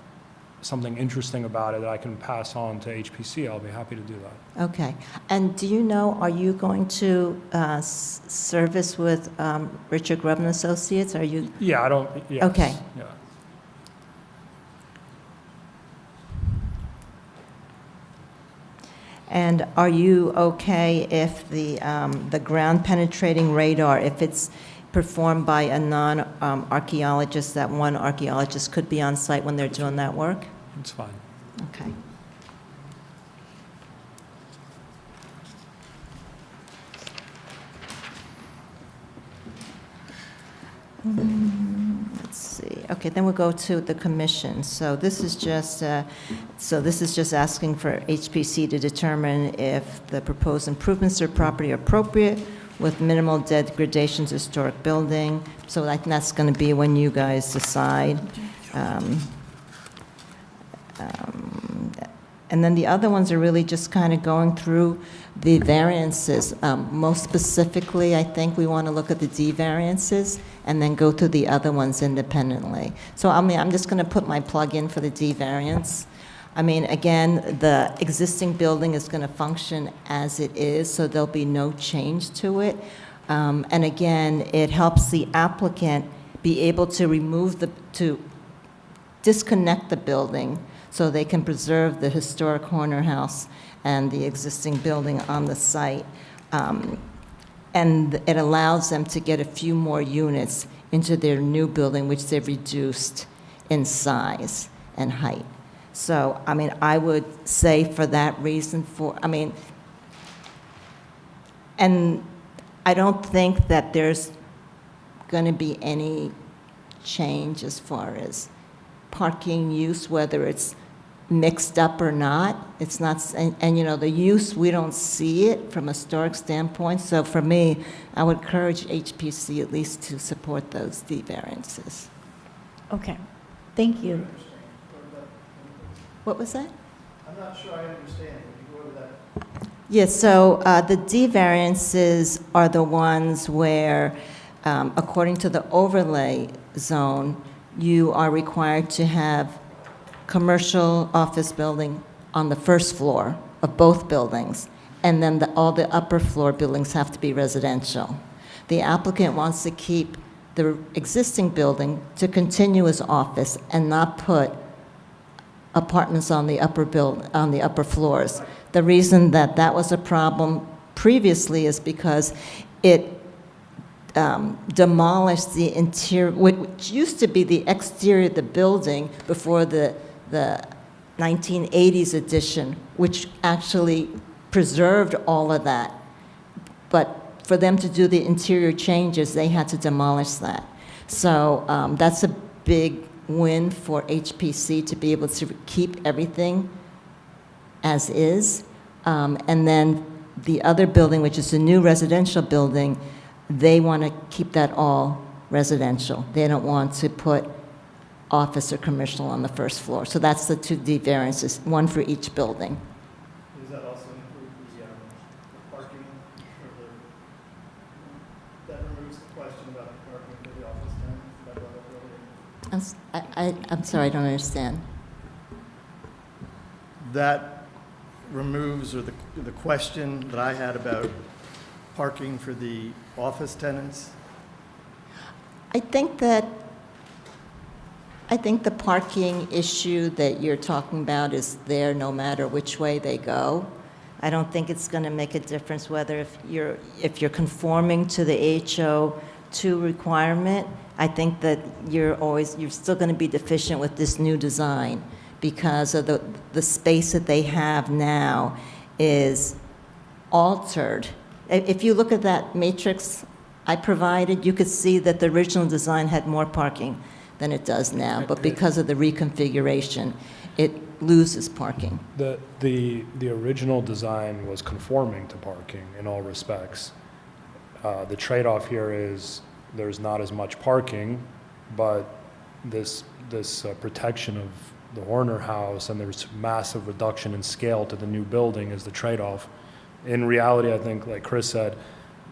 something interesting about it that I can pass on to HPC, I'll be happy to do that. Okay. And do you know, are you going to service with Richard Grubman Associates? Are you? Yeah, I don't. Yes, Okay. Yeah. And are you okay if the ground penetrating radar, if it's performed by a non-archaeologist, that one archaeologist could be on site when they're doing that work? It's fine. Okay. Let's see. Okay, then we'll go to the commission. So this is just asking for HPC to determine if the proposed improvements to the property are appropriate with minimal degradation to historic building. So I think that's going to be when you guys decide. And then the other ones are really just kind of going through the variances. Most specifically, I think we want to look at the D variances and then go through the other ones independently. So I mean, I'm just going to put my plug in for the D variance. I mean, again, the existing building is going to function as it is, so there'll be no change to it. And again, it helps the applicant be able to to disconnect the building so they can preserve the historic corner house and the existing building on the site. And it allows them to get a few more units into their new building, which they've reduced in size and height. So, I mean, I would say for that reason, and I don't think that there's going to be any change as far as parking use, whether it's mixed up or not. It's not, and you know, the use, we don't see it from a historic standpoint. So for me, I would encourage HPC at least to support those D variances. Okay, thank you. What was that? I'm not sure I understand. Would you go over that? Yes, so the D variances are the ones where, according to the overlay zone, you are required to have commercial office building on the first floor of both buildings, and then all the upper floor buildings have to be residential. The applicant wants to keep the existing building to continue as office and not put apartments on the upper floors. The reason that was a problem previously is because it demolished the interior, which used to be the exterior of the building before the 1980s edition, which actually preserved all of that. But for them to do the interior changes, they had to demolish that. So that's a big win for HPC to be able to keep everything as is. And then the other building, which is a new residential building, they want to keep that all residential. They don't want to put office or commercial on the first floor. So that's the 2 D variances, one for each building. Does that also include the parking for that removes the question about the parking for the office tenants? I'm sorry, I don't understand. That removes, or the question that I had about parking for the office tenants? I think the parking issue that you're talking about is there no matter which way they go. I don't think it's going to make a difference whether if you're conforming to the HO2 requirement. I think that you're still going to be deficient with this new design because of the space that they have now is altered. If you look at that matrix I provided, you could see that the original design had more parking than it does now, but because of the reconfiguration, it loses parking. The original design was conforming to parking in all respects. The trade-off here is there's not as much parking, but this protection of the Horner House, and there's massive reduction in scale to the new building is the trade-off. In reality, I think, like Chris said,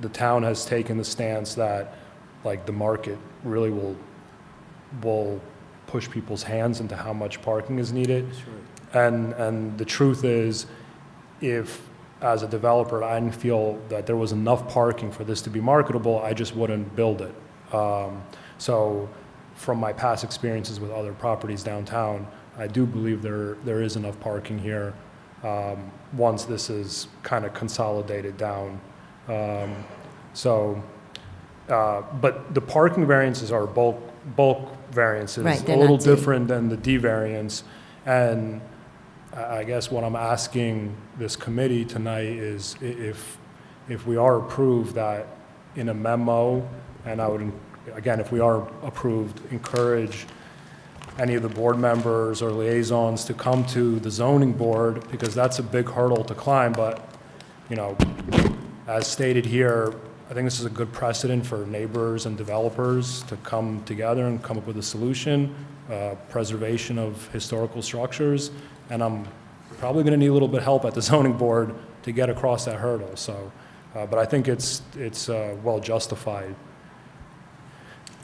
the town has taken the stance that, like, the market really will push people's hands into how much parking is needed. And the truth is, if, as a developer, I didn't feel that there was enough parking for this to be marketable, I just wouldn't build it. So from my past experiences with other properties downtown, I do believe there is enough parking here once this is kind of consolidated down. But the parking variances are bulk variances, Right, a they're little not D. different than the D variance. And I guess what I'm asking this committee tonight is if we are approved, that in a memo, and I would, again, if we are approved, encourage any of the board members or liaisons to come to the zoning board, because that's a big hurdle to climb. But, you know, as stated here, I think this is a good precedent for neighbors and developers to come together and come up with a solution, preservation of historical structures, and I'm probably going to need a little bit of help at the zoning board to get across that hurdle. So, but I think it's well justified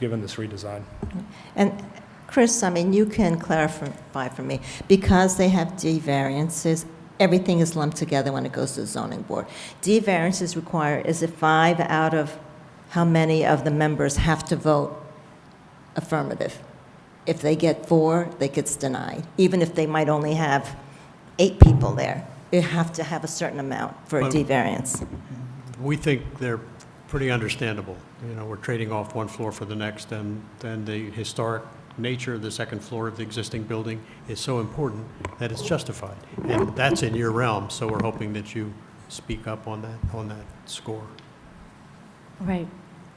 given this redesign. And Chris, I mean, you can clarify for me, because they have D variances, everything is lumped together when it goes to the zoning board. D variances require, is it 5 out of how many of the members have to vote affirmative? If they get 4, they gets denied, even if they might only have 8 people there. You have to have a certain amount for a D variance. We think they're pretty understandable. You know, we're trading off one floor for the next, and then the historic nature of the second floor of the existing building is so important that it's justified. And that's in your realm, so we're hoping that you speak up on that score. Right,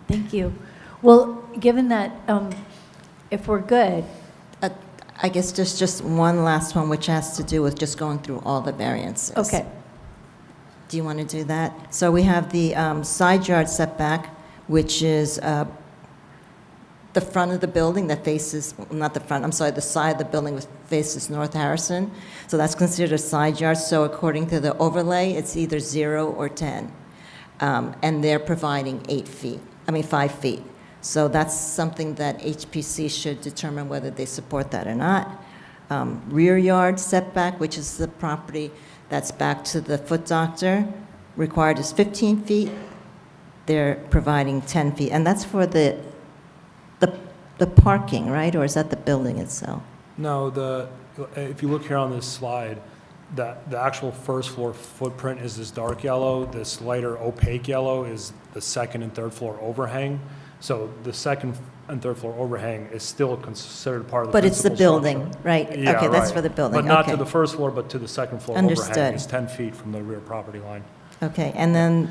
thank you. Well, given that, if we're good, I guess just one last one, which has to do with just going through all the variances. okay, Do you want to do that? So we have the side yard setback, which is the front of the building that faces, not the front, I'm sorry, the side of the building that faces North Harrison. So that's considered a side yard. So according to the overlay, it's either 0 or 10. And they're providing 5 feet. So that's something that HPC should determine whether they support that or not. Rear yard setback, which is the property that's back to the Foot Doctor, required is 15 feet. They're providing 10 feet. And that's for the parking, right? Or is that the building itself? No, if you look here on this slide, the actual first floor footprint is this dark yellow. This lighter opaque yellow is the second and third floor overhang. So the second and third floor overhang is still considered part of the But it's the principal building, structure. right? Yeah, Okay, that's right. for the building, But not okay. to the first floor, but to the second floor Understood. overhang is 10 feet from the rear property line. Okay, and then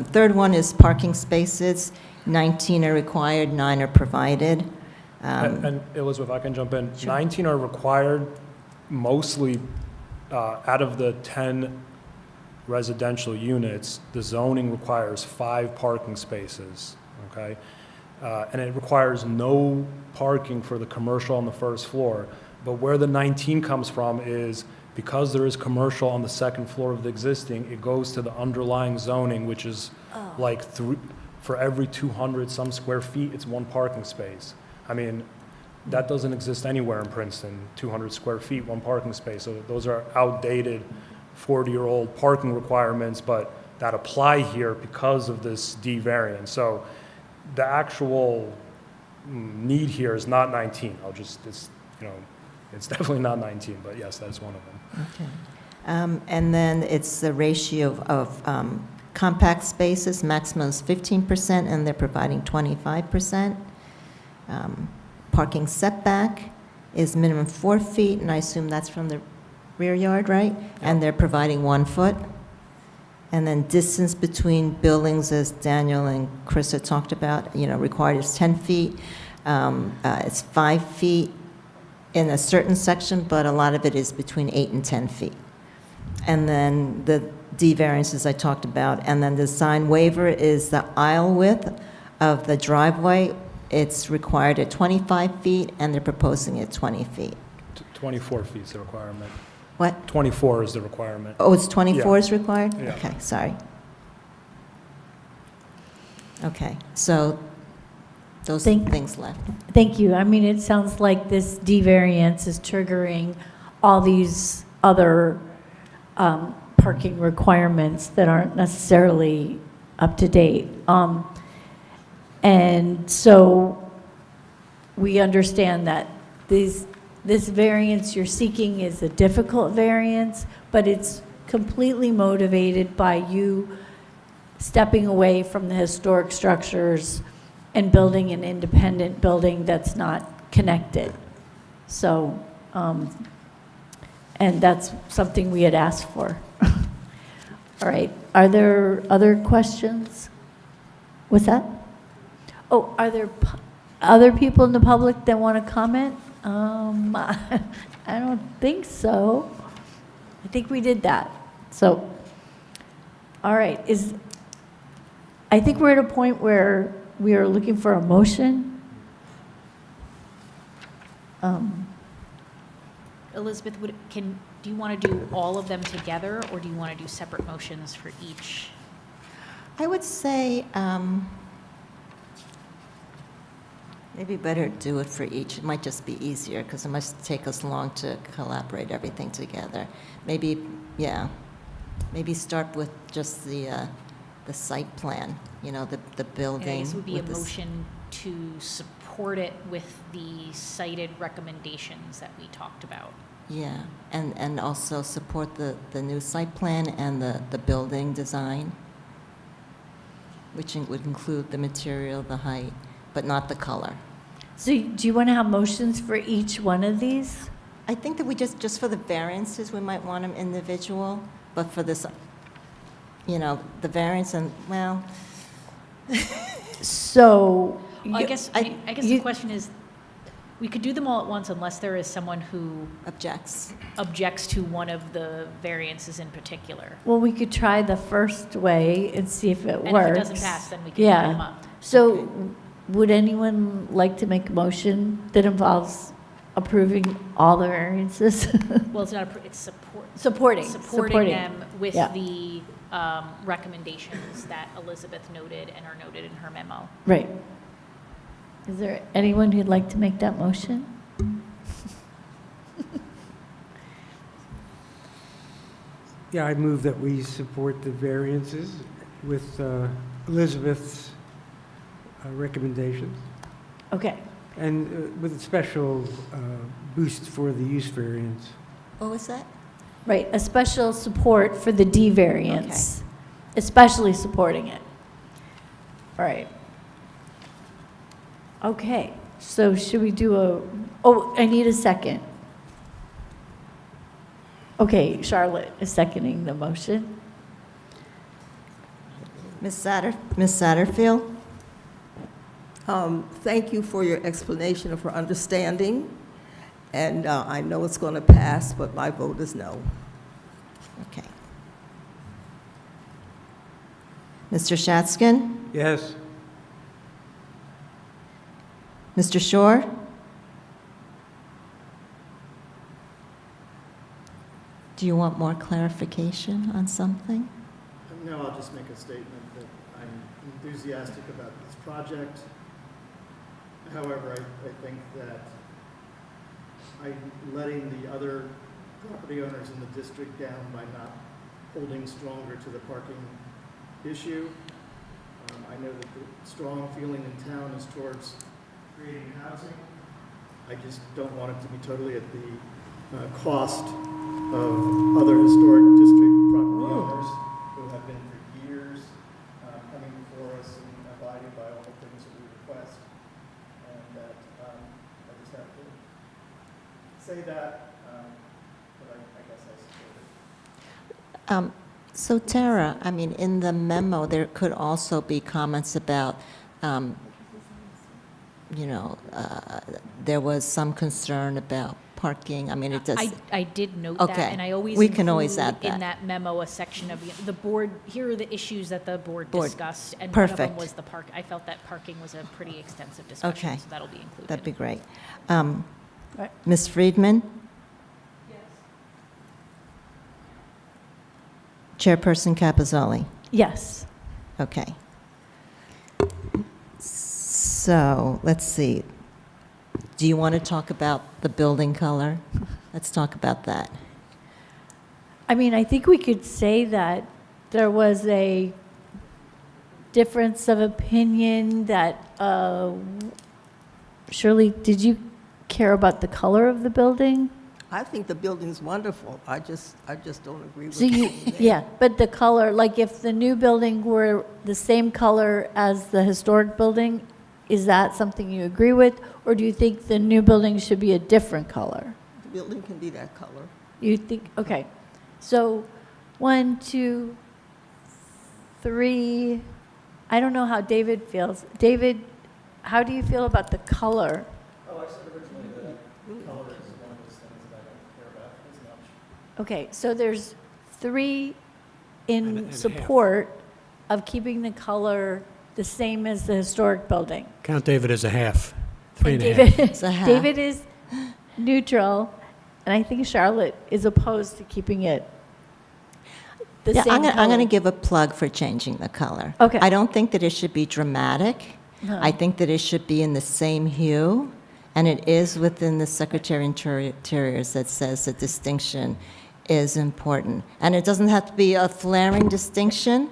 third one is parking spaces. 19 are required, 9 are provided. And Elizabeth, if I can jump in, Sure. 19 are required mostly out of the 10 residential units. The zoning requires 5 parking spaces, okay? And it requires no parking for the commercial on the first floor. But where the 19 comes from is because there is commercial on the second floor of the existing, it goes to the underlying zoning, which is like for every 200 some square feet, it's 1 parking space. I mean, that doesn't exist anywhere in Princeton, 200 square feet, 1 parking space. So those are outdated 40-year-old parking requirements, but that apply here because of this D variance. So the actual need here is not 19. It's definitely not 19, but yes, that is one of them. Okay. And then it's the ratio of compact spaces, maximum is 15%, and they're providing 25%. Parking setback is minimum 4 feet, and I assume that's from the rear yard, right? And they're providing 1 foot. And then distance between buildings, as Daniel and Chris had talked about, required is 10 feet. It's 5 feet in a certain section, but a lot of it is between 8 and 10 feet. And then the D variances I talked about. And then the sign waiver is the aisle width of the driveway. It's required at 25 feet, and they're proposing at 20 feet. 24 feet is the requirement. What? 24 is the requirement. Oh, it's 24 Yeah. is required? Yeah. Okay, sorry. Okay, so those things left. Thank you. I mean, it sounds like this D variance is triggering all these other parking requirements that aren't necessarily up to date. And so we understand that this variance you're seeking is a difficult variance, but it's completely motivated by you stepping away from the historic structures and building an independent building that's not connected. So, and that's something we had asked for. All right, are there other questions? What's that? Oh, are there other people in the public that want to comment? I don't think so. I think we did that. So, all right, I think we're at a point where we are looking for a motion. Elizabeth, do you want to do all of them together, or do you want to do separate motions for each? I would say maybe better do it for each. It might just be easier because it must take us long to collaborate everything together. Maybe, yeah, maybe start with just the site plan, the building. And I guess it would be a with this- motion to support it with the cited recommendations that we talked about. Yeah, and also support the new site plan and the building design, which would include the material, the height, but not the color. So do you want to have motions for each one of these? I think that we just for the variances, we might want them individual, but for this, the variance and, well. So. I guess the question is, we could do them all at once unless there is someone who objects to one of the variances in particular. Well, we could try the first way and see if it And works. if it doesn't pass, then we can divide them up. So would anyone like to make a motion that involves approving all the variances? Well, it's not, it's Supporting. supporting them with Yeah. the recommendations that Elizabeth noted and are noted in her memo. Right. Is there anyone who'd like to make that motion? Yeah, I move that we support the variances with Elizabeth's recommendations, Okay. and with a special boost for the use variance. What was that? Right, a special support for the D variance, especially supporting it. All right. Okay, so should we do I need a second. Okay, Charlotte is seconding the motion. Ms. Satterfield? Thank you for your explanation of her understanding, and I know it's going to pass, but my vote is no. Okay. Mr. Shatskin? Yes. Mr. Shore? Do you want more clarification on something? No, I'll just make a statement that I'm enthusiastic about this project. However, I think that I'm letting the other property owners in the district down by not holding stronger to the parking issue. I know that the strong feeling in town is towards creating housing. I just don't want it to be totally at the cost of other historic district property owners who have been for years coming before us and abiding by all the things that we request. And that I just have to say that, but I guess I support it. So Tara, I mean, in the memo, there could also be comments about, there was some concern about parking. I mean, it does. I did note that, Okay. and I always We can always include add that. in that memo a section of the board, here are the issues that the board Board. discussed, and one of them Perfect. was the park. I felt that parking was a pretty extensive discussion, Okay. so that'll be included. That'd be great. Right. Ms. Friedman? Chairperson Capizzoli? Yes. Okay. So, let's see. Do you want to talk about the building color? Let's talk about that. I mean, I think we could say that there was a difference of opinion that, Shirley, did you care about the color of the building? I think the building's wonderful. I just don't agree with So you, yeah, but the color, like if the new building were the same color as the historic building, is that something you agree with? Or do you think the new building should be a different color? The building can be that color. You think, okay. So 1, 2, 3, I don't know how David feels. David, how do you feel about the color? Oh, I said originally that color is one of those things that I don't care about as much. Okay, so there's 3 in And support of keeping the color the same as the historic building. Count David as a half, three and a half. David, It's a half. David is neutral, and I think Charlotte is opposed to keeping it the Yeah, same I'm color. going to give a plug for changing the color. Okay. I don't think that it should be dramatic. No. I think that it should be in the same hue, and it is within the Secretary Interior's that says that distinction is important. And it doesn't have to be a flaring distinction,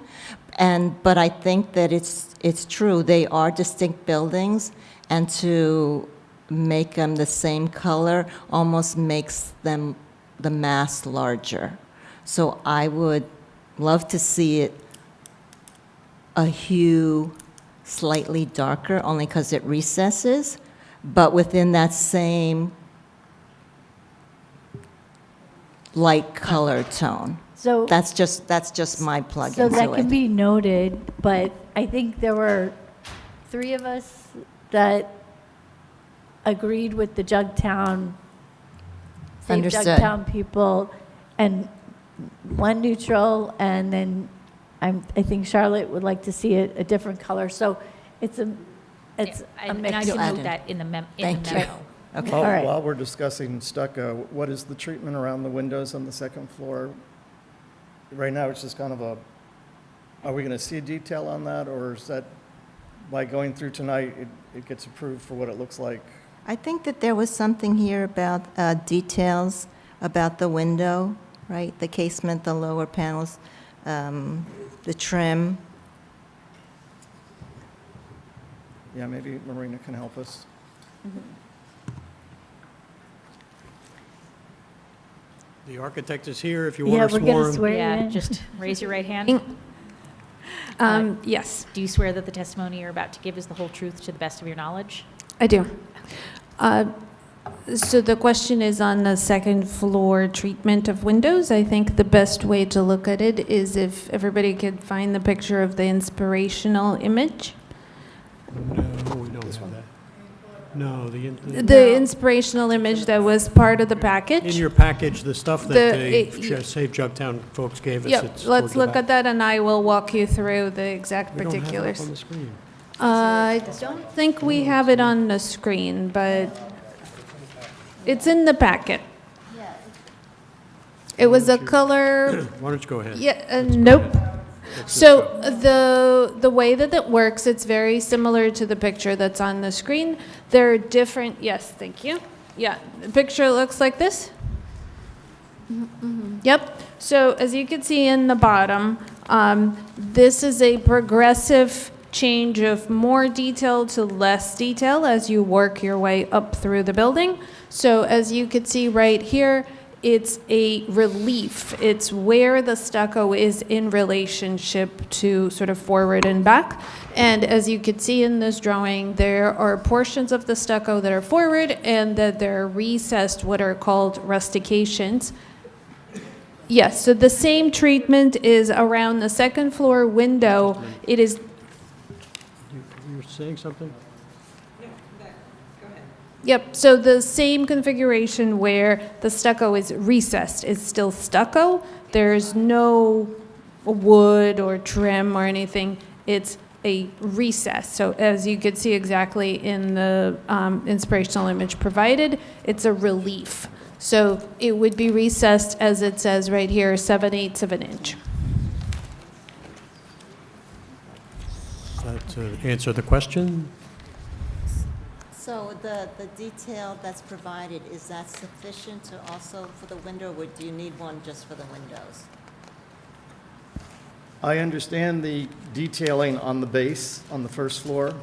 but I think that it's true. They are distinct buildings, and to make them the same color almost makes them the mass larger. So I would love to see it a hue slightly darker, only because it recesses, but within that same light color tone. So, That's just my plug so into that can it. be noted, but I think there were 3 of us that agreed with the Jugtown, Save Understood. Jugtown people, and 1 neutral, and then I think Charlotte would like to see it a different color. So it's a And I mix. can added. note that in the Thank you. memo. Okay. All right. While we're discussing stucco, what is the treatment around the windows on the second floor? Right now, it's just kind of are we going to see a detail on that, or is that, by going through tonight, it gets approved for what it looks like? I think that there was something here about details about the window, right? The casement, the lower panels, the trim. Yeah, maybe Marina can help us. The architect is here if you Yeah, want to we're going to swear him. swear you Yeah, in. just raise your right hand. Yes, Do you swear that the testimony you're about to give is the whole truth to the best of your knowledge? I do. So the question is on the second floor treatment of windows. I think the best way to look at it is if everybody could find the picture of the inspirational image. No, we don't have that. No, The inspirational image that was part of the package. in your package, the stuff that the Save Jugtown folks gave us. Yep, it's let's towards the look back. at that and I will walk you through the exact We don't have it up particulars. on the screen. I don't think we have it on the screen, but it's in the packet. It was a color, Why don't you go ahead? yeah, nope. So the way that it works, it's very similar to the picture that's on the screen. There are different, yes, thank you. Yeah, the picture looks like this. Yep. So as you can see in the bottom, this is a progressive change of more detail to less detail as you work your way up through the building. So as you can see right here, it's a relief. It's where the stucco is in relationship to sort of forward and back. And as you can see in this drawing, there are portions of the stucco that are forward and that they're recessed, what are called rustications. Yes, so the same treatment is around the second floor window. It is, You're saying something? yep, so the same configuration where the stucco is recessed is still stucco. There's no wood or trim or anything. It's a recess. So as you could see exactly in the inspirational image provided, it's a relief. So it would be recessed, as it says right here, 7/8 of an inch. To answer the question? So the detail that's provided, is that sufficient to also for the window, or do you need one just for the windows? I understand the detailing on the base, on the first floor.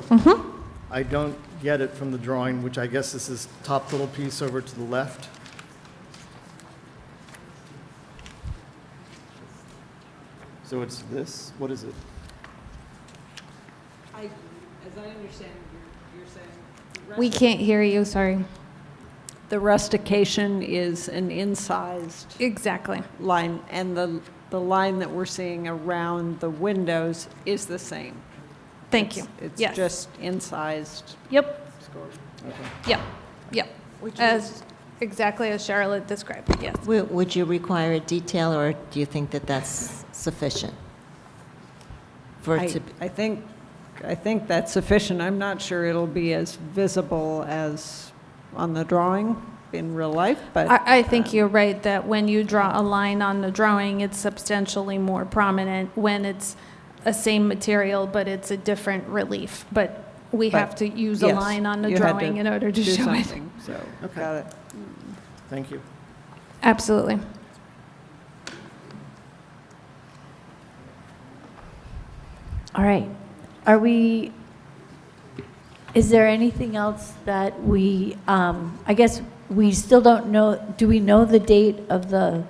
I don't get it from the drawing, which I guess is this top little piece over to the left. So it's this? What is it? As I understand, you're saying. We can't hear you, sorry. The rustication is an incised Exactly. line, and the line that we're seeing around the windows is the same. Thank you. It's Yes. just incised. Yep, Okay. yep, yep. As, exactly as Charlotte described, yes. Would you require a detail, or do you think that that's sufficient? For it to, I think that's sufficient. I'm not sure it'll be as visible as on the drawing in real life, but. I think you're right that when you draw a line on the drawing, it's substantially more prominent when it's a same material, but it's a different relief. But we have to use a yes, line on the you had drawing to in order to do show it. something, So, Okay. got it. Thank you. Absolutely. All right. Is there anything else that we, I guess we still don't know, do we know the date of the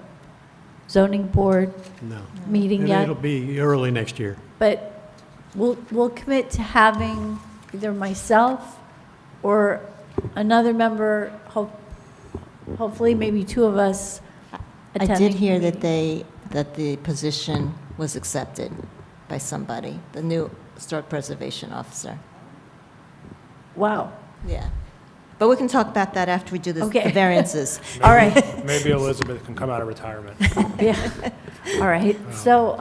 zoning board No. meeting yet? It'll be early next year. But we'll commit to having either myself or another member, hopefully maybe two of us I attending. did hear that the position was accepted by somebody, the new historic preservation officer. Wow. Yeah. But we can talk about that after we do the Okay. variances. All right. Maybe Elizabeth can come out of retirement. Yeah. All right. So,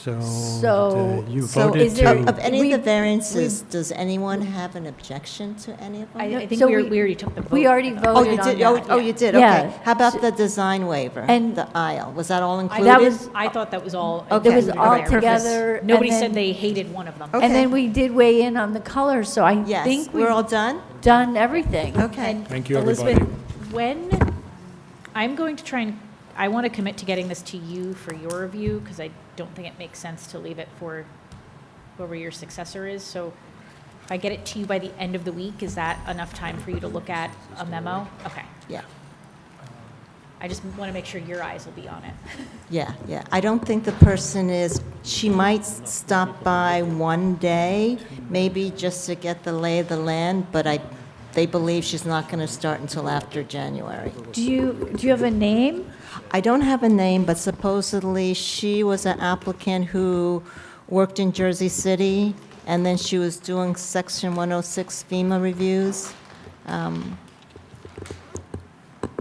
So- You so voted is there- to. Of any of We- the variances, does anyone have an objection to any of them? I think So we we- already took the vote. we already voted Oh, you on did, that. oh, you did, Yeah. okay. How about the design waiver, And- the aisle, was that all included? That was, I thought that was all. Okay. it was Okay. all Okay. together. Nobody and said then- they hated one of them. Okay. And then we did weigh in on the color, so I Yes, think we're we've all done? done everything. Okay. Thank you, everybody. Elizabeth, when, I'm going to try and, I want to commit to getting this to you for your review, because I don't think it makes sense to leave it for whoever your successor is. So if I get it to you by the end of the week, is that enough time for you to look at a memo? Okay. Yeah, I just want to make sure your eyes will be on it. yeah, yeah. I don't think the person is, she might stop by one day, maybe just to get the lay of the land, but they believe she's not going to start until after January. Do you have a name? I don't have a name, but supposedly she was an applicant who worked in Jersey City, and then she was doing Section 106 FEMA reviews.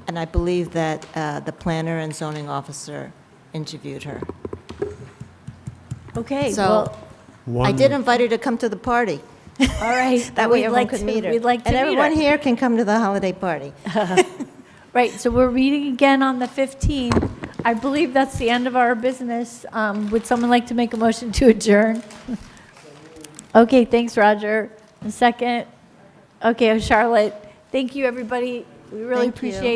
And I believe that the planner and zoning officer interviewed her. Okay, So well, I did invite her to come to the party. all right. That way we'd everyone like could to- meet her. We'd like to And meet everyone her. here can come to the holiday party. Right, so we're meeting again on the 15th. I believe that's the end of our business. Would someone like to make a motion to adjourn? Okay, thanks, Roger. A second? Okay, Charlotte, thank you, everybody. We really Thank you. appreciate